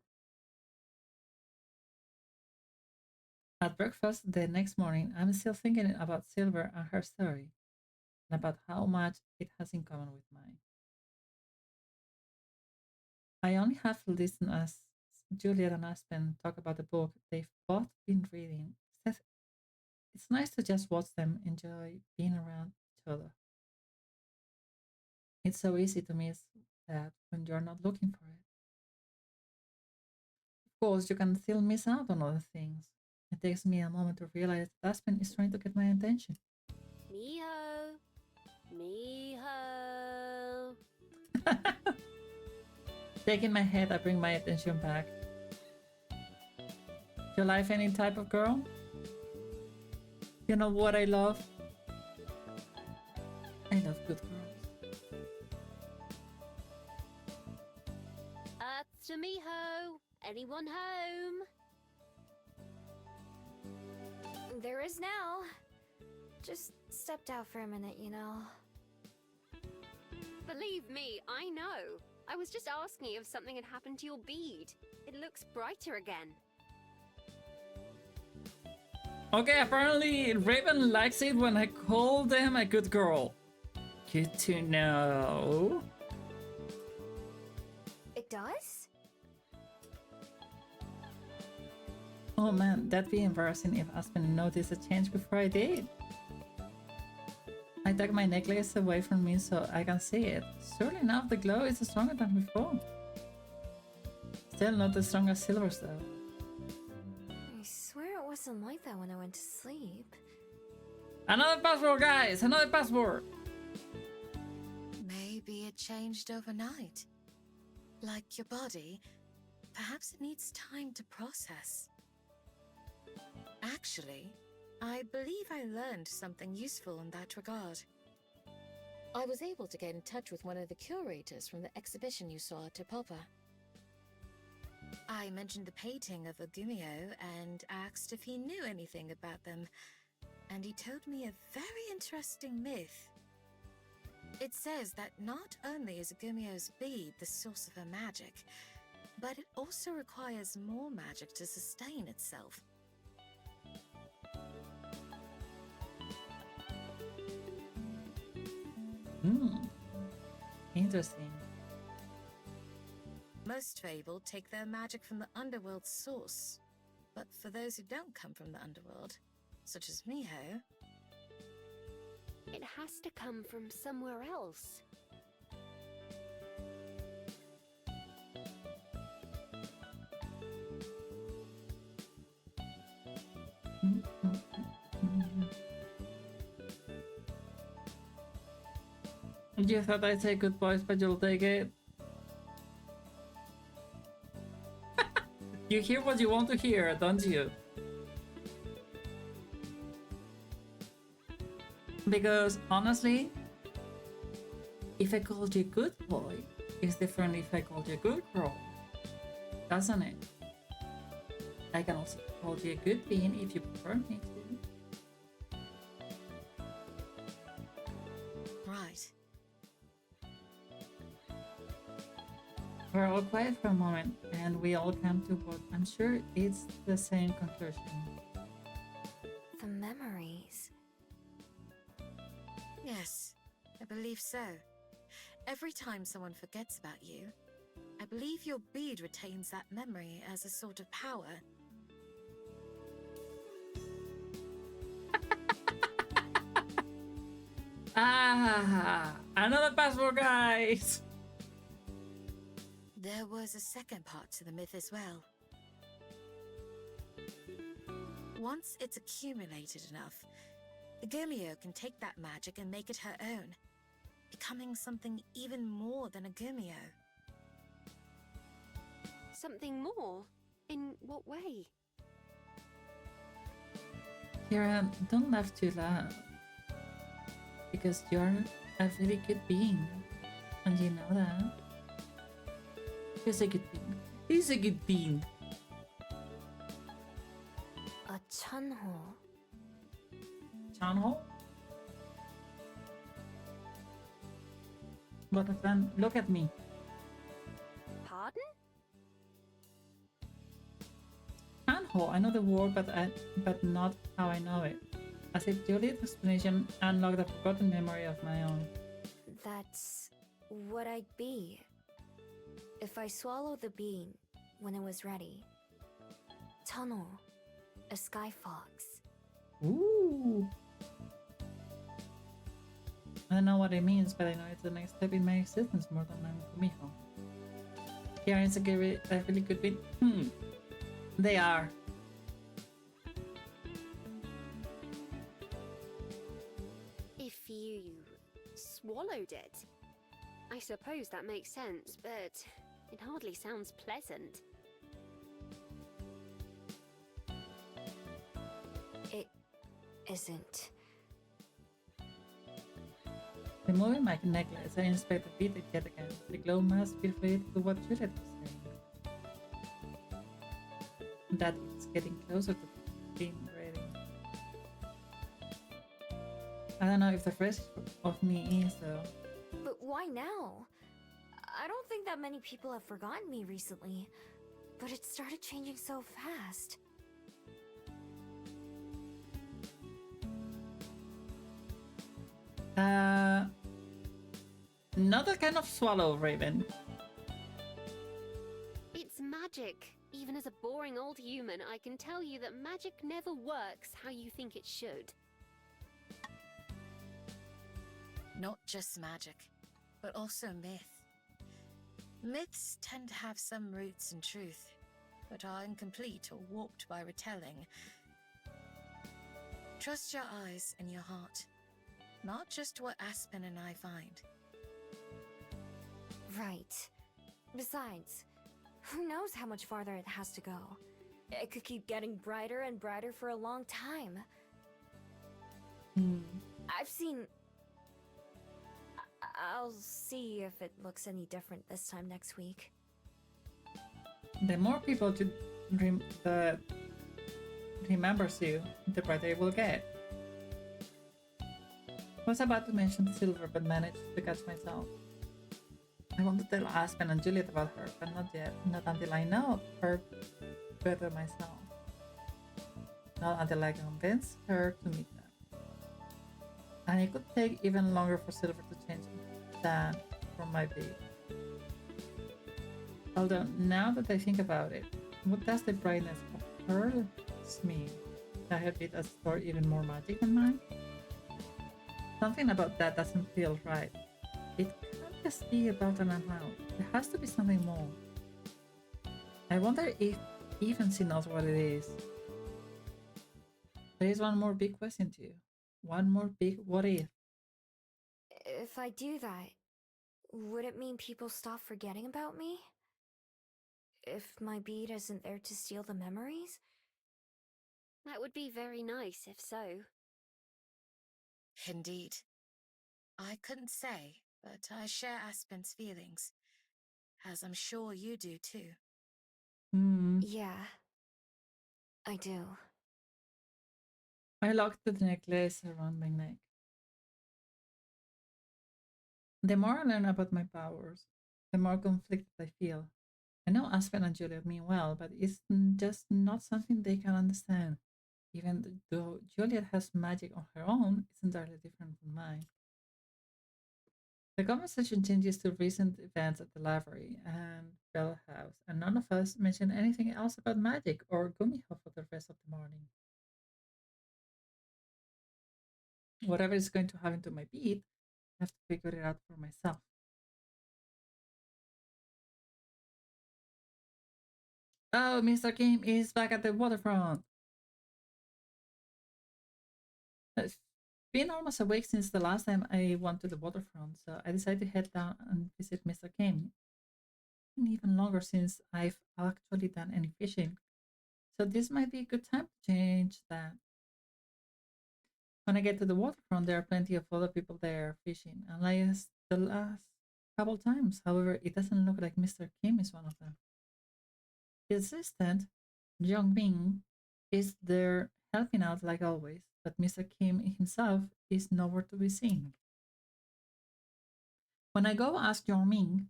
At breakfast the next morning, I'm still thinking about Silver and her story, and about how much it has in common with mine. I only have listened as Juliet and Aspen talk about the book they've both been reading. It's nice to just watch them enjoy being around each other. It's so easy to miss that when you're not looking for it. Of course, you can still miss out on other things. It takes me a moment to realize that Aspen is trying to get my attention. Mio! Shaking my head, I bring my attention back. You like any type of girl? You know what I love? I love good girls. Earth to me ho! Anyone home? There is now. Just stepped out for a minute, you know. Believe me, I know. I was just asking if something had happened to your bead. It looks brighter again. Okay, apparently Raven likes it when I call them a good girl. Good to know. It does? Oh man, that'd be embarrassing if Aspen noticed a change before I did. I took my necklace away from me so I can see it. Surely enough, the glow is stronger than before. Still not as strong as Silver's though. I swear it wasn't like that when I went to sleep. Another password, guys! Another password! Maybe it changed overnight. Like your body, perhaps it needs time to process. Actually, I believe I learned something useful in that regard. I was able to get in touch with one of the curators from the exhibition you saw at Topapa. I mentioned the painting of Ogumio and asked if he knew anything about them, and he told me a very interesting myth. It says that not only is Ogumio's bead the source of her magic, but it also requires more magic to sustain itself. Interesting. Most Fable take their magic from the underworld source, but for those who don't come from the underworld, such as Miho, It has to come from somewhere else. You thought I'd say good boys, but you'll take it. You hear what you want to hear, don't you? Because honestly, if I called you good boy, it's different if I called you good girl, doesn't it? I can also call you a good bean if you prefer me to. right. We're all quiet for a moment, and we all come to what I'm sure it's the same conclusion. The memories. Yes, I believe so. Every time someone forgets about you, I believe your bead retains that memory as a sort of power. Another password, guys! There was a second part to the myth as well. Once it's accumulated enough, Ogumio can take that magic and make it her own, becoming something even more than Ogumio. Something more? In what way? Kira, don't laugh too loud. Because you're a really good being. And you know that. He's a good being. He's a good being. A Chunho. Chanho? But then, look at me. Pardon? Chanho, I know the word, but not how I know it. As if Julie's explanation unlocked a forgotten memory of my own. That's what I'd be. If I swallowed the bean when it was ready. Tunnel. A sky fox. Ooh. I don't know what it means, but I know it's the next step in my existence more than I'm Kumiho. Here is a really good bit. They are. If you swallowed it, I suppose that makes sense, but it hardly sounds pleasant. It isn't. Removing my necklace, I inspect the bead yet again. The glow must be related to what Juliet was saying. That it's getting closer to being ready. I don't know if the rest of me is though. But why now? I don't think that many people have forgotten me recently, but it started changing so fast. Not that kind of swallow, Raven. It's magic. Even as a boring old human, I can tell you that magic never works how you think it should. Not just magic, but also myth. Myths tend to have some roots in truth, but are incomplete or warped by retelling. Trust your eyes and your heart, not just what Aspen and I find. Right. Besides, who knows how much farther it has to go? It could keep getting brighter and brighter for a long time. I've seen... I'll see if it looks any different this time next week. The more people that remembers you, the brighter it will get. I was about to mention Silver, but managed to catch myself. I want to tell Aspen and Juliet about her, but not yet. Not until I know her better myself. Not until I convince her to meet them. And it could take even longer for Silver to change than from my beat. Although, now that I think about it, what does the brightness of hers mean? That her beat has stored even more magic than mine? Something about that doesn't feel right. It can't just be about an amount. There has to be something more. I wonder if even she knows what it is. There is one more big question to you. One more big what if. If I do that, would it mean people stop forgetting about me? If my bead isn't there to steal the memories? That would be very nice if so. Indeed. I couldn't say, but I share Aspen's feelings, as I'm sure you do too. Yeah, I do. I locked the necklace around my neck. The more I learn about my powers, the more conflicted I feel. I know Aspen and Juliet mean well, but it's just not something they can understand. Even though Juliet has magic on her own, it's entirely different from mine. The conversation changes to recent events at the library and Bell House, and none of us mention anything else about magic or Gumiho for the rest of the morning. Whatever is going to happen to my beat, I have to figure it out for myself. Oh, Mr. Kim is back at the waterfront. It's been almost a week since the last time I went to the waterfront, so I decided to head down and visit Mr. Kim. And even longer since I've actually done any fishing, so this might be a good time to change that. When I get to the waterfront, there are plenty of other people there fishing, unlike the last couple times. However, it doesn't look like Mr. Kim is one of them. His assistant, Jung Ming, is there helping out like always, but Mr. Kim himself is nowhere to be seen. When I go ask Jung Ming,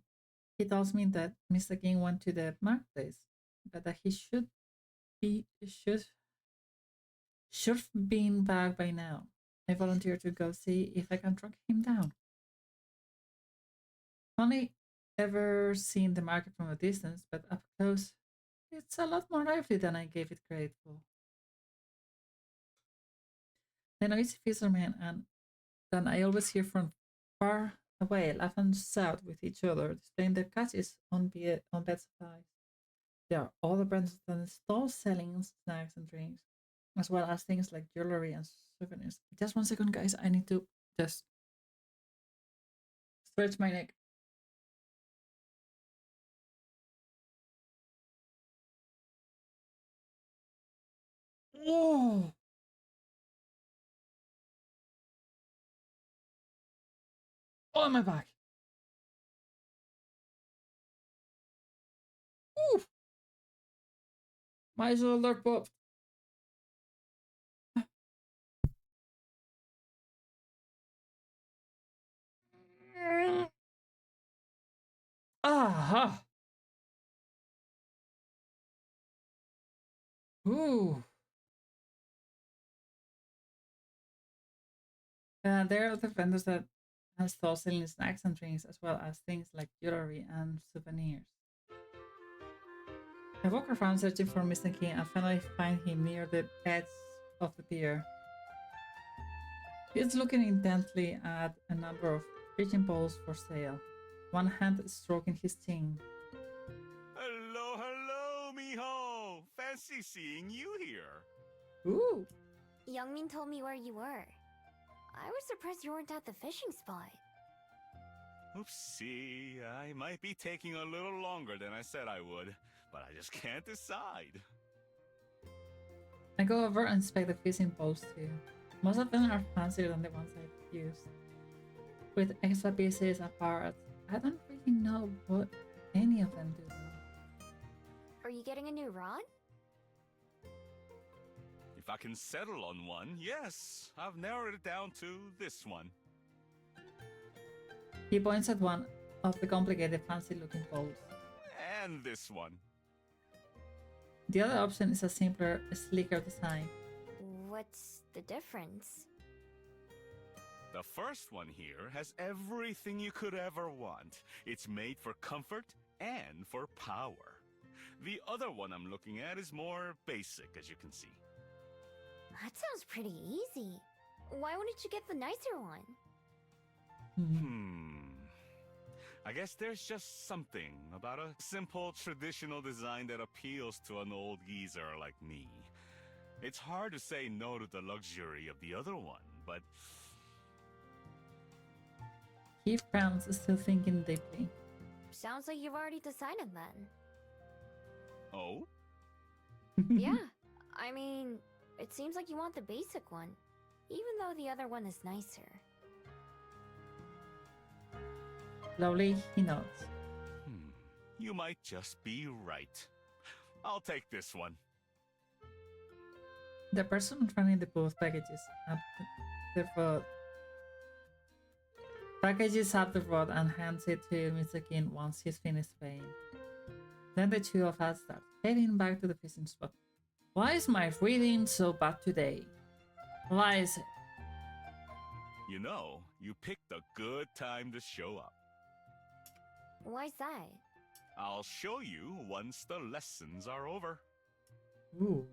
he tells me that Mr. Kim went to the marketplace, but that he should have been back by now. I volunteer to go see if I can track him down. Only ever seen the market from a distance, but up close, it's a lot more lively than I gave it credit for. The noisy fishermen and then I always hear from far away laugh and shout with each other, displaying their catches on bed supplies. There are other brands than stalls selling snacks and drinks, as well as things like jewelry and souvenirs. Just 1 second, guys. I need to just stretch my neck. Oh, my back. Oof. My shoulder popped. Aha. Ooh. There are the vendors that stall selling snacks and drinks, as well as things like jewelry and souvenirs. I walk around searching for Mr. King and finally find him near the edge of the pier. He's looking intently at a number of fishing poles for sale, one hand stroking his chin. Hello, hello, mijo! Fancy seeing you here. Ooh! Youngmin told me where you were. I was surprised you weren't at the fishing spot. Oopsie, I might be taking a little longer than I said I would, but I just can't decide. I go over and inspect the fishing poles too. Most of them are fancier than the ones I've used, with extra pieces and parts. I don't really know what any of them do though. Are you getting a new rod? If I can settle on one, yes. I've narrowed it down to this one. He points at one of the complicated, fancy-looking poles. And this one. The other option is a simpler, sleeker design. What's the difference? The first one here has everything you could ever want. It's made for comfort and for power. The other one I'm looking at is more basic, as you can see. That sounds pretty easy. Why wouldn't you get the nicer one? I guess there's just something about a simple, traditional design that appeals to an old geezer like me. It's hard to say no to the luxury of the other one, but... He frowns, still thinking deeply. Sounds like you've already decided then. Oh? Yeah, I mean, it seems like you want the basic one, even though the other one is nicer. Slowly, he nods. You might just be right. I'll take this one. The person running the booth packages up the rod. Packages up the rod and hands it to Mr. King once he's finished paying. Then the two of us start heading back to the fishing spot. Why is my reading so bad today? Why is it? You know, you picked a good time to show up. Why's that? I'll show you once the lessons are over. Ooh.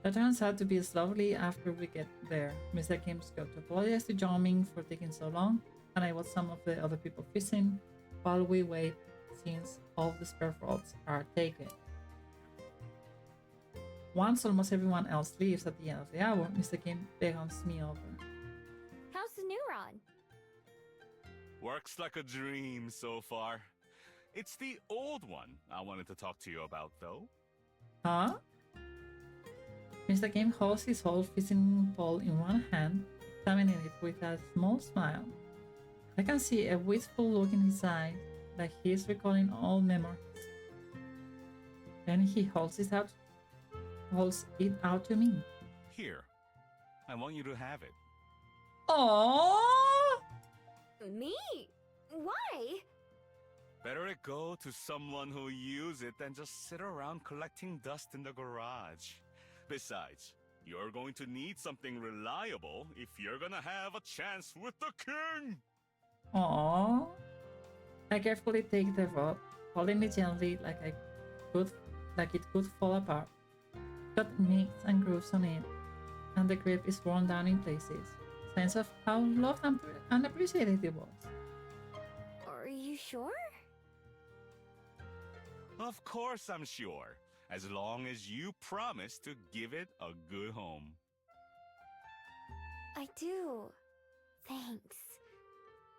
That turns out to be slowly after we get there. Mr. Kim's got to apologize to Joming for taking so long, and I watch some of the other people fishing while we wait since all the spare rods are taken. Once almost everyone else leaves at the end of the hour, Mr. Kim beckons me over. How's the new rod? Works like a dream so far. It's the old one I wanted to talk to you about, though. Huh? Mr. Kim holds his old fishing pole in one hand, examining it with a small smile. I can see a wistful look in his eyes, like he's recalling old memories. Then he holds it out to me. Here, I want you to have it. Aww! Me? Why? Better it go to someone who'll use it than just sit around collecting dust in the garage. Besides, you're going to need something reliable if you're gonna have a chance with the king! Aww. I carefully take the rod, holding it gently like it could fall apart. Got nicks and grooves on it, and the grip is worn down in places. Signs of how loved and appreciated it was. Are you sure? Of course I'm sure, as long as you promise to give it a good home. I do. Thanks.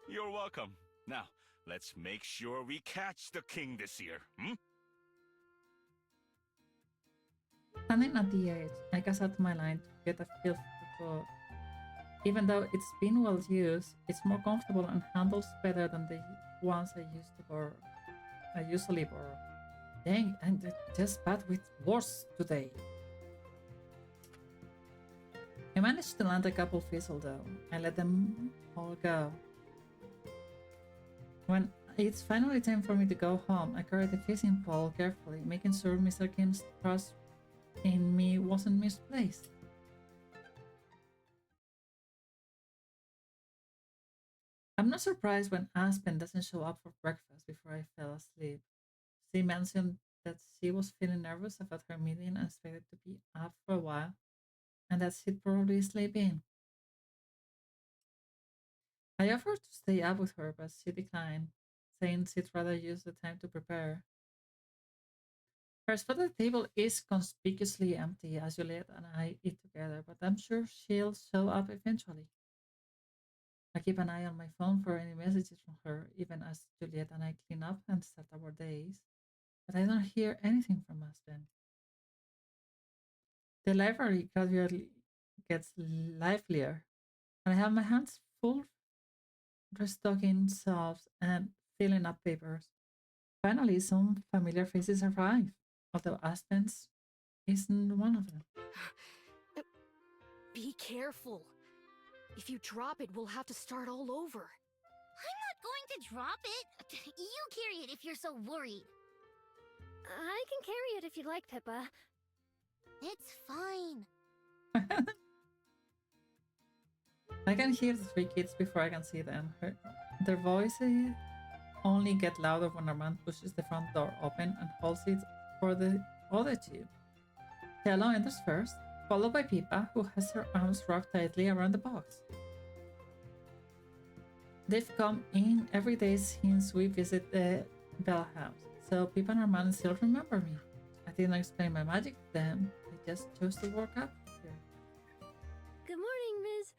You're welcome. Now, let's make sure we catch the king this year, Standing at the edge, I cast out my line to get a feel for Even though it's been well used, it's more comfortable and handles better than the ones I usually borrow. Dang, I'm just bad with words today. I managed to land a couple fizzle though. I let them all go. When it's finally time for me to go home, I carried the fishing pole carefully, making sure Mr. Kim's trust in me wasn't misplaced. I'm not surprised when Aspen doesn't show up for breakfast before I fell asleep. She mentioned that she was feeling nervous about her meeting and expected to be up for a while, and that she'd probably sleep in. I offered to stay up with her, but she declined, saying she'd rather use the time to prepare. Her spot at the table is conspicuously empty as Juliet and I eat together, but I'm sure she'll show up eventually. I keep an eye on my phone for any messages from her, even as Juliet and I clean up and start our days, but I don't hear anything from Aspen. The library gradually gets livelier, and I have my hands full restocking shelves and filling up papers. Finally, some familiar faces arrive, although Aspen's isn't one of them. Be careful. If you drop it, we'll have to start all over. I'm not going to drop it. You carry it if you're so worried. I can carry it if you'd like, Pippa. It's fine. I can hear the three kids before I can see them. Their voices only get louder when Armand pushes the front door open and holds it for the other two. Cello enters first, followed by Pippa, who has her arms wrapped tightly around the box. They've come in every day since we visit the Bell House, so Pippa and Armand still remember me. I didn't explain my magic to them, they just chose to work up here. Good morning, Miss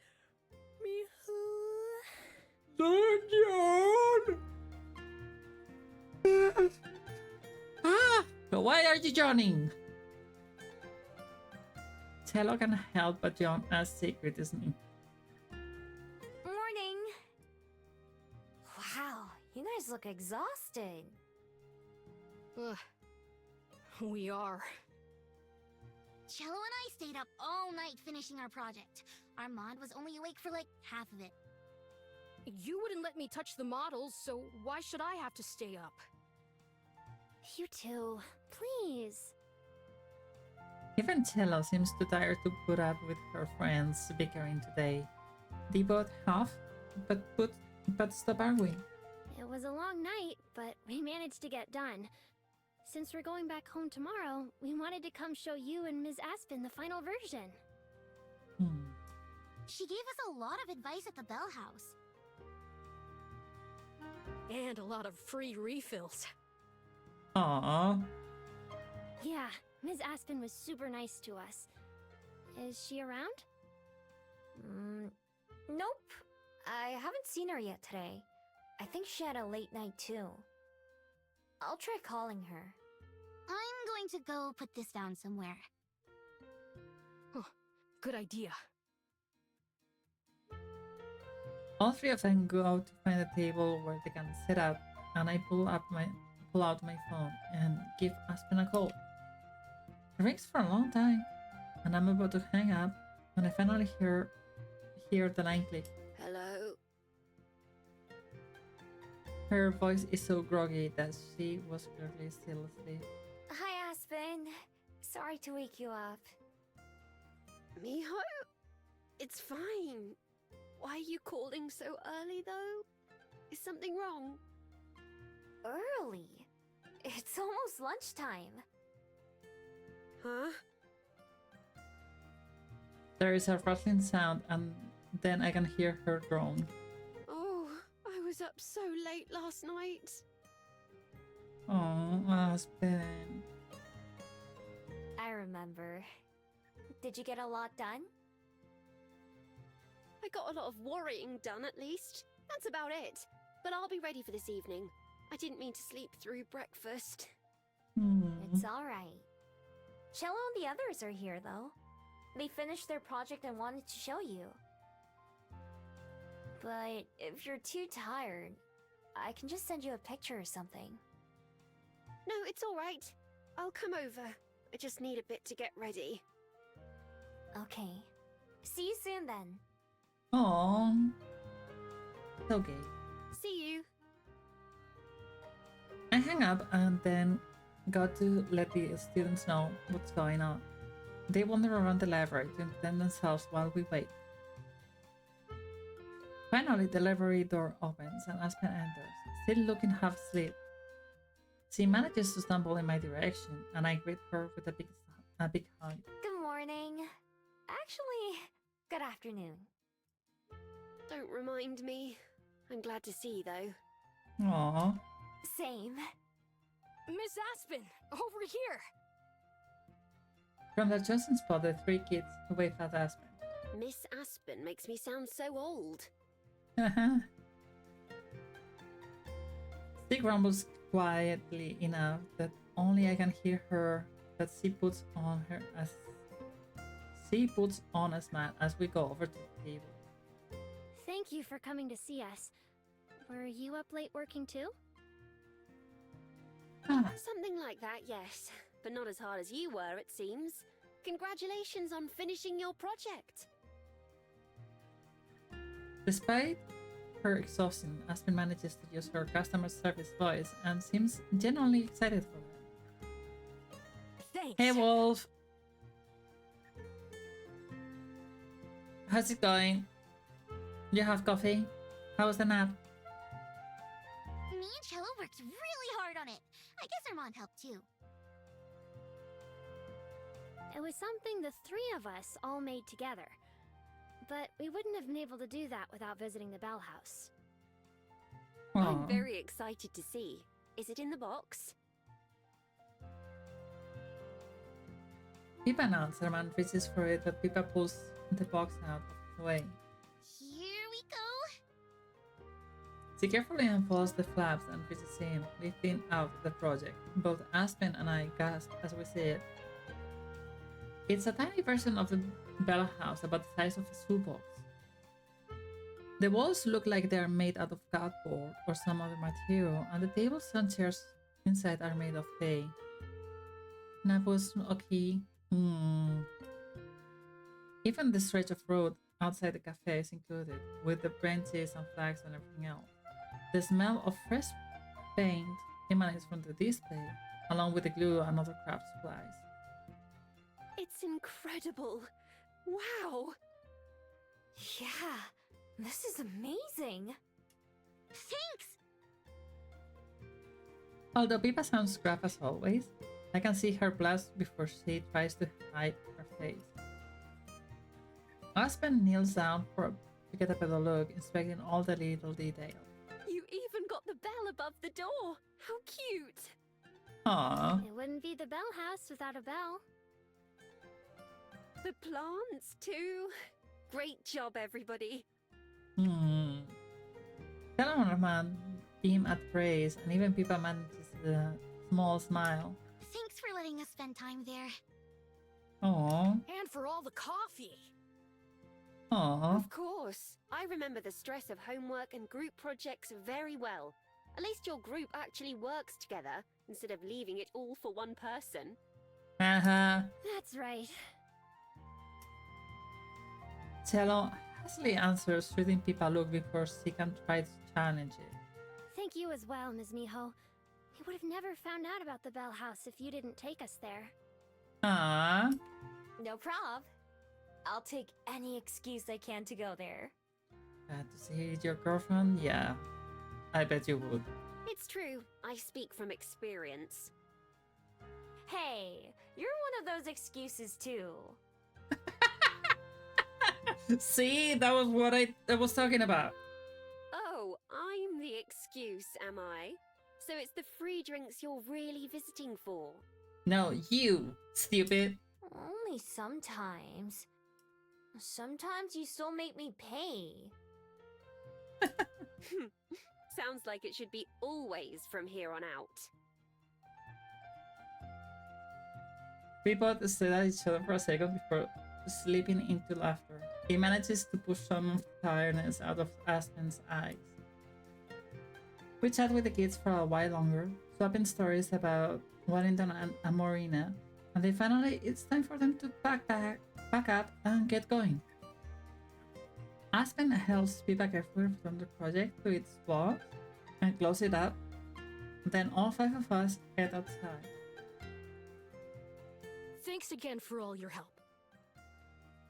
John! But why are you joining? Cello can help but John as secret is me. Morning. Wow, you guys look exhausted. Ugh. We are. Cello and I stayed up all night finishing our project. Armand was only awake for like half of it. You wouldn't let me touch the models, so why should I have to stay up? You two, please. Even Cello seems too tired to put up with her friends bickering today. They both have, but stop arguing. It was a long night, but we managed to get done. Since we're going back home tomorrow, we wanted to come show you and Ms. Aspen the final version. She gave us a lot of advice at the Bell House. And a lot of free refills. Aww. Yeah, Ms. Aspen was super nice to us. Is she around? Nope. I haven't seen her yet today. I think she had a late night too. I'll try calling her. I'm going to go put this down somewhere. Huh. Good idea. All three of them go out to find a table where they can sit up, and I pull out my phone and give Aspen a call. It rings for a long time, and I'm about to hang up when I finally hear the line click. Hello? Her voice is so groggy that she was clearly still asleep. Hi, Aspen. Sorry to wake you up. Miho? It's fine. Why are you calling so early, though? Is something wrong? Early? It's almost lunchtime. Huh? There is a rustling sound, and then I can hear her groan. Oh, I was up so late last night. Oh, Aspen. I remember. Did you get a lot done? I got a lot of worrying done, at least. That's about it. But I'll be ready for this evening. I didn't mean to sleep through breakfast. It's alright. Cello and the others are here, though. They finished their project and wanted to show you. But if you're too tired, I can just send you a picture or something. No, it's all right. I'll come over. I just need a bit to get ready. Okay. See you soon then. Aww. Okay. See you. I hang up and then got to let the students know what's going on. They wander around the library to entertain themselves while we wait. Finally, the library door opens and Aspen enters, still looking half asleep. She manages to stumble in my direction, and I greet her with a big hug. Good morning. Actually, good afternoon. Don't remind me. I'm glad to see you, though. Aww. Same. Miss Aspen, over here! From their chosen spot, the three kids wave at Aspen. Miss Aspen makes me sound so old. She grumbles quietly enough that only I can hear her, but she puts on a smile as we go over to the table. Thank you for coming to see us. Were you up late working too? Something like that, yes. But not as hard as you were, it seems. Congratulations on finishing your project. Despite her exhaustion, Aspen manages to use her customer service voice and seems genuinely excited for them. Thanks. Hey, Wolf. How's it going? You have coffee? How was the nap? Me and Cello worked really hard on it. I guess our mom helped too. It was something the three of us all made together. But we wouldn't have been able to do that without visiting the Bell House. I'm very excited to see. Is it in the box? Pippa nods. Her man reaches for it, but Pippa pulls the box out of the way. Here we go! She carefully unfolds the flaps and reaches in, lifting out the project. Both Aspen and I gasp as we see it. It's a tiny version of the Bell House, about the size of a shoebox. The walls look like they are made out of cardboard or some other material, and the tables and chairs inside are made of hay. Napus okay. Even the stretch of road outside the cafe is included, with the benches and flags and everything else. The smell of fresh paint emanates from the display, along with the glue and other craft supplies. It's incredible. Wow. Yeah, this is amazing. Thanks! Although Pippa sounds gruff as always, I can see her blush before she tries to hide her face. Aspen kneels down to get a better look, inspecting all the little details. You even got the bell above the door. How cute. Aww. It wouldn't be the Bell House without a bell. The plants, too. Great job, everybody. Telemann beam at praise, and even Pippa manages a small smile. Thanks for letting us spend time there. Aww. And for all the coffee. Aww. Of course. I remember the stress of homework and group projects very well. At least your group actually works together, instead of leaving it all for one person. That's right. Cello hastily answers, shooting Pippa a look before she can try to challenge it. Thank you as well, Ms. Miho. We would have never found out about the Bell House if you didn't take us there. Ah. No prob. I'll take any excuse I can to go there. Glad to see your girlfriend? Yeah, I bet you would. It's true. I speak from experience. Hey, you're one of those excuses too. See, that was what I was talking about. Oh, I'm the excuse, am I? So it's the free drinks you're really visiting for? No, you, stupid. Only sometimes. Sometimes you still make me pay. Sounds like it should be always from here on out. We both stared at each other for a second before slipping into laughter. He manages to push some of the tiredness out of Aspen's eyes. We chat with the kids for a while longer, swapping stories about Wellington and Amorina, and then finally it's time for them to pack up and get going. Aspen helps Pippa carefully return the project to its box and close it up. Then all five of us head outside. Thanks again for all your help.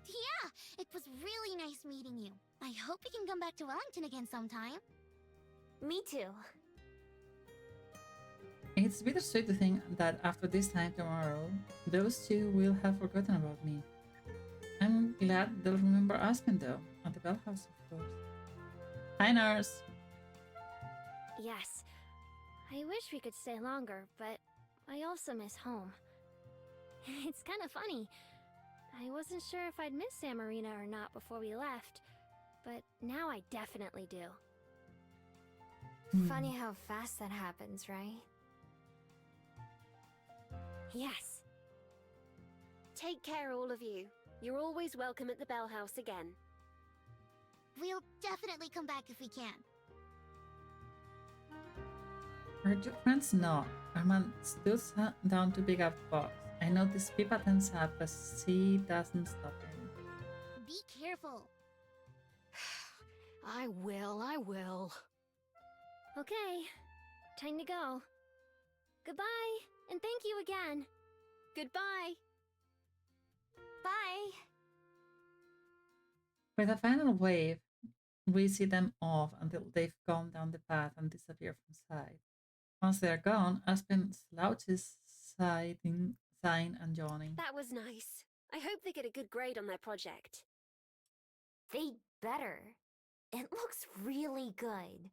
Yeah, it was really nice meeting you. I hope we can come back to Wellington again sometime. Me too. It's bittersweet to think that after this time tomorrow, those two will have forgotten about me. I'm glad they'll remember Aspen though, at the Bell House, of course. Hi, nurse! Yes. I wish we could stay longer, but I also miss home. It's kind of funny. I wasn't sure if I'd miss Samarina or not before we left, but now I definitely do. Funny how fast that happens, right? Yes. Take care, all of you. You're always welcome at the Bell House again. We'll definitely come back if we can. Our two friends nod. Armand stoops down to pick up the box. I notice Pippa tense up, but she doesn't stop him. Be careful. I will. Okay. Time to go. Goodbye, and thank you again. Goodbye. Bye. With a final wave, we see them off until they've gone down the path and disappear from sight. Once they're gone, Aspen slouches, sighing and yawning. That was nice. I hope they get a good grade on their project. They better. It looks really good.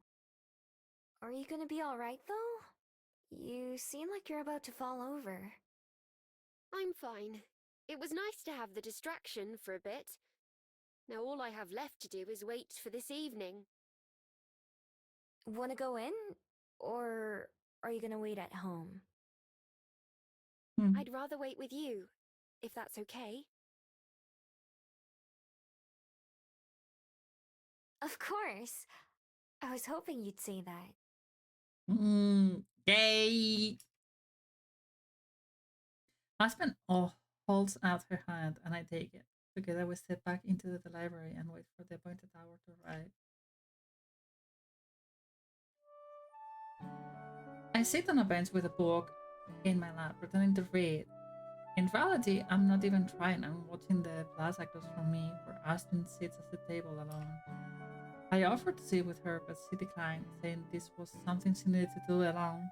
Are you gonna be alright, though? You seem like you're about to fall over. I'm fine. It was nice to have the distraction for a bit. Now all I have left to do is wait for this evening. Wanna go in? Or are you gonna wait at home? I'd rather wait with you, if that's okay. Of course. I was hoping you'd say that. Yay! Aspen holds out her hand and I take it. Together we step back into the library and wait for the appointed hour to arrive. I sit on a bench with a book in my lap, pretending to read. In reality, I'm not even trying. I'm watching the plaza across from me, where Aspen sits at the table alone. I offered to sit with her, but she declined, saying this was something she needed to do alone.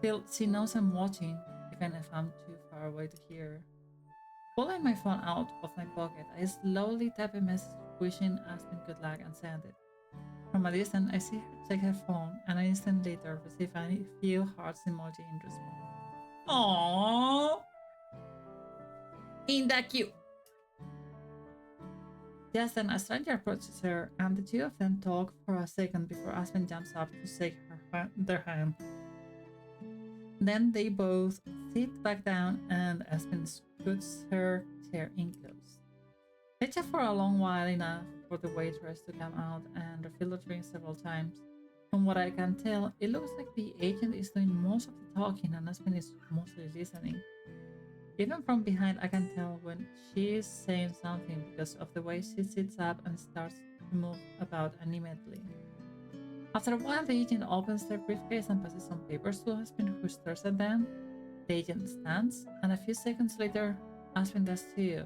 Still, she knows I'm watching, even if I'm too far away to hear. Pulling my phone out of my pocket, I slowly type a message wishing Aspen good luck and send it. From a distance, I see her check her phone, and an instant later receive a few hearts emoji in response. Aww! In the queue! Just then, a stranger approaches her, and the two of them talk for a second before Aspen jumps up to shake their hand. Then they both sit back down, and Aspen scoots her chair in close. They chat for a long while, enough for the waitress to come out and refill the drink several times. From what I can tell, it looks like the agent is doing most of the talking and Aspen is mostly listening. Even from behind, I can tell when she is saying something because of the way she sits up and starts to move about animatedly. After a while, the agent opens their briefcase and passes some papers to Aspen, who stares at them. The agent stands, and a few seconds later, Aspen does too.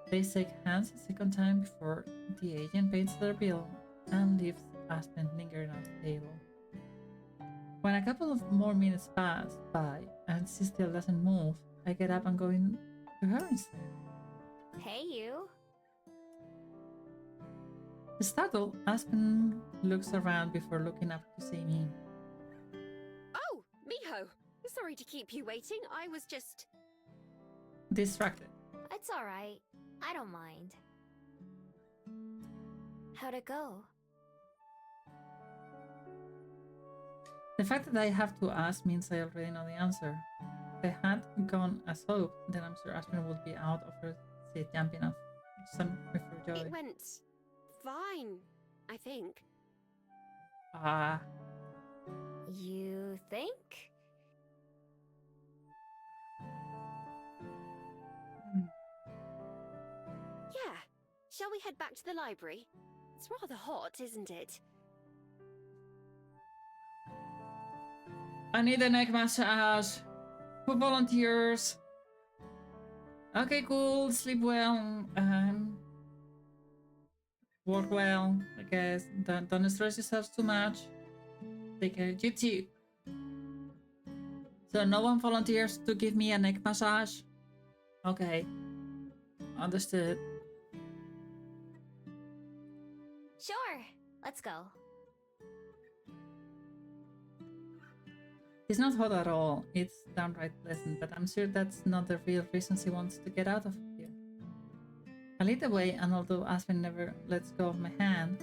They shake hands a second time before the agent pays their bill and leaves Aspen lingering on the table. When a couple of more minutes pass by and she still doesn't move, I get up and go in to her instead. Hey, you. Startled, Aspen looks around before looking up to see me. Oh, Miho! Sorry to keep you waiting. I was just... Distracted. It's alright. I don't mind. How'd it go? The fact that I have to ask means I already know the answer. If I had gone as hoped, then I'm sure Aspen would be out of her seat jumping off some refrigerator Joy? It went fine, I think. Ah. You think? Yeah. Shall we head back to the library? It's rather hot, isn't it? I need a neck massage. Who volunteers? Okay, cool. Sleep well. Work well, I guess. Don't stress yourselves too much. Take care. You too. So no one volunteers to give me a neck massage? Okay. Understood. Sure, let's go. It's not hot at all. It's downright pleasant, but I'm sure that's not the real reason she wants to get out of here. I lead the way, and although Aspen never lets go of my hand,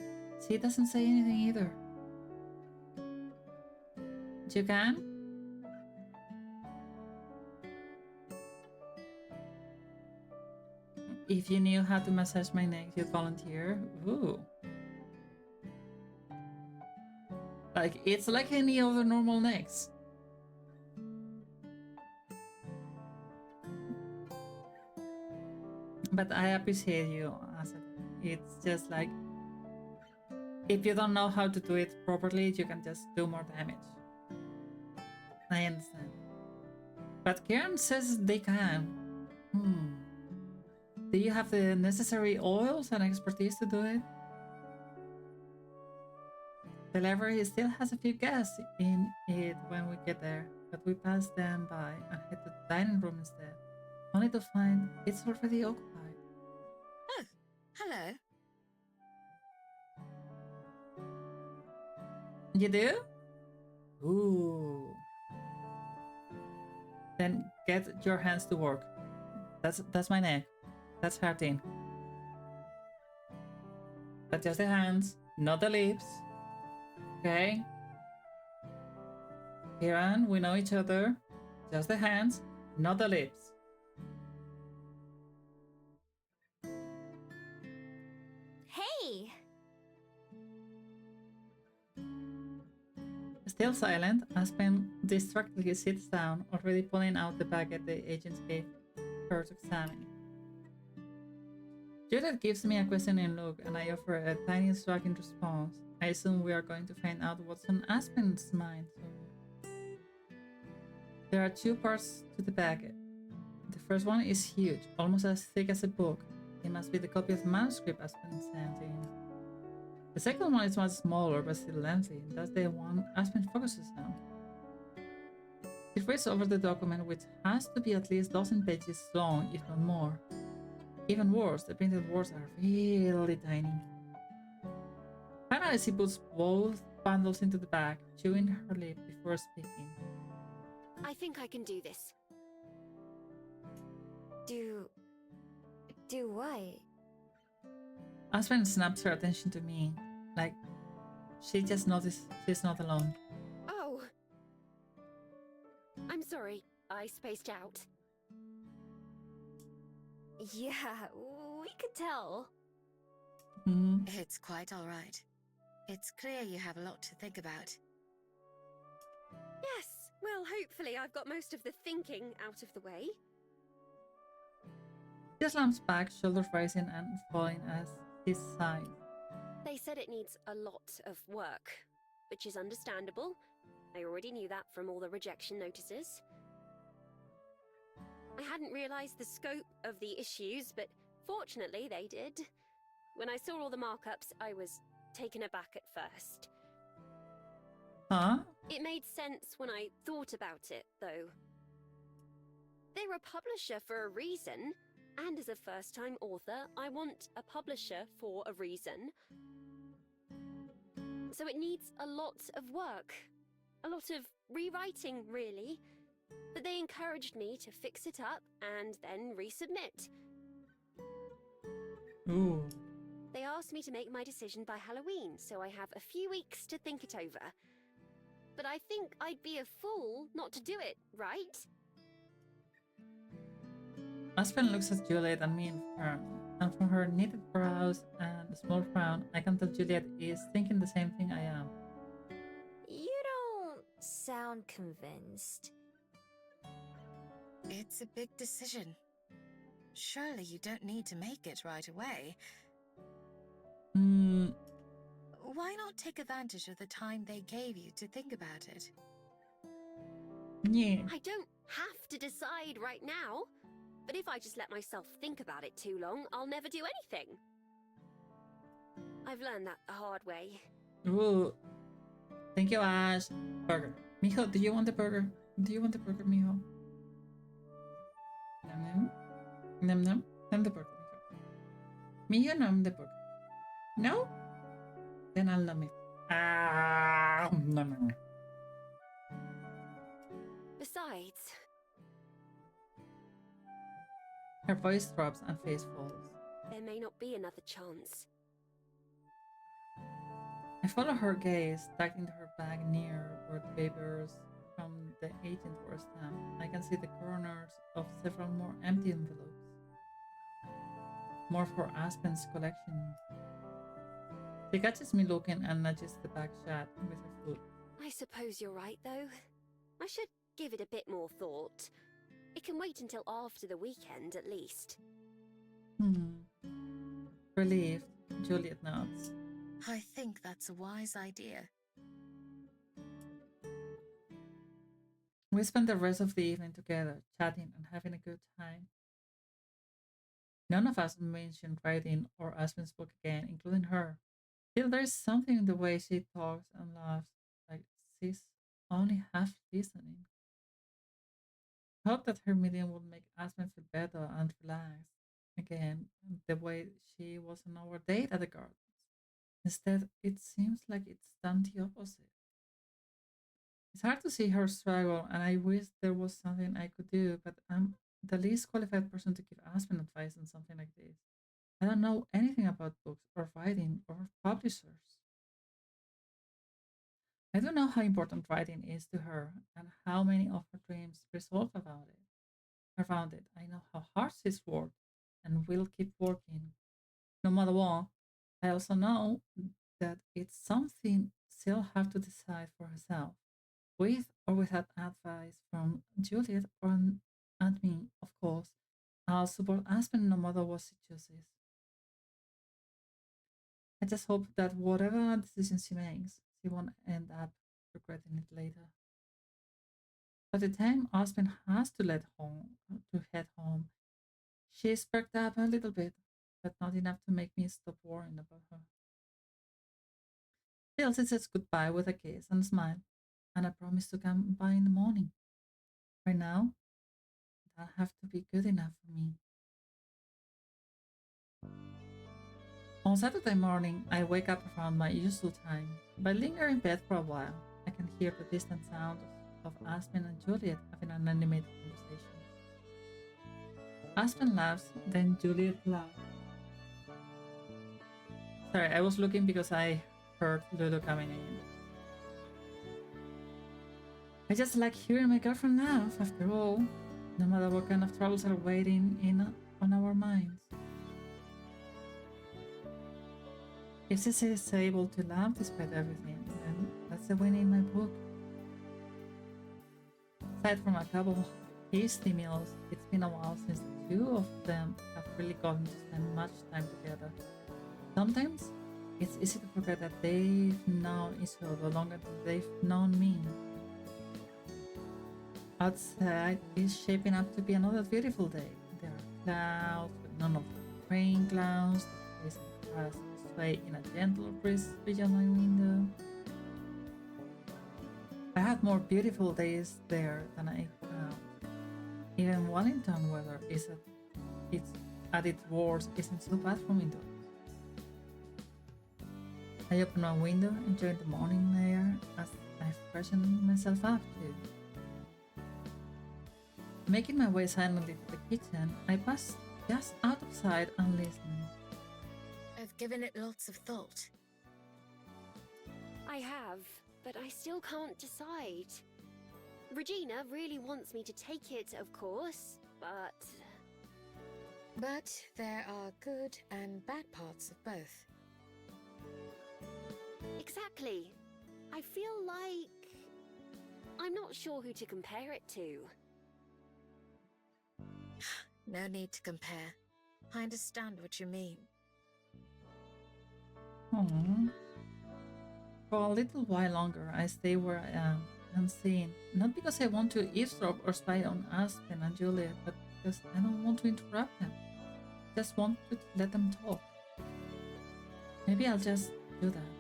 she doesn't say anything either. You can? If you knew how to massage my neck, you'd volunteer. Ooh. Like, it's like any other normal necks. But I appreciate you, Asa. It's just like, if you don't know how to do it properly, you can just do more damage. I understand. But Karen says they can. Do you have the necessary oils and expertise to do it? The library still has a few guests in it when we get there, but we pass them by and head to the dining room instead, only to find it's already occupied. Oh, hello. You do? Ooh. Then get your hands to work. That's my neck. That's hurting. But just the hands, not the lips. Okay? Kieran, we know each other. Just the hands, not the lips. Hey! Still silent, Aspen distractedly sits down, already pulling out the baguette the agents gave her to examine. Judith gives me a questioning look, and I offer a tiny shrug in response. I assume we are going to find out what's on Aspen's mind soon. There are two parts to the baguette. The first one is huge, almost as thick as a book. It must be the copy of the manuscript Aspen sent in. The second one is much smaller but still lengthy. That's the one Aspen focuses on. He reads over the document, which has to be at least a dozen pages long, if not more. Even worse, the printed words are really tiny. Finally, she puts both bundles into the bag, chewing her lip before speaking. I think I can do this. Do what? Aspen snaps her attention to me, like she just noticed she's not alone. Oh! I'm sorry, I spaced out. Yeah, we could tell. It's quite all right. It's clear you have a lot to think about. Yes, well, hopefully I've got most of the thinking out of the way. She slumps back, shoulders rising and falling as his side. They said it needs a lot of work, which is understandable. I already knew that from all the rejection notices. I hadn't realised the scope of the issues, but fortunately they did. When I saw all the markups, I was taken aback at first. Huh? It made sense when I thought about it, though. They're a publisher for a reason, and as a first-time author, I want a publisher for a reason. So it needs a lot of work. A lot of rewriting, really. But they encouraged me to fix it up and then resubmit. Ooh. They asked me to make my decision by Halloween, so I have a few weeks to think it over. But I think I'd be a fool not to do it, right? Aspen looks at Juliet and me in turn. and from her knitted brows and small frown, I can tell Juliet is thinking the same thing I am. You don't sound convinced. It's a big decision. Surely you don't need to make it right away. Hmm. Why not take advantage of the time they gave you to think about it? Yeah. I don't have to decide right now. But if I just let myself think about it too long, I'll never do anything. I've learned that the hard way. Ooh. Thank you, Ash. Burger. Mijo, do you want the burger? Do you want the burger, Mijo? Nom nom. Nom nom. Nom the burger, Mijo. Mijo, nom the burger. No? Then I'll nom it. Ah, nom nom. Besides, Her voice drops and face falls. there may not be another chance. I follow her gaze, tucked into her bag near where the papers from the agent were stamped. I can see the corners of several more empty envelopes. More for Aspen's collection. She catches me looking and nudges the bag shut with her foot. I suppose you're right, though. I should give it a bit more thought. It can wait until after the weekend, at least. Relieved, Juliet nods. I think that's a wise idea. We spend the rest of the evening together, chatting and having a good time. None of us mentioned writing or Aspen's book again, including her. Still, there's something in the way she talks and laughs, like she's only half listening. I hope that her meeting will make Aspen feel better and relaxed again, the way she was on our date at the gardens. Instead, it seems like it's done the opposite. It's hard to see her struggle, and I wish there was something I could do, but I'm the least qualified person to give Aspen advice on something like this. I don't know anything about books or writing or publishers. I don't know how important writing is to her and how many of her dreams resolve about it. Around it, I know how hard she's worked and will keep working no matter what. I also know that it's something she'll have to decide for herself, with or without advice from Juliet and me, of course. I'll support Aspen no matter what she chooses. I just hope that whatever decision she makes, she won't end up regretting it later. By the time Aspen has to head home, she's perked up a little bit, but not enough to make me stop worrying about her. Still, she says goodbye with a kiss and a smile, and I promise to come by in the morning. Right now, that'll have to be good enough for me. On Saturday morning, I wake up around my usual time. If I linger in bed for a while, I can hear the distant sound of Aspen and Juliet having an animated conversation. Aspen laughs, then Juliet laughs. Sorry, I was looking because I heard Lulu coming in. I just like hearing my girlfriend laugh, after all, no matter what kind of troubles are waiting on our minds. If she is able to laugh despite everything, then that's the win in my book. Aside from a couple hasty meals, it's been a while since the two of them have really gotten to spend much time together. Sometimes it's easy to forget that they've known each other longer than they've known me. Outside is shaping up to be another beautiful day. There are clouds, but none of the rain clouds. The grass sway in a gentle breeze beyond my window. I had more beautiful days there than I found. Even Wellington weather is at its worst isn't so bad from indoors. I open my window, enjoying the morning air as I freshen myself up too. Making my way silently to the kitchen, I pass just out of sight and listen. I've given it lots of thought. I have, but I still can't decide. Regina really wants me to take it, of course, but But there are good and bad parts of both. Exactly. I feel like I'm not sure who to compare it to. No need to compare. I understand what you mean. Aww. For a little while longer, I stay where I am, unseen. Not because I want to eavesdrop or spy on Aspen and Juliet, but because I don't want to interrupt them. Just want to let them talk. Maybe I'll just do that.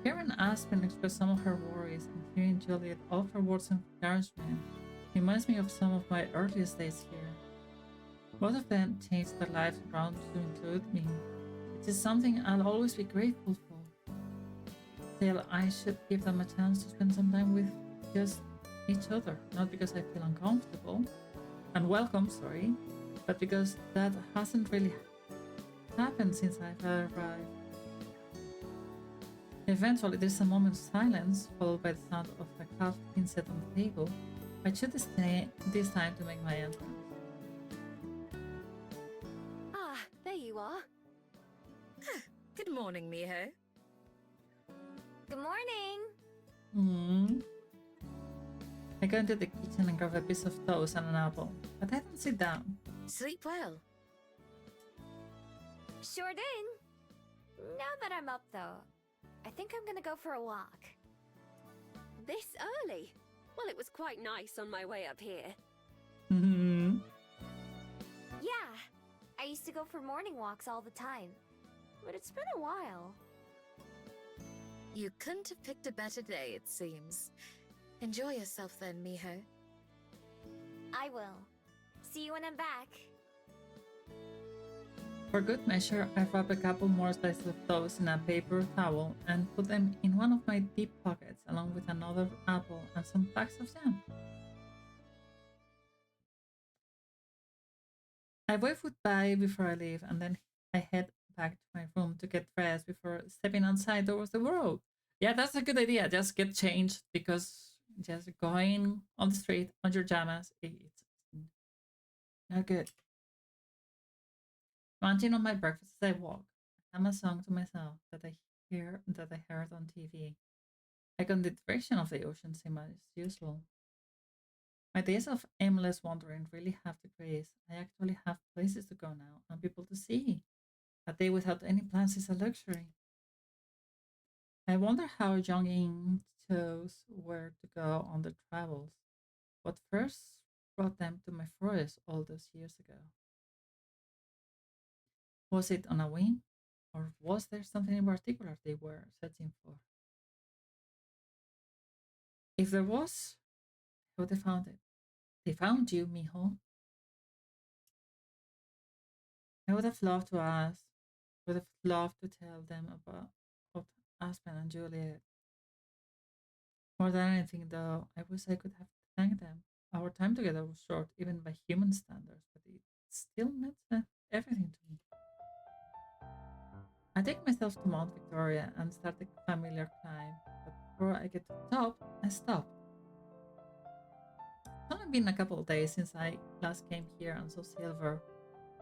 Hearing Aspen express some of her worries and hearing Juliet offer words of encouragement reminds me of some of my earliest days here. Both of them changed their lives around to include me, which is something I'll always be grateful for. Still, I should give them a chance to spend some time with just each other, not because I feel uncomfortable, unwelcome, sorry, but because that hasn't really happened since I've arrived. Eventually, there's a moment of silence, followed by the sound of a cup being set on the table. I choose this time to make my entrance. Ah, there you are. Good morning, Miho. Good morning! I go into the kitchen and grab a piece of toast and an apple, but I don't sit down. Sleep well. Sure did. Now that I'm up, though, I think I'm gonna go for a walk. This early? Well, it was quite nice on my way up here. Yeah, I used to go for morning walks all the time, but it's been a while. You couldn't have picked a better day, it seems. Enjoy yourself then, Miho. I will. See you when I'm back. For good measure, I wrap a couple more slices of toast in a paper towel and put them in one of my deep pockets, along with another apple and some packs of jam. I wave goodbye before I leave, and then I head back to my room to get dressed before stepping outside towards the road. Yeah, that's a good idea. Just get changed, because just going on the street on your pajamas, it's not good. Munching on my breakfast as I walk, I hum a song to myself that I heard on TV. Like on the direction of the ocean seem as usual. My days of aimless wandering really have decreased. I actually have places to go now and people to see. A day without any plans is a luxury. I wonder how young Ying chose where to go on their travels. What first brought them to my forest all those years ago? Was it on a whim? Or was there something in particular they were searching for? If there was, how they found it? They found you, mijo. I would have loved to ask, would have loved to tell them about Aspen and Juliet. More than anything, though, I wish I could have thanked them. Our time together was short, even by human standards, but it still meant everything to me. I take myself to Mount Victoria and start the familiar climb, but before I get to the top, I stop. It's only been a couple of days since I last came here and saw Silver.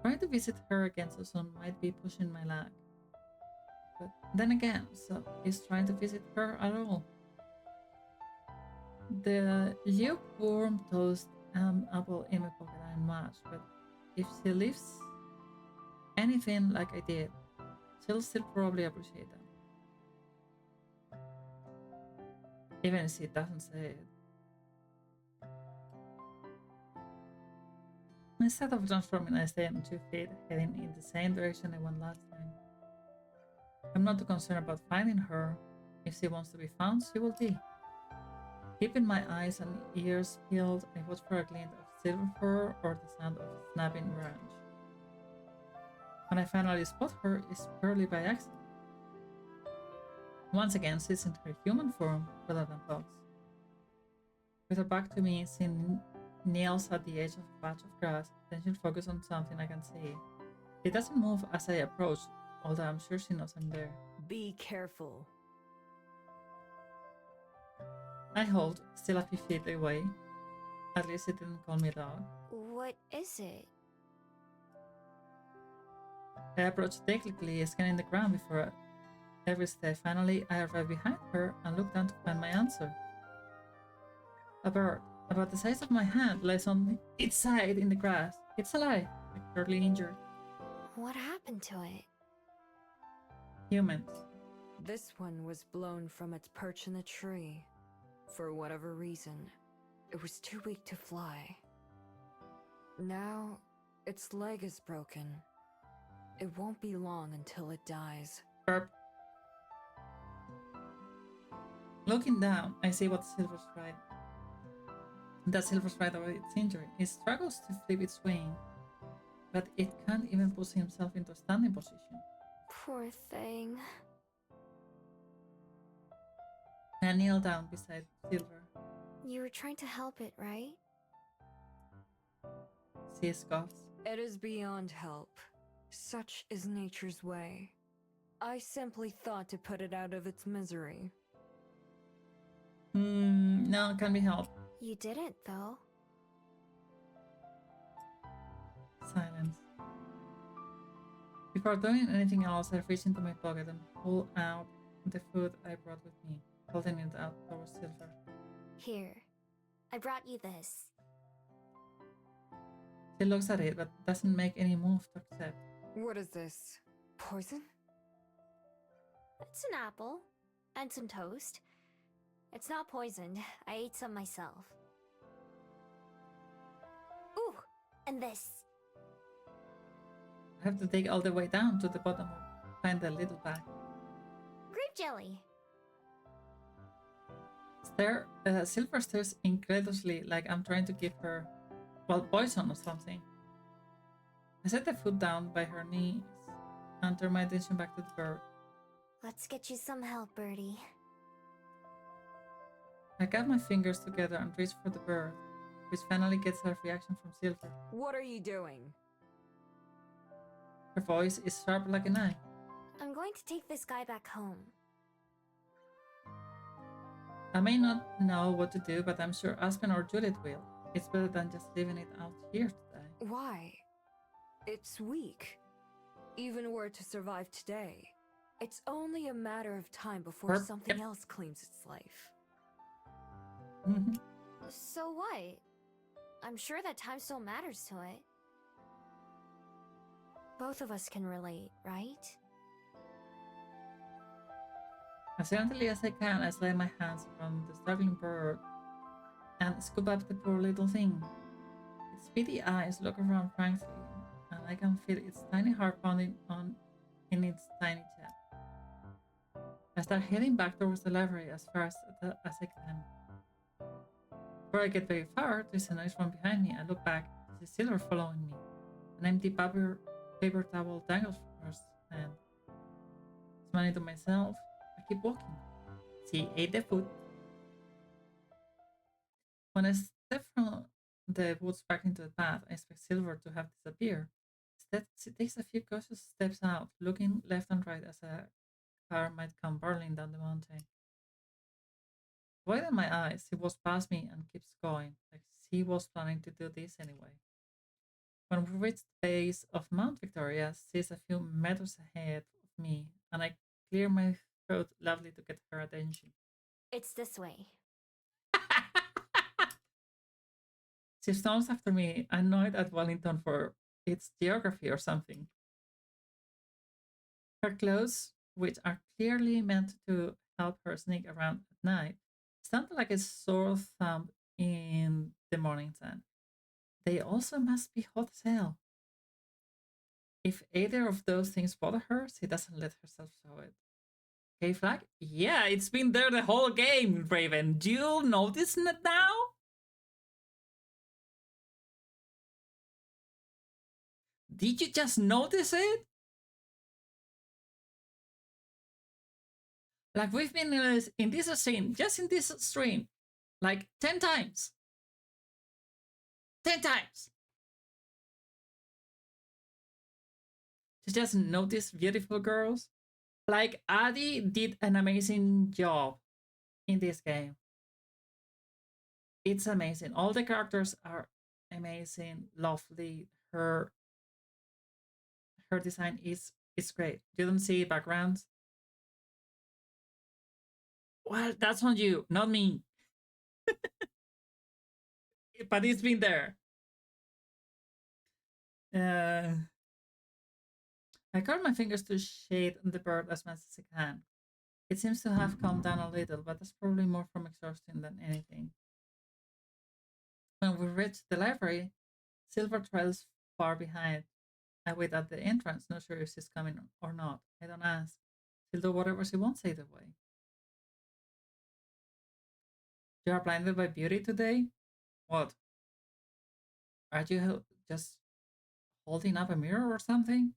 Trying to visit her again so soon might be pushing my luck. But then again, so is trying to visit her at all? The lukewarm toast and apple in my pocket are much, but if she leaves anything like I did, she'll still probably appreciate them. Even if she doesn't say it. Instead of transforming, I stay on 2 feet, heading in the same direction I went last time. I'm not too concerned about finding her. If she wants to be found, she will be. Keeping my eyes and ears peeled, I watch for a glint of silver fur or the sound of a snapping branch. When I finally spot her, it's purely by accident. Once again, she's in her human form rather than fox. With her back to me, she kneels at the edge of a patch of grass, attention focused on something I can see. It doesn't move as I approach, although I'm sure she knows I'm there. Be careful. I hold, still a few feet away. At least it didn't call me a dog. What What is it? I approached technically, scanning the ground before every step. Finally, I arrived behind her and looked down to find my answer. A bird, about the size of my hand, lies on its side in the grass. It's alive, but barely injured. What happened to it? Humans. This one was blown from its perch in the tree. For whatever reason, it was too weak to fly. Now, its leg is broken. It won't be long until it dies. Barb. Looking down, I see what Silver's right. That Silver's right over its injury. It struggles to flip its wing, but it can't even push himself into a standing position. Poor thing. I kneel down beside Silver. You were trying to help it, right? She scoffs. It is beyond help. Such is nature's way. I simply thought to put it out of its misery. No, it can't be helped. You didn't, though. Silence. Before doing anything else, I reach into my pocket and pull out the food I brought with me, holding it out towards Silver. Here. I brought you this. She looks at it, but doesn't make any move to accept. What is this? Poison? It's an apple. And some toast. It's not poisoned. I ate some myself. Ooh! And this. I have to dig all the way down to the bottom to find the little bag. Grape jelly. Silver stares incredulously, like I'm trying to give her, well, poison or something. I set the food down by her knees and turn my attention back to the bird. Let's get you some help, Birdie. I got my fingers together and reach for the bird, which finally gets a reaction from Silver. What are you doing? Her voice is sharp like a knife. I'm going to take this guy back home. I may not know what to do, but I'm sure Aspen or Juliet will. It's better than just leaving it out here today. Why? It's weak. Even were it to survive today, it's only a matter of time before something else claims its life. So what? I'm sure that time still matters to it. Both of us can relate, right? As gently as I can, I slide my hands around the struggling bird and scoop up the poor little thing. Its beady eyes look around frankly, and I can feel its tiny heart pounding on in its tiny chest. I start heading back towards the library as fast as I can. Before I get very far, there's a noise from behind me. I look back to see Silver following me. An empty paper towel dangles from her hand. Smiling to myself, I keep walking. She ate the food. When I step from the woods back into the path, I expect Silver to have disappeared. Instead, she takes a few cautious steps out, looking left and right as a car might come barreling down the mountain. Widen my eyes, she walks past me and keeps going, like she was planning to do this anyway. When we reach the base of Mount Victoria, she's a few meters ahead of me, and I clear my throat loudly to get her attention. It's this way. She storms after me, annoyed at Wellington for its geography or something. Her clothes, which are clearly meant to help her sneak around at night, stand like a sore thumb in the morning sun. They also must be hot as hell. If either of those things bother her, she doesn't let herself show it. Okay, flag? Yeah, it's been there the whole game, Raven. Do you notice it now? Did you just notice it? Like we've been in this scene, just in this stream, like 10 times. 10 times. You just notice beautiful girls. Like Adi did an amazing job in this game. It's amazing. All the characters are amazing, lovely. Her design is great. You don't see backgrounds. Well, that's on you, not me. But it's been there. Uh, I curl my fingers to shade the bird as much as I can. It seems to have calmed down a little, but that's probably more from exhaustion than anything. When we reach the library, Silver trails far behind. I wait at the entrance, not sure if she's coming or not. I don't ask. She'll do whatever she wants either way. You are blinded by beauty today? What? Are you just holding up a mirror or something?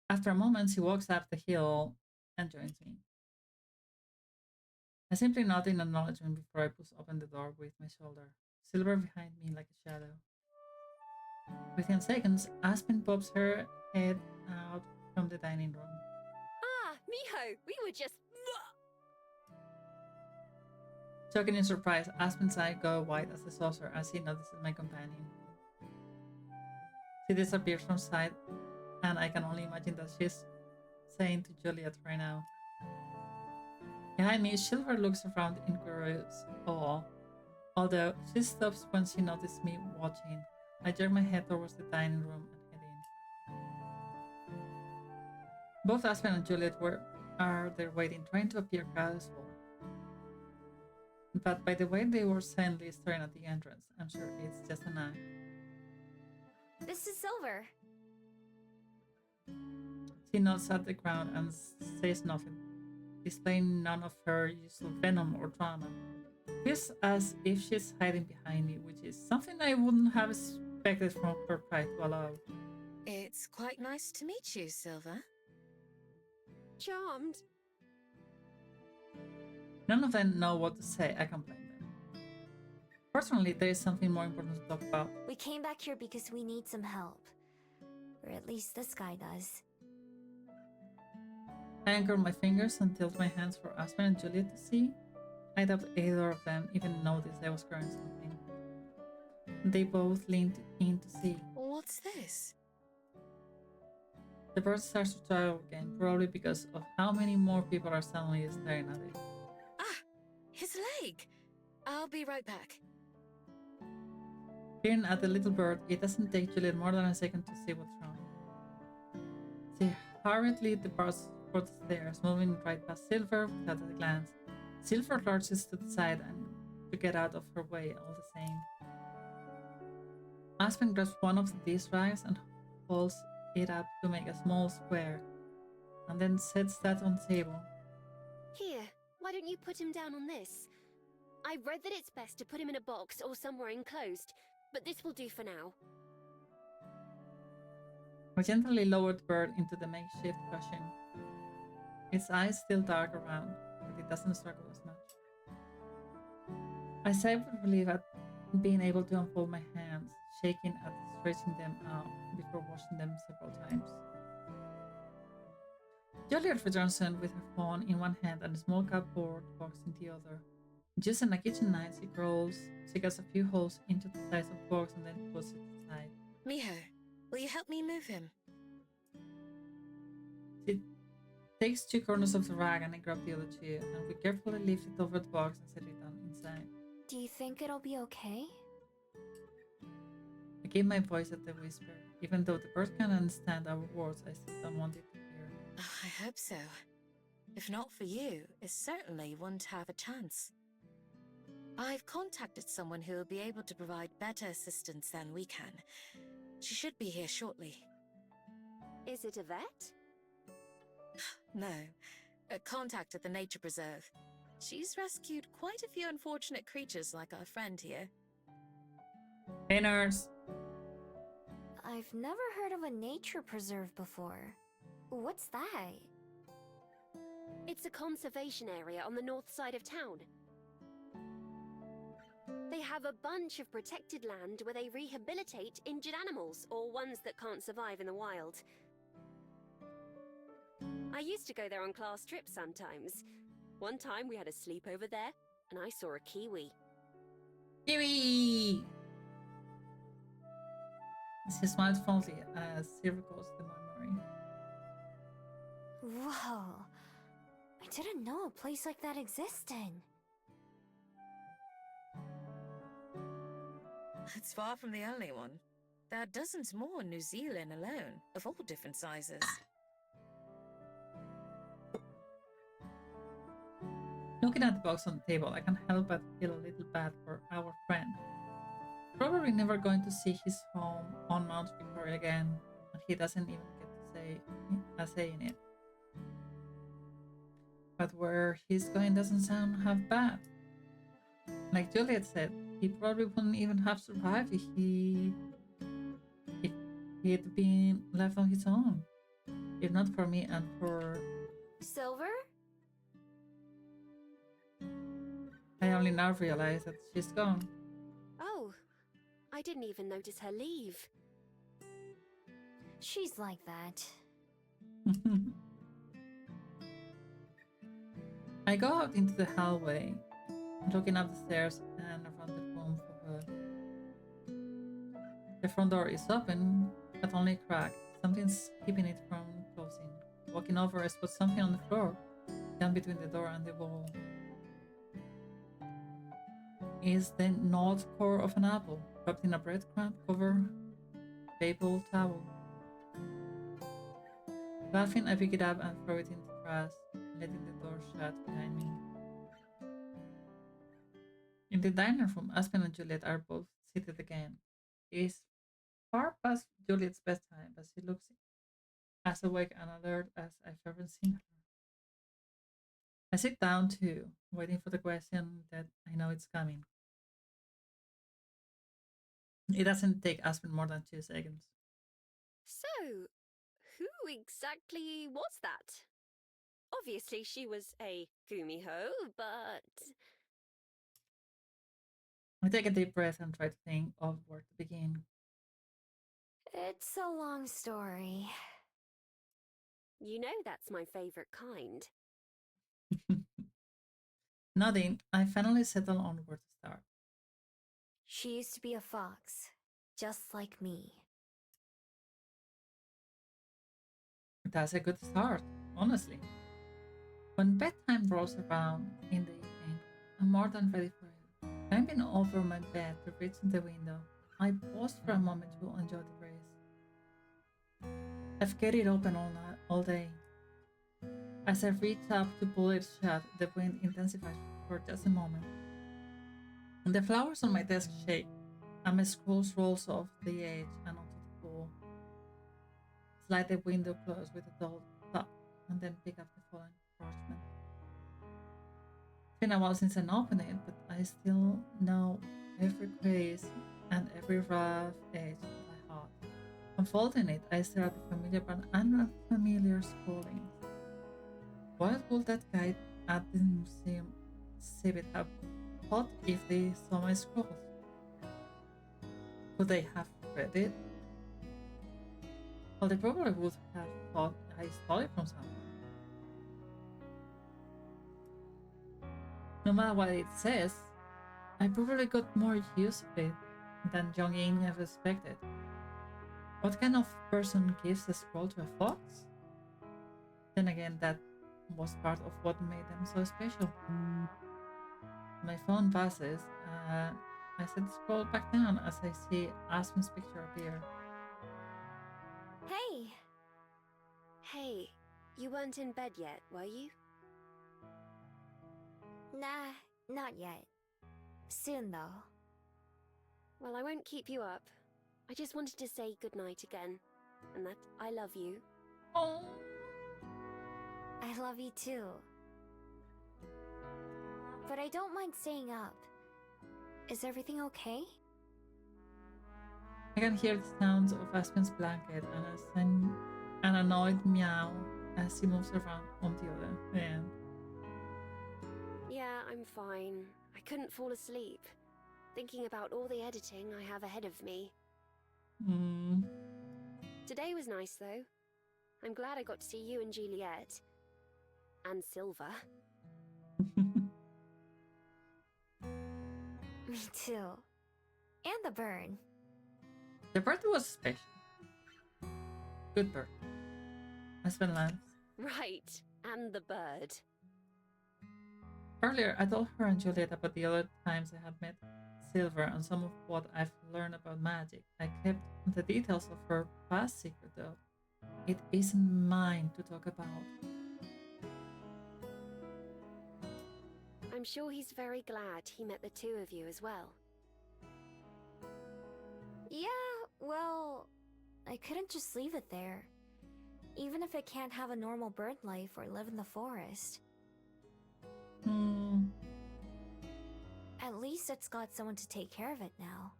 After a moment, she walks up the hill and joins me. I simply nod in acknowledgement before I push open the door with my shoulder. Silver behind me like a shadow. Within seconds, Aspen pops her head out from the dining room. Ah, Miho, we were just. Choking in surprise, Aspen's eyes go wide as a saucer as he notices my companion. She disappears from sight, and I can only imagine that she's saying to Juliet right now. Behind me, Silver looks around in curious awe, although she stops when she notices me watching. I jerk my head towards the dining room and head in. Both Aspen and Juliet are there waiting, trying to appear casual. But by the way they were silently staring at the entrance, I'm sure it's just an act. This is Silver. She nods at the ground and says nothing, displaying none of her usual venom or drama. Feels as if she's hiding behind me, which is something I wouldn't have expected from her pride to allow. It's quite nice to meet you, Silver. Charmed. None of them know what to say. I can blame them. Personally, there is something more important to talk about. We came back here because we need some help. Or at least this guy does. I anchored my fingers and tilted my hands for Aspen and Juliet to see. I doubt either of them even noticed I was carrying something. They both leaned in to see. What's this? The bird starts to travel again, probably because of how many more people are suddenly staring at it. Ah, his leg. I'll be right back. Peering at the little bird, it doesn't take Juliet more than a second to see what's wrong. She hurriedly departs for the stairs, moving right past Silver without a glance. Silver lurches to the side and to get out of her way all the same. Aspen grabs one of these rags and holds it up to make a small square, and then sets that on the table. Here, why don't you put him down on this? I read that it's best to put him in a box or somewhere enclosed, but this will do for now. I gently lowered the bird into the makeshift cushion. Its eyes still dark around, but it doesn't struggle as much. I sigh with relief at being able to unfold my hands, shaking at stretching them out before washing them several times. Juliet returns in with her phone in one hand and a small cardboard box in the other. Using a kitchen knife, she cuts a few holes into the sides of the box and then puts it aside. Miho, will you help me move him? She takes two corners of the rag and I grab the other two, and we carefully lift it over the box and set it down inside. Do you think it'll be okay? I keep my voice at the whisper. Even though the bird can understand our words, I still don't want it to hear. I hope so. If not for you, it certainly wouldn't have a chance. I've contacted someone who will be able to provide better assistance than we can. She should be here shortly. Is it a vet? No, a contact at the nature preserve. She's rescued quite a few unfortunate creatures like our friend here. Hey, nurse! I've never heard of a nature preserve before. What's that? It's a conservation area on the north side of town. They have a bunch of protected land where they rehabilitate injured animals or ones that can't survive in the wild. I used to go there on class trips sometimes. One time we had a sleepover there. and I saw a kiwi. Yuri! She smiles fondly as she recalls the memory. Whoa. I didn't know a place like that existed. It's far from the only one. There are dozens more in New Zealand alone, of all different sizes. Looking at the box on the table, I can't help but feel a little bad for our friend. Probably never going to see his home on Mount Victoria again, and he doesn't even get to say a say in it. But where he's going doesn't sound half bad. Like Juliet said, he probably wouldn't even have survived if he'd been left on his own. If not for me and for... Silver? I only now realize that she's gone. Oh, I didn't even notice her leave. She's like that. I go out into the hallway, looking up the stairs and around the room for her. The front door is open, but only a crack. Something's keeping it from closing. Walking over, I spot something on the floor, down between the door and the wall. Is the gnawed core of an apple, wrapped in a breadcrumb cover paper towel. Laughing, I pick it up and throw it in the trash, letting the door shut behind me. In the dining room, Aspen and Juliet are both seated again. It is far past Juliet's bedtime, but she looks as awake and alert as I've ever seen her. I sit down too, waiting for the question that I know it's coming. It doesn't take Aspen more than 2 seconds. So, who exactly was that? Obviously, she was a Gumiho, but... I take a deep breath and try to think of where to begin. It's a long story. You know that's my favorite kind. Nodding, I finally settle on where to start. She used to be a fox, just like me. That's a good start, honestly. When bedtime rolls around in the evening, I'm more than ready for it. Climbing over my bed to reach the window, I pause for a moment to enjoy the breeze. I've kept it open all day. As I reach up to pull it shut, the wind intensifies for just a moment. The flowers on my desk shake, and my scrolls rolls off the edge and onto the floor. Slide the window closed with a dull thud, and then pick up the fallen parchment. It's been a while since I opened it, but I still know every crease and every rough edge by heart. Unfolding it, I stare at the familiar but unfamiliar scrollings. What would that guide at the museum exhibit have thought if they saw my scrolls? Would they have read it? Well, they probably would have thought I stole it from someone. No matter what it says, I probably got more use of it than Young Ying ever expected. What kind of person gives a scroll to a fox? Then again, that was part of what made them so special. My phone buzzes, and I set the scroll back down as I see Aspen's picture appear. Hey! Hey, you weren't in bed yet, were you? Nah, not yet. Soon, though. Well, I won't keep you up. I just wanted to say goodnight again, and that I love you. Oh! I love you too. But I don't mind staying up. Is everything okay? I can hear the sounds of Aspen's blanket and an annoyed meow as he moves around on the other end. Yeah, I'm fine. I couldn't fall asleep, thinking about all the editing I have ahead of me. Today was nice, though. I'm glad I got to see you and Juliet. And Silver. Me too. And the burn. The bird was special. Good bird. Aspen laughs. Right, and the bird. Earlier, I told her and Juliet about the other times I had met Silver and some of what I've learned about magic. I kept the details of her past secret, though. It isn't mine to talk about. I'm sure he's very glad he met the two of you as well. Yeah, well, I couldn't just leave it there. Even if it can't have a normal bird life or live in the forest. At least it's got someone to take care of it now.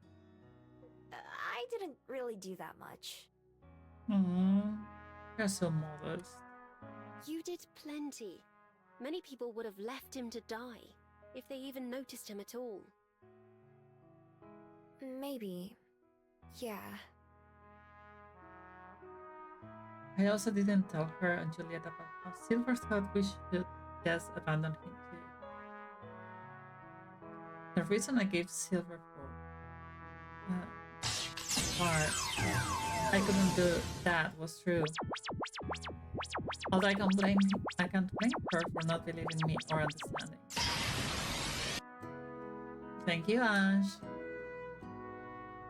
I didn't really do that much. You're so modest. You did plenty. Many people would have left him to die, if they even noticed him at all. Maybe. Yeah. I also didn't tell her and Juliet about how Silver thought we should just abandon him too. The reason I gave Silver for Barb I couldn't do that was true. Although I can't blame her for not believing me or understanding. Thank you, Ash.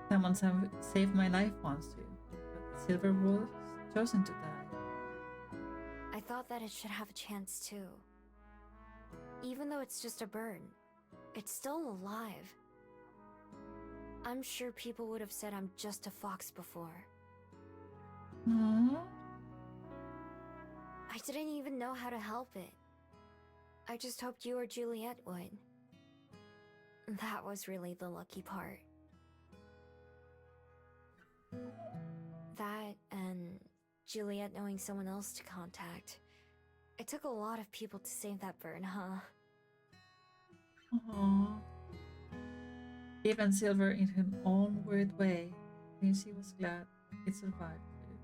Someone saved my life once too, but Silver was chosen to die. I thought that it should have a chance too. Even though it's just a bird, it's still alive. I'm sure people would have said I'm just a fox before. Aww. I didn't even know how to help it. I just hoped you or Juliet would. That was really the lucky part. That and Juliet knowing someone else to contact. It took a lot of people to save that bird, huh? Aww. Even Silver, in her own weird way, thinks she was glad it survived too.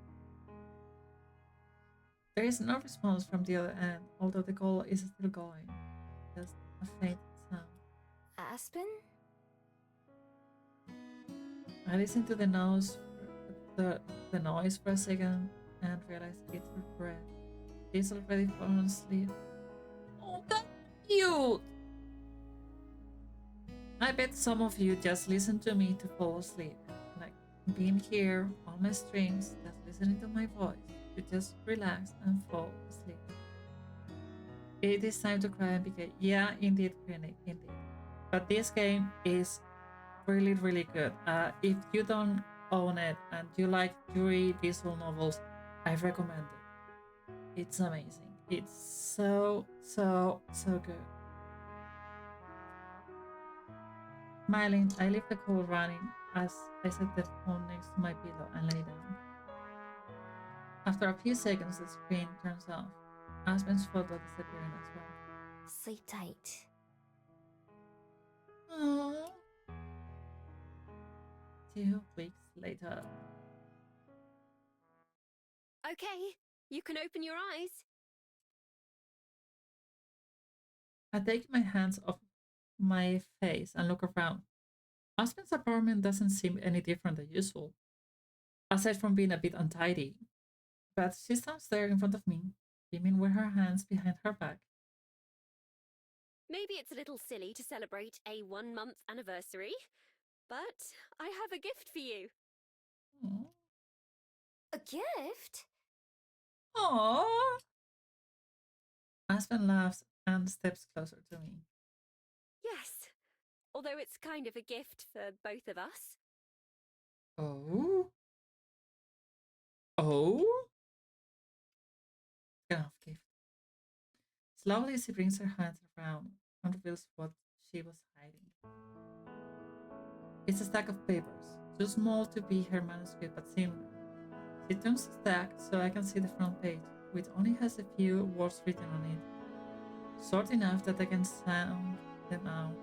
There is no response from the other end, although the call is still going. Just a faint sound. Aspen? I listened to the noise for a second and realized it's her breath. She's already fallen asleep. Oh, that's cute! I bet some of you just listen to me to fall asleep. Like being here on my streams, just listening to my voice, to just relax and fall asleep. It is time to cry and be gay. Yeah, indeed, Queenie, indeed. But this game is really, really good. If you don't own it and you like Yuri visual novels, I recommend it. It's amazing. It's so good. Smiling, I leave the call running as I set the phone next to my pillow and lay down. After a few seconds, the screen turns off. Aspen's photo disappearing as well. Sleep tight. Aww. 2 weeks later. Okay, you can open your eyes. I take my hands off my face and look around. Aspen's apartment doesn't seem any different than usual, aside from being a bit untidy. But she stands there in front of me, beaming with her hands behind her back. Maybe it's a little silly to celebrate a 1-month anniversary, but I have a gift for you. Aww. A gift? Aww. Aspen laughs and steps closer to me. Yes, although it's kind of a gift for both of us. Oh? Oh? Kind of gift. Slowly, she brings her hands around and reveals what she was hiding. It's a stack of papers, too small to be her manuscript but similar. She turns the stack so I can see the front page, which only has a few words written on it, short enough that I can sound them out.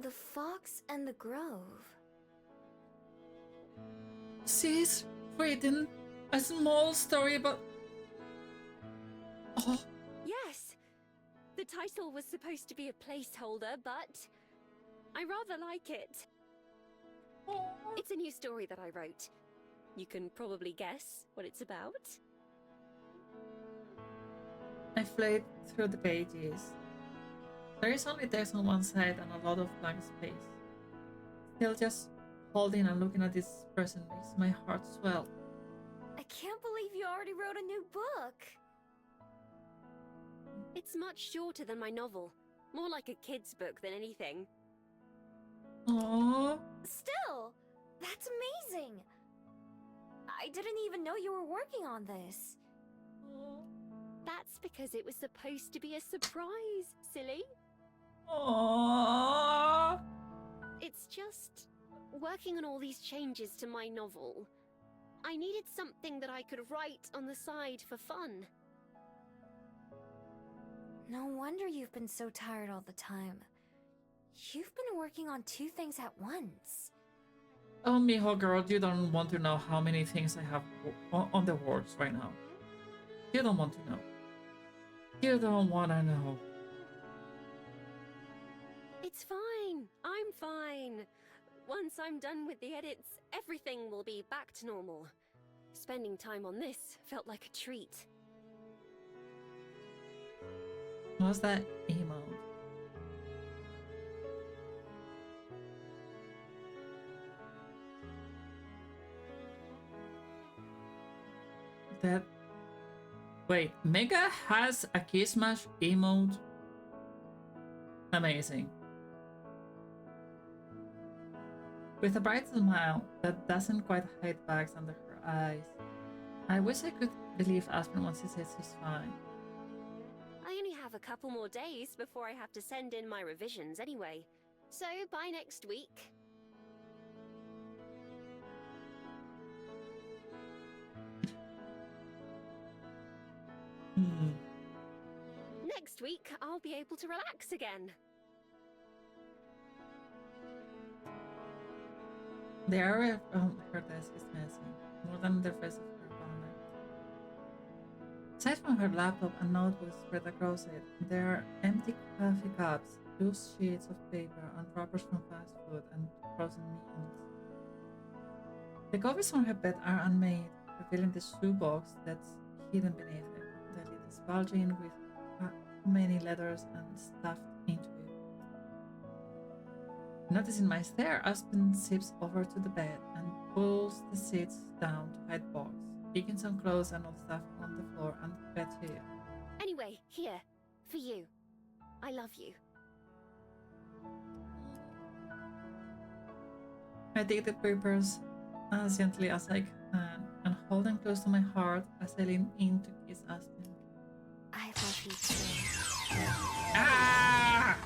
The Fox and the Grove. She's written a small story about... Oh, Yes, the title was supposed to be a placeholder, but I rather like it. It's a new story that I wrote. You can probably guess what it's about. I flipped through the pages. There is only text on one side and a lot of blank space. Still just holding and looking at this person makes my heart swell. I can't believe you already wrote a new book. It's much shorter than my novel. More like a kid's book than anything. Aww. Still, that's amazing. I didn't even know you were working on this. That's because it was supposed to be a surprise, silly. Aww. It's just working on all these changes to my novel. I needed something that I could write on the side for fun. No wonder you've been so tired all the time. You've been working on 2 things at once. Oh, mijo girl, you don't want to know how many things I have on the works right now. You don't want to know. You don't want to know. It's fine. I'm fine. Once I'm done with the edits, everything will be back to normal. Spending time on this felt like a treat. What's that emote? That... Wait, Mega has a Kiss Smash emote? Amazing. With a bright smile that doesn't quite hide bags under her eyes. I wish I could believe Aspen once he says she's fine. I only have a couple more days before I have to send in my revisions anyway. So by next week. Next week, I'll be able to relax again. The area around her desk is messy, more than the rest of her apartment. Aside from her laptop and notebooks spread across it, there are empty coffee cups, loose sheets of paper, and wrappers from fast food and frozen meals. The copies on her bed are unmade, revealing the shoebox that's hidden beneath it. The lid is bulging with many letters and stuffed into it. Noticing my stare, Aspen zips over to the bed and pulls the seats down to hide box, picking some clothes and old stuff on the floor and bed chair. Anyway, here, for you. I love you. I take the papers as gently as I can and hold them close to my heart as I lean in to kiss Aspen. I love you too. Ah!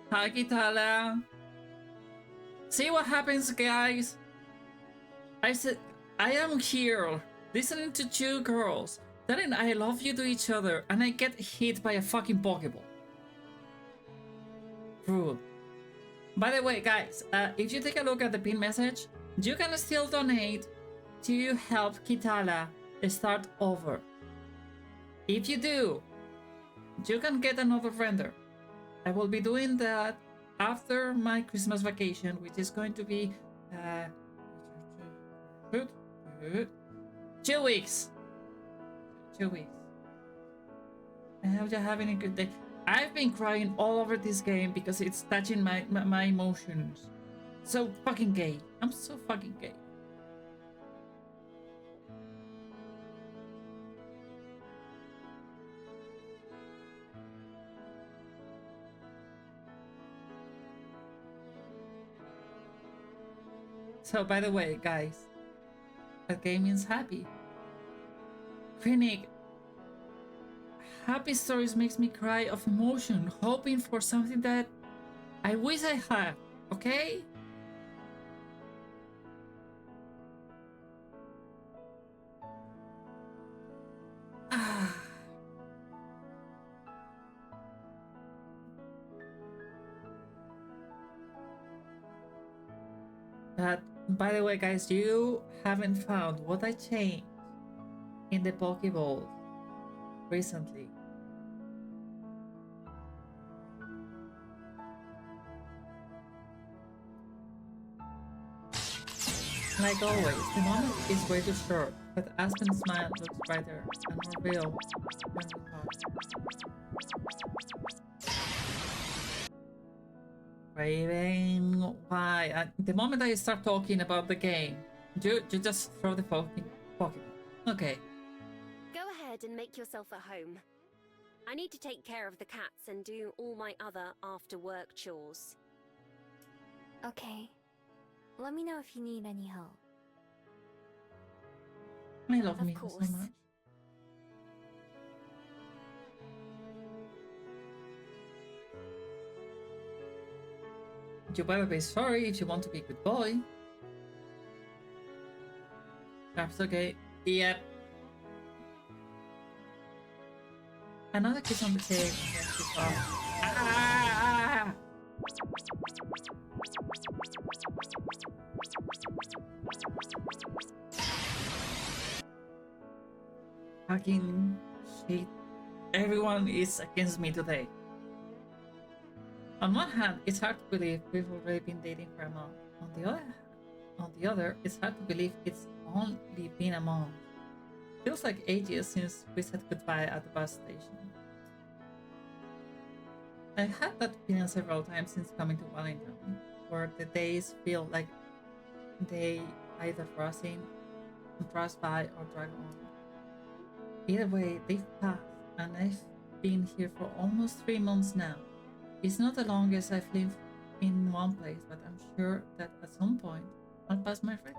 Hi, Kitala. See what happens, guys? I said, I am here, listening to 2 girls telling I love you to each other, and I get hit by a fucking Pokeball. Rude. By the way, guys, if you take a look at the pin message, you can still donate to help Kitala start over. If you do, you can get another render. I will be doing that after my Christmas vacation, which is going to be 2 weeks. 2 weeks. I hope you're having a good day. I've been crying all over this game because it's touching my emotions. So fucking gay. I'm so fucking gay. So, by the way, guys, that game means happy. Phoenix, happy stories makes me cry of emotion, hoping for something that I wish I had, okay? That, by the way, guys, you haven't found what I changed in the Pokeball recently. Like always, the moment is way too short, but Aspen's smile looks brighter and more real when we talk. Raven, why? The moment I start talking about the game, you just throw the fucking Pokemon. Okay. Go ahead and make yourself at home. I need to take care of the cats and do all my other after-work chores. Okay. Let me know if you need any help. I love Of Mio so course. much. You better be sorry if you want to be a good boy. That's okay. Yep. Another kiss on the cheek. Ah! Fucking shit. Everyone is against me today. On one hand, it's hard to believe we've already been dating for a month. On the other, it's hard to believe it's only been a month. Feels like ages since we said goodbye at the bus station. I've had that feeling several times since coming to Wellington, where the days feel like they either rush in, rush by, or drag on. Either way, they've passed, and I've been here for almost 3 months now. It's not the longest I've lived in one place, but I'm sure that at some point I'll pass my record.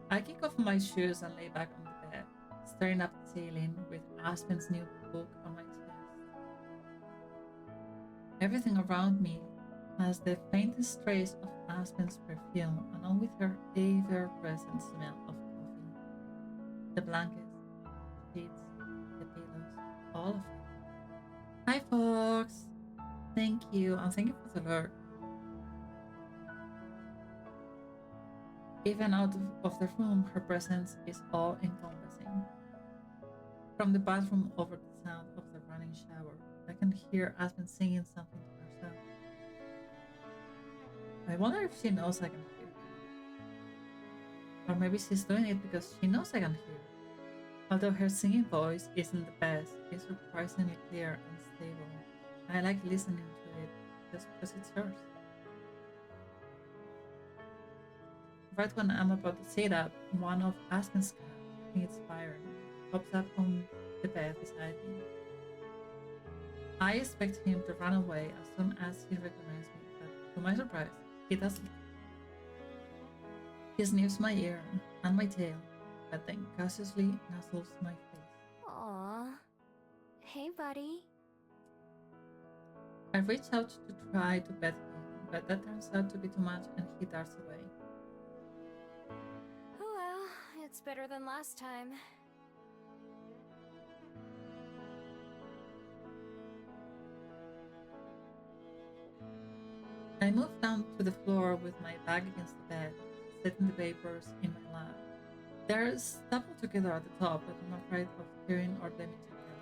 I kick off my shoes and lay back on the bed, staring up the ceiling with Aspen's new book on my chest. Everything around me has the faintest trace of Aspen's perfume, along with her ever-present smell of coffee. The blankets, sheets, the pillows, all of it. Hi, folks. Thank you, and thank you for the alert. Even out of the room, her presence is all-encompassing. From the bathroom over the sound of the running shower, I can hear Aspen singing something to herself. I wonder if she knows I can hear her. Or maybe she's doing it because she knows I can hear her. Although her singing voice isn't the best, it's surprisingly clear and stable. I like listening to it just because it's hers. Right when I'm about to sit up, one of Aspen's cats, I think it's Byron, pops up on the bed beside me. I expect him to run away as soon as he recognizes me, but to my surprise, he doesn't. He sniffs my ear and my tail, but then cautiously nuzzles my face. Aww. Hey, buddy. I reach out to try to pet him, but that turns out to be too much and he darts away. Well, it's better than last time. I move down to the floor with my back against the bed, setting the papers in my lap. They're stapled together at the top, but I'm afraid of tearing or damaging them.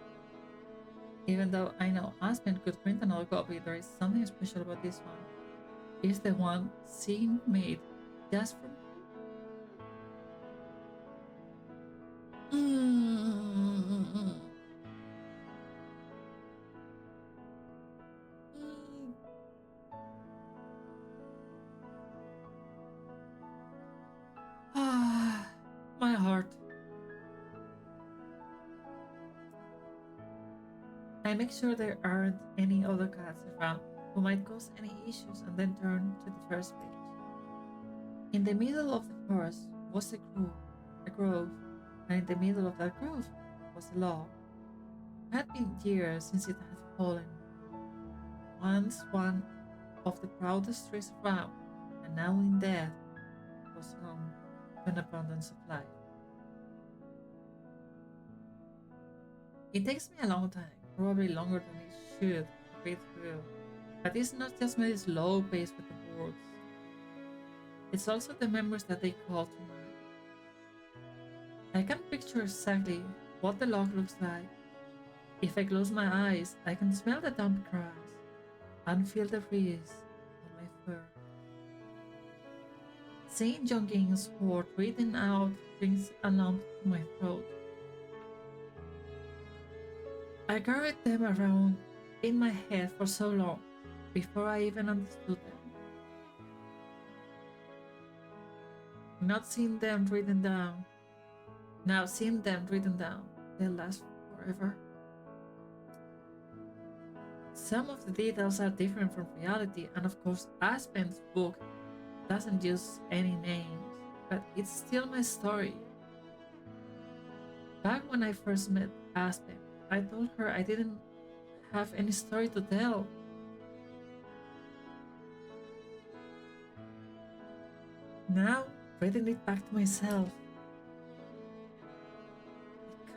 Even though I know Aspen could print another copy, there is something special about this one. It's the one she made just for me. My heart. I make sure there aren't any other cats around who might cause any issues and then turn to the first page. In the middle of the forest was a grove, and in the middle of that grove was a log. It had been years since it had fallen. Once one of the proudest trees around, and now in death, was home to an abundance of life. It takes me a long time, probably longer than it should, to read through, but it's not just my slow pace with the words. It's also the memories that they call to mind. I can picture exactly what the log looks like. If I close my eyes, I can smell the damp grass and feel the breeze on my fur. Seeing John King's word written out brings a lump to my throat. I carried them around in my head for so long before I even understood them. Not seeing them written down, now seeing them written down, they'll last forever. Some of the details are different from reality, and of course, Aspen's book doesn't use any names, but it's still my story. Back when I first met Aspen, I told her I didn't have any story to tell. Now, reading it back to myself,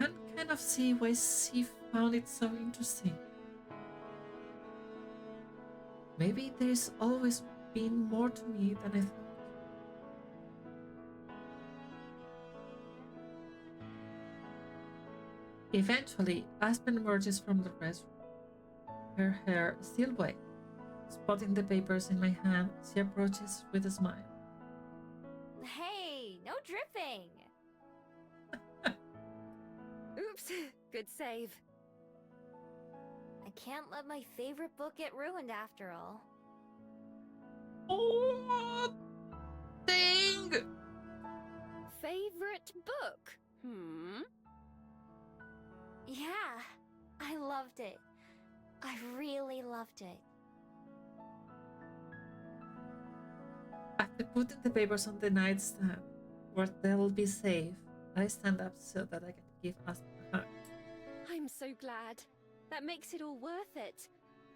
I can kind of see why she found it so interesting. Maybe there's always been more to me than I thought. Eventually, Aspen emerges from the restroom, her hair still wet. Spotting the papers in my hand, she approaches with a smile. Hey, no dripping! Oops, good save. I can't let my favorite book get ruined after all. Oh, dang! Favorite book? Yeah, I loved it. I really loved it. After putting the papers on the nightstand, where they'll be safe, I stand up so that I can give Aspen a hug. I'm so glad. That makes it all worth it.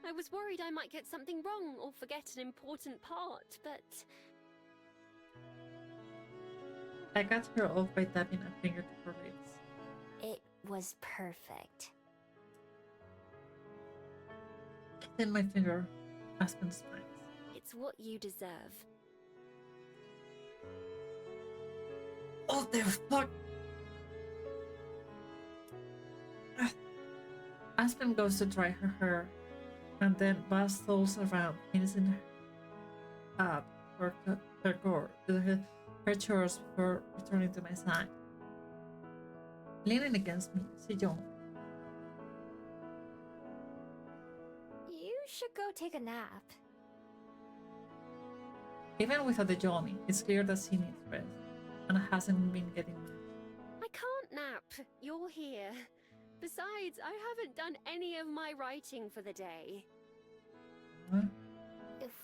I was worried I might get something wrong or forget an important part, but... I cut her off by tapping a finger to her lips. It was perfect. Then my finger, Aspen smiles. It's what you deserve. Oh, the fuck! Aspen goes to dry her hair, and then bustles around, finishing up her chores before returning to my side. Leaning against me, she yawned. You should go take a nap. Even without the yawning, it's clear that she needs rest, and hasn't been getting much. I can't nap. You're here. Besides, I haven't done any of my writing for the day. Huh?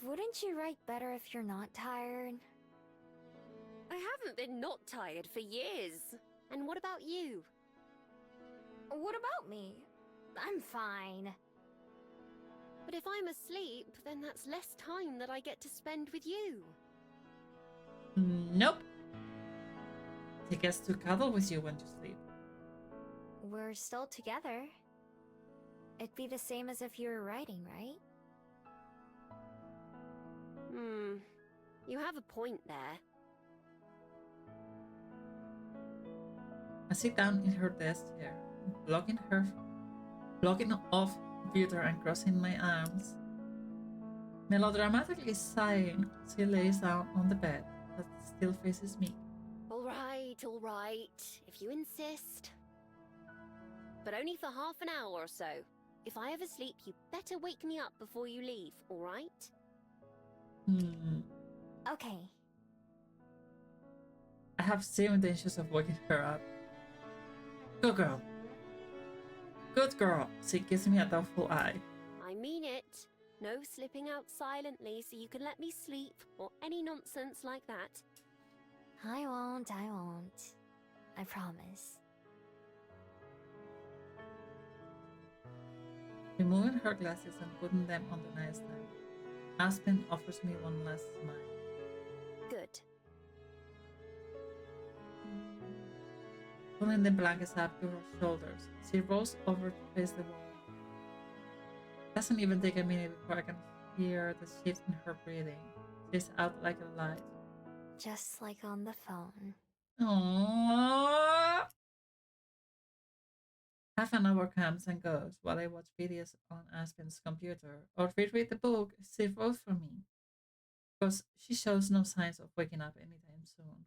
Wouldn't you write better if you're not tired? I haven't been not tired for years. And what about you? What about me? I'm fine. But if I'm asleep, then that's less time that I get to spend with you. Nope. She gets to cuddle with you when you sleep. We're still together. It'd be the same as if you were writing, right? You have a point there. I sit down in her desk chair, blocking off computer and crossing my arms. Melodramatically sighing, she lays down on the bed that still faces me. All right, if you insist. But only for half an hour or so. If I ever sleep, you better wake me up before you leave, all right? Okay. I have zero intentions of waking her up. Good girl. Good girl. She gives me a doubtful eye. I mean it. No slipping out silently so you can let me sleep or any nonsense like that. I won't. I promise. Removing her glasses and putting them on the nightstand, Aspen offers me one last smile. Good. Pulling the blankets up to her shoulders, she rolls over to face the wall. Doesn't even take a minute before I can hear the shift in her breathing. She's out like a light. Just like on the phone. Aww. Half an hour comes and goes while I watch videos on Aspen's computer or reread the book she wrote for me, because she shows no signs of waking up anytime soon.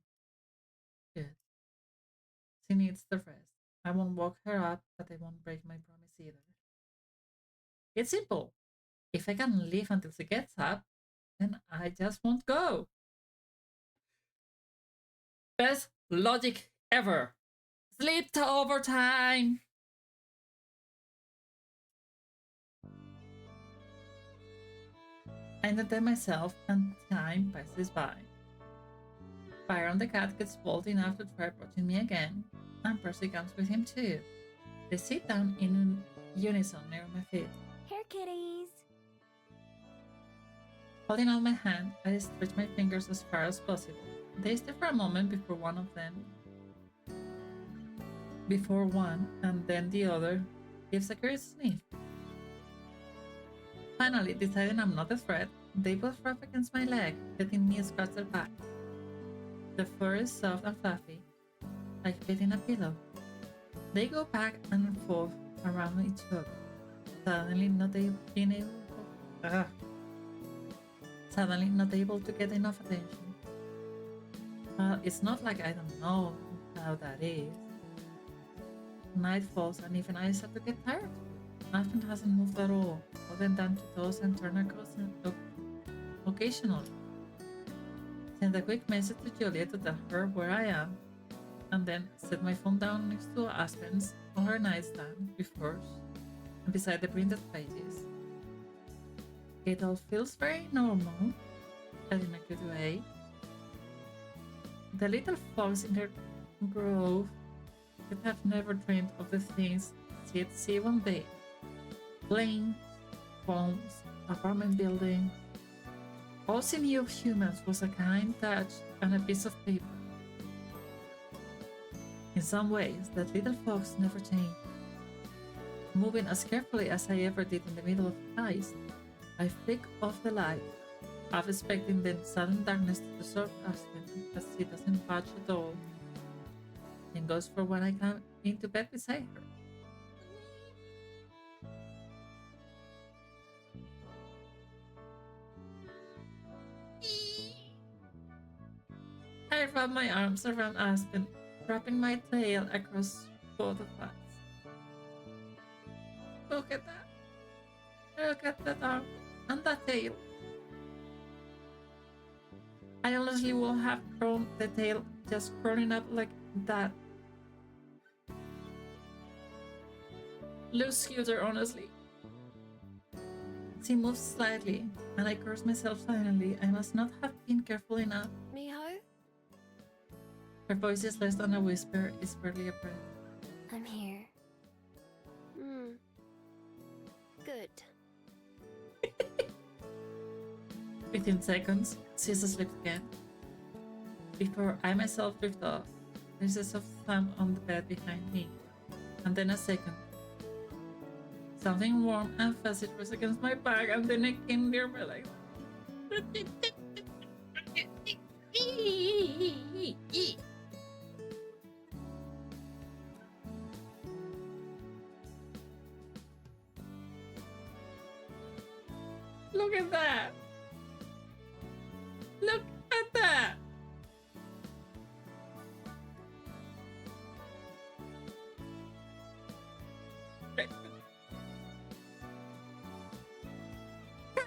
Good. She needs the rest. I won't woke her up, but I won't break my promise either. It's simple. If I can leave until she gets up, then I just won't go. Best logic ever. Sleep to overtime. I entertain myself and time passes by. Byron the cat gets bold enough to try approaching me again, and Percy comes with him too. They sit down in unison near my feet. Here, kitties. Holding out my hand, I stretch my fingers as far as possible. They stay for a moment before one and then the other gives a curious sniff. Finally, deciding I'm not a threat, they both rub against my leg, letting me scratch their back. The fur is soft and fluffy, like feeling a pillow. They go back and forth around each other, suddenly not able to get enough attention. Well, it's not like I don't know how that is. Night falls and even I start to get tired. Aspen hasn't moved at all, other than to toss and turn occasionally. Send a quick message to Juliet to tell her where I am, and then set my phone down next to Aspen's on her nightstand beside the printed pages. It all feels very normal, but in a good way. The little fox in her grove could have never dreamed of the things she'd see one day. Planes, phones, apartment buildings. All she knew of humans was a kind touch and a piece of paper. In some ways, that little fox never changed. Moving as carefully as I ever did in the middle of the heist, I flick off the light, half expecting the sudden darkness to disturb Aspen, but she doesn't budge at all, and goes for when I come into bed beside her. I wrap my arms around Aspen, wrapping my tail across both of us. Look at that. Look at that arm and that tail. I honestly will have grown the tail just curling up like that. Looks cuter, honestly. She moves slightly, and I curse myself silently. I must not have been careful enough. Miho? Her voice is less than a whisper, it's barely a breath. I'm here. Good. Within seconds, she's asleep again. Before I myself drift off, there's a soft thump on the bed behind me, and then a second. Something warm and fuzzy was against my back, and then it came near my legs. Look at that! Look at that!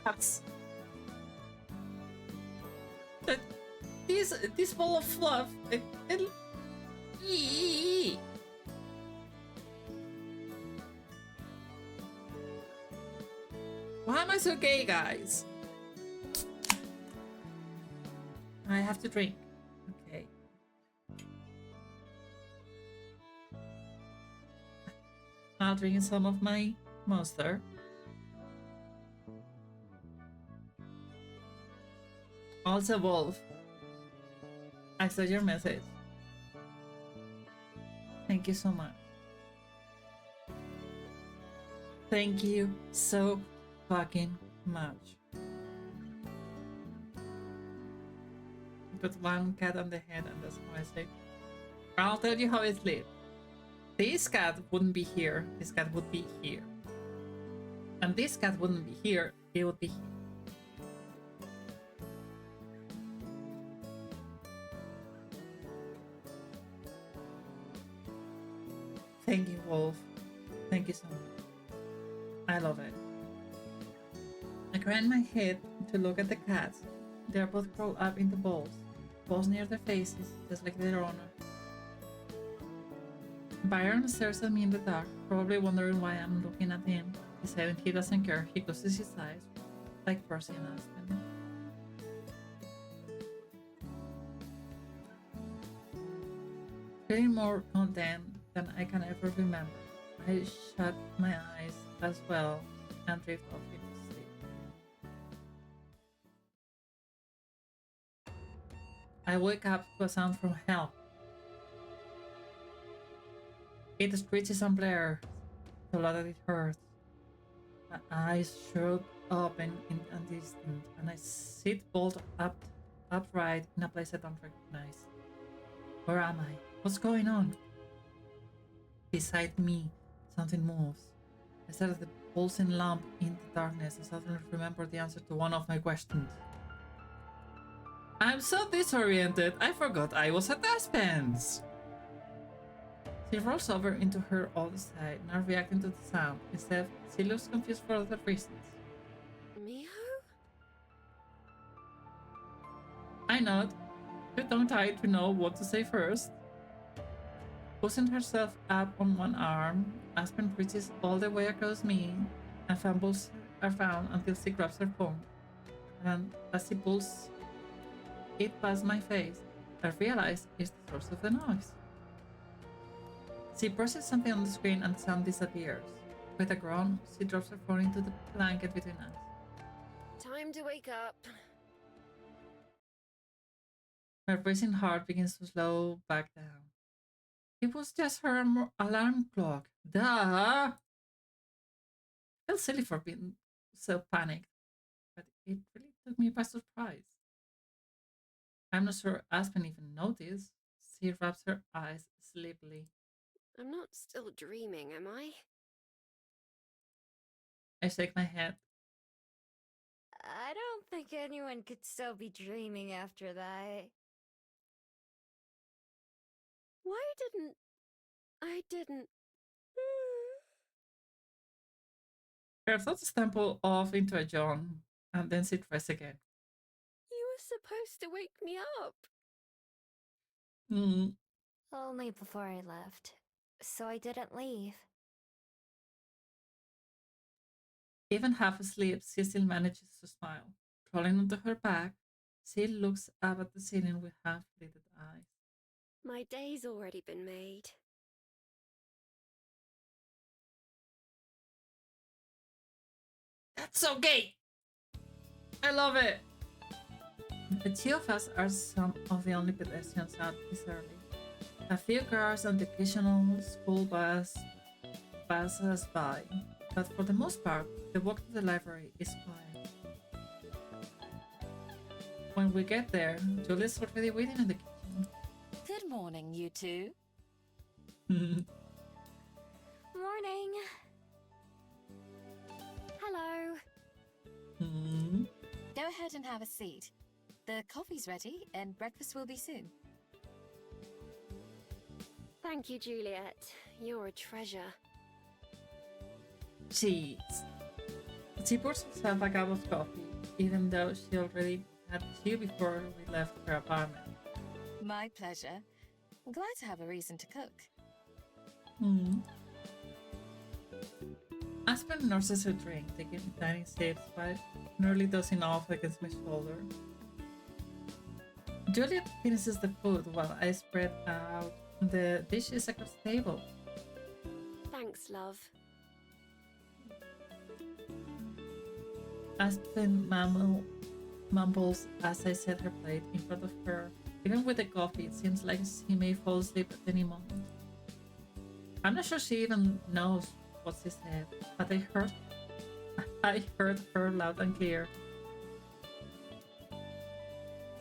Cats! This ball of fluff, Eee. Why am I so gay, guys? I have to drink. Okay. I'll drink some of my monster. Also, Wolf. I saw your message. Thank you so much. Thank you so fucking much. Put one cat on the head and that's how I sleep. I'll tell you how I sleep. This cat wouldn't be here. This cat would be here. And this cat wouldn't be here. It would be here. Thank you, Wolf. Thank you so much. I love it. I craned my head to look at the cats. They are both curled up into balls near their faces, just like their owner. Byron stares at me in the dark, probably wondering why I'm looking at him. Deciding he doesn't care, he closes his eyes, like Percy and Aspen. Feeling more content than I can ever remember, I shut my eyes as well and drift off into sleep. I wake up to a sound from hell. It screeches and blares so loud that it hurts. My eyes shoot open in an instant, and I sit bolt upright in a place I don't recognize. Where am I? What's going on? Beside me, something moves. I stare at the pulsing lamp in the darkness and suddenly remember the answer to one of my questions. I'm so disoriented, I forgot I was at Aspen's! She rolls over into her old side, not reacting to the sound. Instead, she looks confused for other reasons. Miho? I nod, too tongue-tied to know what to say first. Pushing herself up on one arm, Aspen reaches all the way across me and fumbles around until she grabs her phone. And as she pulls it past my face, I realize it's the source of the noise. She presses something on the screen and the sound disappears. With a groan, she drops her phone into the blanket between us. Time to wake up. My racing heart begins to slow back down. It was just her alarm clock. Duh! I felt silly for being so panicked, but it really took me by surprise. I'm not sure Aspen even noticed. She wraps her eyes sleepily. I'm not still dreaming, am I? I shake my head. I don't think anyone could still be dreaming after that. Why didn't... I didn't... Her thoughts stumble off into a yawn, and then she tries again. You were supposed to wake me up. Only before I left, so I didn't leave. Even half asleep, she still manages to smile. Crawling onto her back, she looks up at the ceiling with half-lidded eyes. My day's already been made. That's so gay! I love it! The two of us are some of the only pedestrians out this early. A few cars and the occasional school bus passes by, but for the most part, the walk to the library is quiet. When we get there, Julie's already waiting in the kitchen. Good morning, you two. Morning. Hello. Go ahead and have a seat. The coffee's ready and breakfast will be soon. Thank you, Juliet. You're a treasure. She pours herself a cup of coffee, even though she already had two before we left her apartment. My pleasure. Glad to have a reason to cook. Aspen nurses her drink, taking tiny sips, but nearly dozing off against my shoulder. Juliet finishes the food while I spread out the dishes across the table. Thanks, love. Aspen mumbles as I set her plate in front of her. Even with the coffee, it seems like she may fall asleep at any moment. I'm not sure she even knows what she said, but I heard her loud and clear.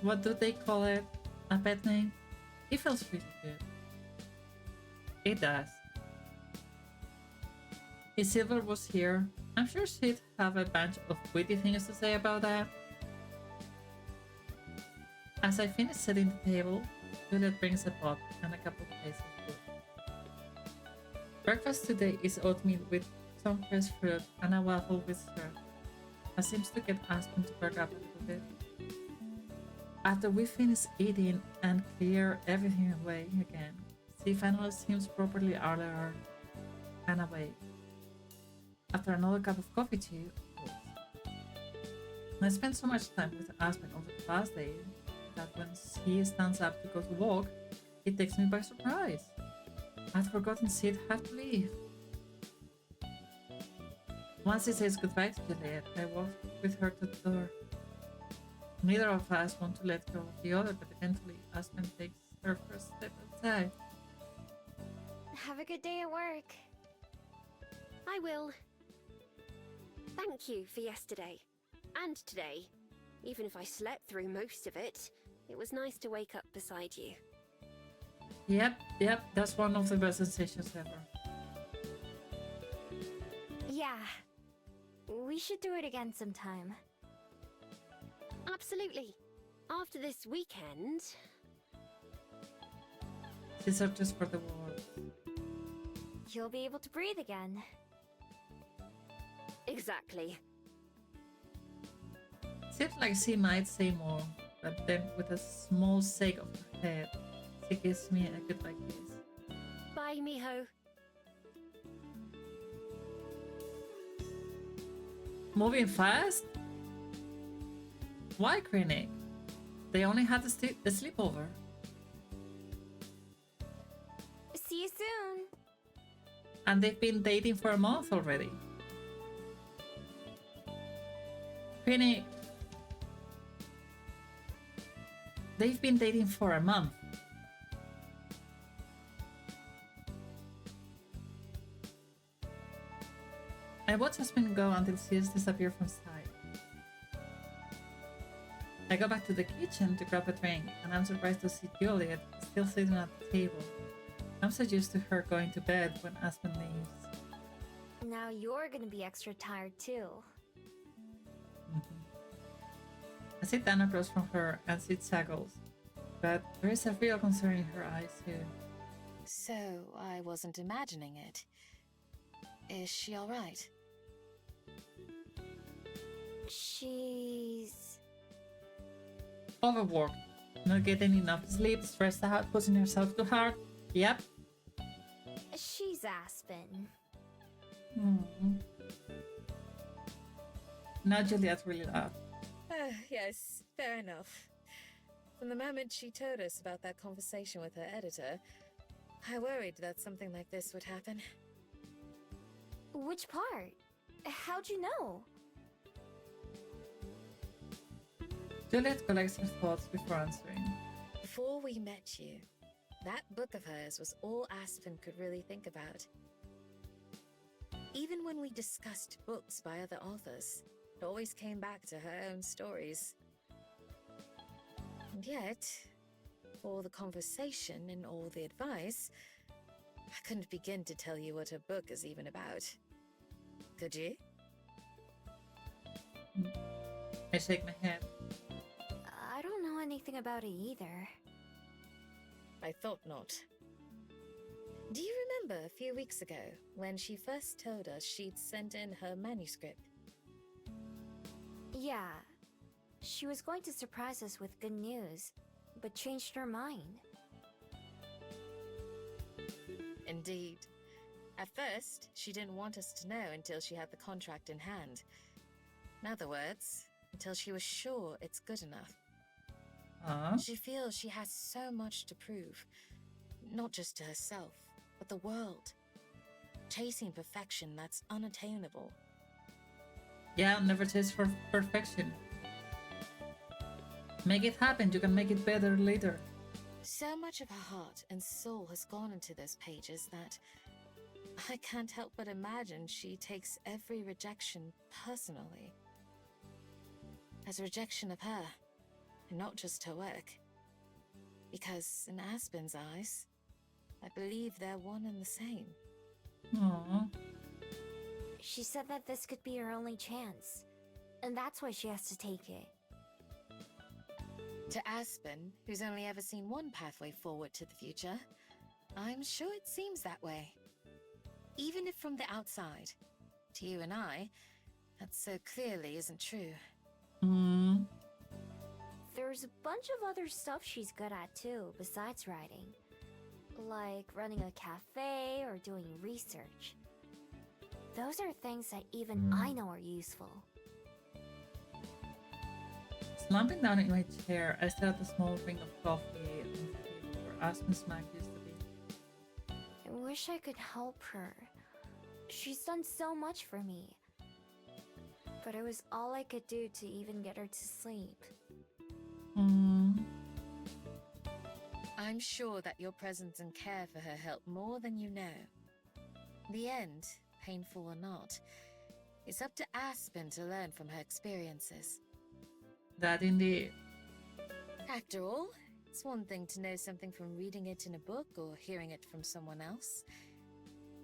What do they call it? A pet name? It feels really good. It does. If Silver was here, I'm sure she'd have a bunch of witty things to say about that. As I finish setting the table, Juliet brings a pot and a couple of plates of food. Breakfast today is oatmeal with some fresh fruit and a waffle with syrup. That seems to get Aspen to perk up a little bit. After we finish eating and clear everything away again, she finally seems properly alert and awake. After another cup of coffee too, of course. I spent so much time with Aspen over the past day that when she stands up to go to walk, it takes me by surprise. I'd forgotten she'd have to leave. Once she says goodbye to Juliet, I walk with her to the door. Neither of us want to let go of the other, but eventually Aspen takes her first step outside. Have a good day at work. I will. Thank you for yesterday. And today. Even if I slept through most of it, it was nice to wake up beside you. Yep, that's one of the best sensations ever. Yeah. We should do it again sometime. Absolutely. After this weekend... She searches for the word. You'll be able to breathe again. Exactly. Seems like she might say more, but then with a small shake of her head, she gives me a goodbye kiss. Bye, Miho. Moving fast? Why, Krennic? They only had a sleepover. See you soon. And they've been dating for a month already. Krennic. They've been dating for a month. I watch Aspen go until she has disappeared from sight. I go back to the kitchen to grab a drink, and I'm surprised to see Juliet still sitting at the table. I'm so used to her going to bed when Aspen leaves. Now you're gonna be extra tired too. I sit down across from her and she chuckles, but there is a real concern in her eyes too. So, I wasn't imagining it. Is she alright? She's... Overworked, not getting enough sleep, stressed out, pushing herself too hard. Yep. She's Aspen. Now Juliet really laughed. Yes, fair enough. From the moment she told us about that conversation with her editor, I worried that something like this would happen. Which part? How'd you know? Juliet collects her thoughts before answering. Before we met you, that book of hers was all Aspen could really think about. Even when we discussed books by other authors, it always came back to her own stories. And yet, for all the conversation and all the advice, I couldn't begin to tell you what her book is even about. Could you? I shake my head. I don't know anything about it either. I thought not. Do you remember a few weeks ago when she first told us she'd sent in her manuscript? Yeah. She was going to surprise us with good news, but changed her mind. Indeed. At first, she didn't want us to know until she had the contract in hand. In other words, until she was sure it's good enough. She feels she has so much to prove, not just to herself, but the world. Chasing perfection that's unattainable. Yeah, never chase for perfection. Make it happen, you can make it better later. So much of her heart and soul has gone into those pages that I can't help but imagine she takes every rejection personally. As a rejection of her, and not just her work. Because in Aspen's eyes, I believe they're one and the same. Aww. She said that this could be her only chance, and that's why she has to take it. To Aspen, who's only ever seen one pathway forward to the future, I'm sure it seems that way. Even if from the outside. To you and I, that so clearly isn't true. Hmm. There's a bunch of other stuff she's good at too, besides writing. Like running a cafe or doing research. Those are things that even I know are useful. Slumping down in my chair, I stare at the small ring of coffee on the table where Aspen's Mac used to be. I wish I could help her. She's done so much for me. But it was all I could do to even get her to sleep. I'm sure that your presence and care for her helped more than you know. The end, painful or not, is up to Aspen to learn from her experiences. That indeed. After all, it's one thing to know something from reading it in a book or hearing it from someone else.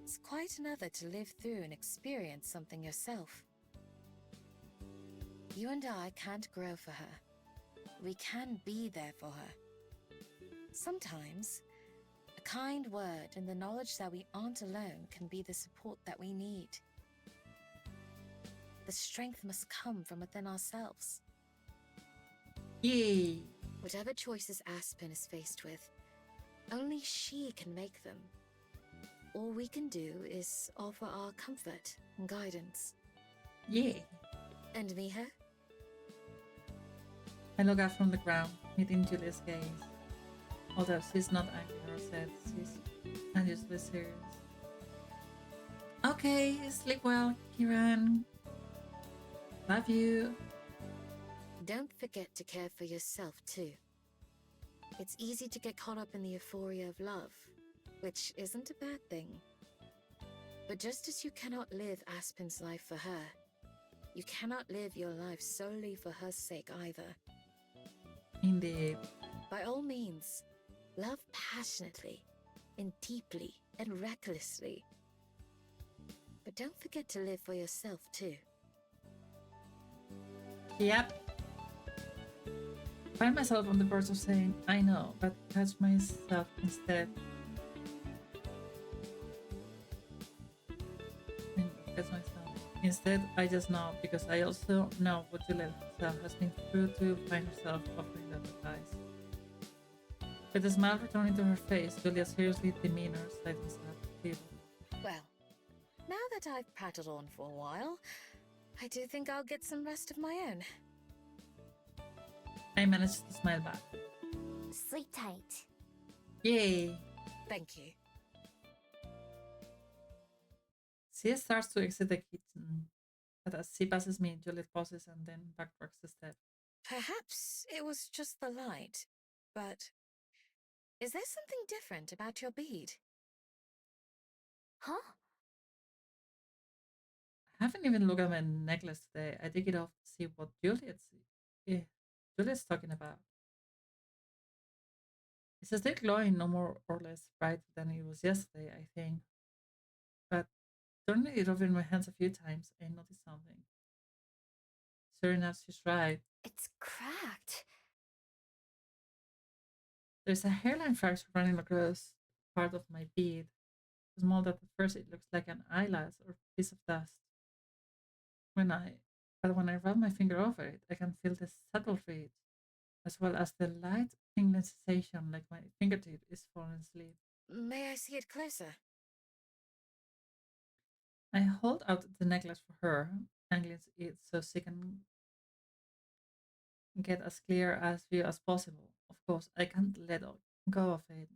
It's quite another to live through and experience something yourself. You and I can't grow for her. We can be there for her. Sometimes, a kind word and the knowledge that we aren't alone can be the support that we need. The strength must come from within ourselves. Yay! Whatever choices Aspen is faced with, only she can make them. All we can do is offer our comfort and guidance. Yay! And Miha? I look up from the ground, meeting Julia's gaze. Although she's not angry or sad, she's unusually serious. Okay, sleep well, Kiran. Love you. Don't forget to care for yourself, too. It's easy to get caught up in the euphoria of love, which isn't a bad thing. But just as you cannot live Aspen's life for her, you cannot live your life solely for her sake either. Indeed. By all means, love passionately, and deeply, and recklessly. But don't forget to live for yourself, too. Yep. Find myself on the verge of saying, I know, but catch myself instead. Catch myself. Instead, I just know, because I also know what Juliet herself has been through to find herself offering that advice. With a smile returning to her face, Julia's seriously demeanor slightens up feeble. Well, now that I've prattled on for a while, I do think I'll get some rest of my own. I managed to smile back. Sleep tight. Yay! Thank you. She starts to exit the kitchen, but as she passes me, Juliet pauses and then backtracks a step. Perhaps it was just the light, but is there something different about your bead? Huh? I haven't even looked at my necklace today. I take it off to see what Juliet's talking about. It's still glowing, no more or less bright than it was yesterday, I think. But turning it over in my hands a few times, I noticed something. Sure enough, she's right. It's cracked. There's a hairline fracture running across part of my bead. So small that at first it looks like an eyelash or piece of dust. But when I rub my finger over it, I can feel the subtle ridge, as well as the light tingling sensation like my fingertip is falling asleep. May I see it closer? I hold out the necklace for her, angling it so she can get as clear as view as possible. Of course, I can't let go of it,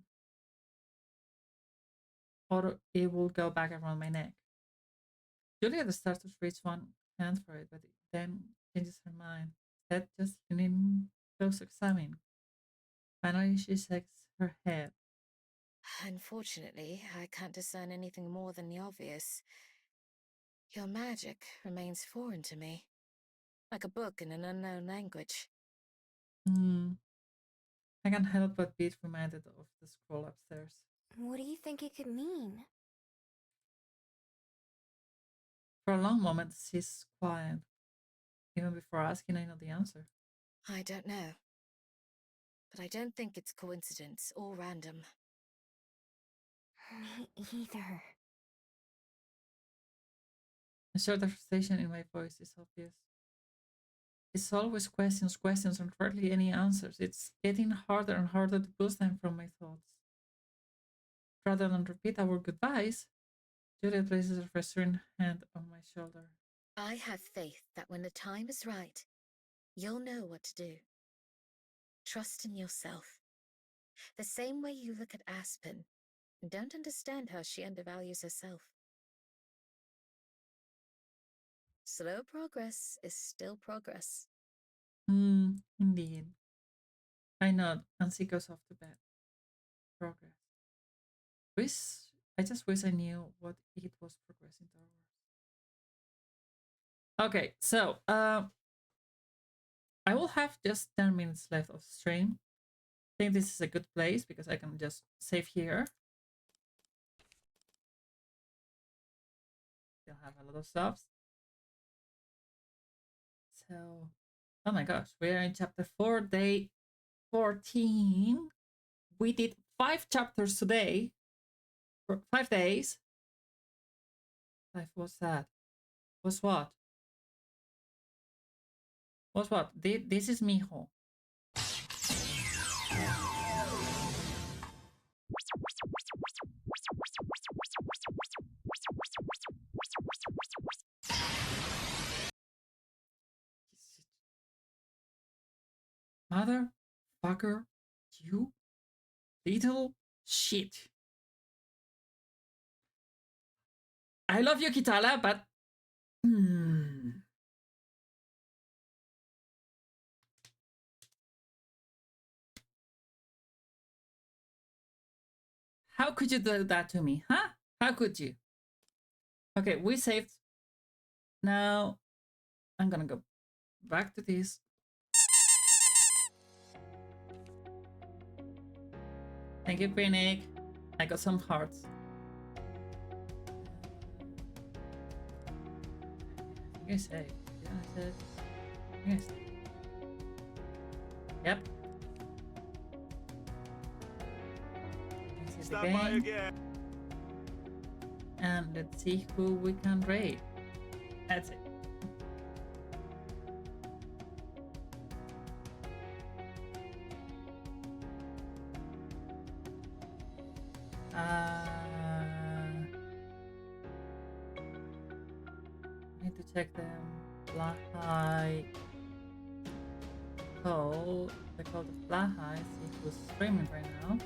or it will go back around my neck. Juliet starts to reach one hand for it, but then changes her mind. Instead, just leaning close to examine. Finally, she shakes her head. Unfortunately, I can't discern anything more than the obvious. Your magic remains foreign to me, like a book in an unknown language. Hmm. I can't help but be reminded of the scroll upstairs. What do you think it could mean? For a long moment, she's quiet. Even before asking, I know the answer. I don't know. But I don't think it's coincidence or random. Me either. The sort of frustration in my voice is obvious. It's always questions, questions, and rarely any answers. It's getting harder and harder to push them from my thoughts. Rather than repeat our goodbyes, Juliet places a reassuring hand on my shoulder. I have faith that when the time is right, you'll know what to do. Trust in yourself. The same way you look at Aspen and don't understand how she undervalues herself. Slow progress is still progress. Indeed. I nod and she goes off to bed. Progress. I just wish I knew what it was progressing towards. Okay, so I will have just 10 minutes left of stream. I think this is a good place because I can just save here. Still have a lot of subs. So, oh my gosh, we are in chapter 4, day 14. We did 5 chapters today for 5 days. 5, what's that? What's what? What's what? This is Miho. Motherfucker, you little shit. I love you, Kitala, but how could you do that to me, huh? How could you? Okay, we saved. Now I'm gonna go back to this. Thank you, Phoenix. I got some hearts. I think I saved. Yeah, I said. Yes. Yep. Stop by again. And let's see who we can raid. That's it. Need to check them. Blahai code. The code of Blahai. See who's streaming right now.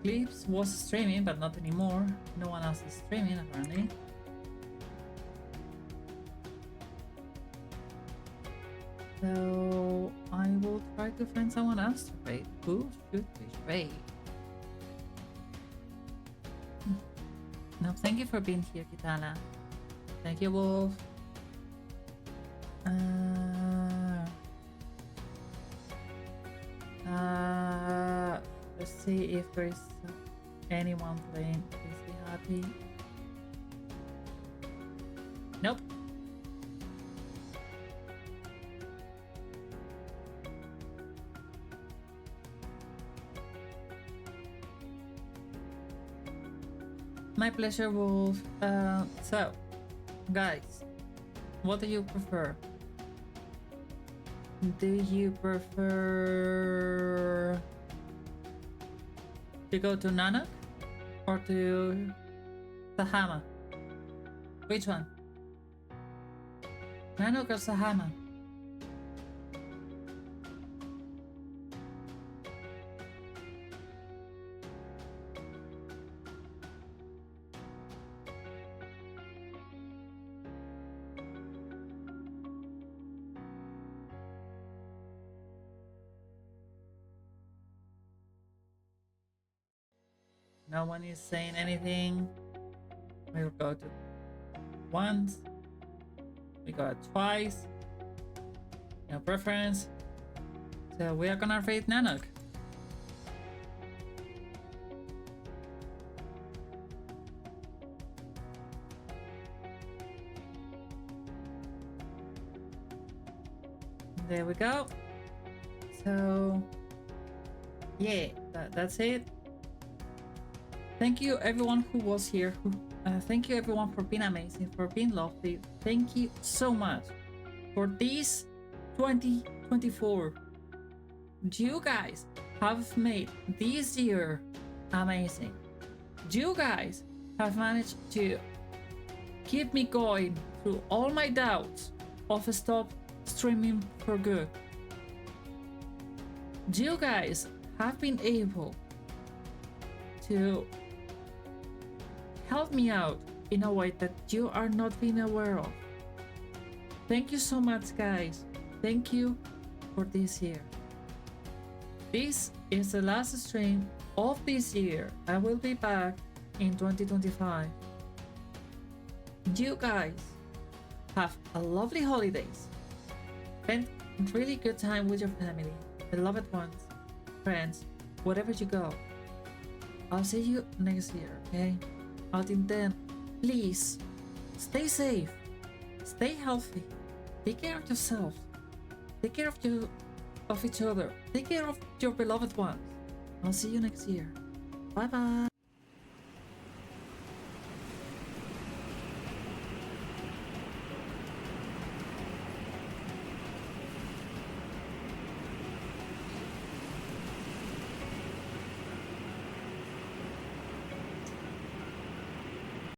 Clips was streaming, but not anymore. No one else is streaming apparently. So I will try to find someone else to raid. Who should we raid? No, thank you for being here, Kitana. Thank you, Wolf. Let's see if there is anyone playing. Is he happy? Nope. My pleasure, Wolf. So, guys, what do you prefer? Do you prefer to go to Nanak or to Sahama? Which one? Nanak or Sahama? No one is saying anything. We'll go to once. We got twice. No preference. So we are gonna raid Nanak. There we go. So, yeah, that's it. Thank you everyone who was here. Thank you everyone for being amazing, for being lovely. Thank you so much for this 2024. You guys have made this year amazing. You guys have managed to keep me going through all my doubts of stop streaming for good. You guys have been able to help me out in a way that you are not being aware of. Thank you so much, guys. Thank you for this year. This is the last stream of this year. I will be back in 2025. You guys have a lovely holidays. Spend really good time with your family, beloved ones, friends, wherever you go. I'll see you next year, okay? Until then, please stay safe, stay healthy, take care of yourself, take care of each other, take care of your beloved ones. I'll see you next year. Bye bye.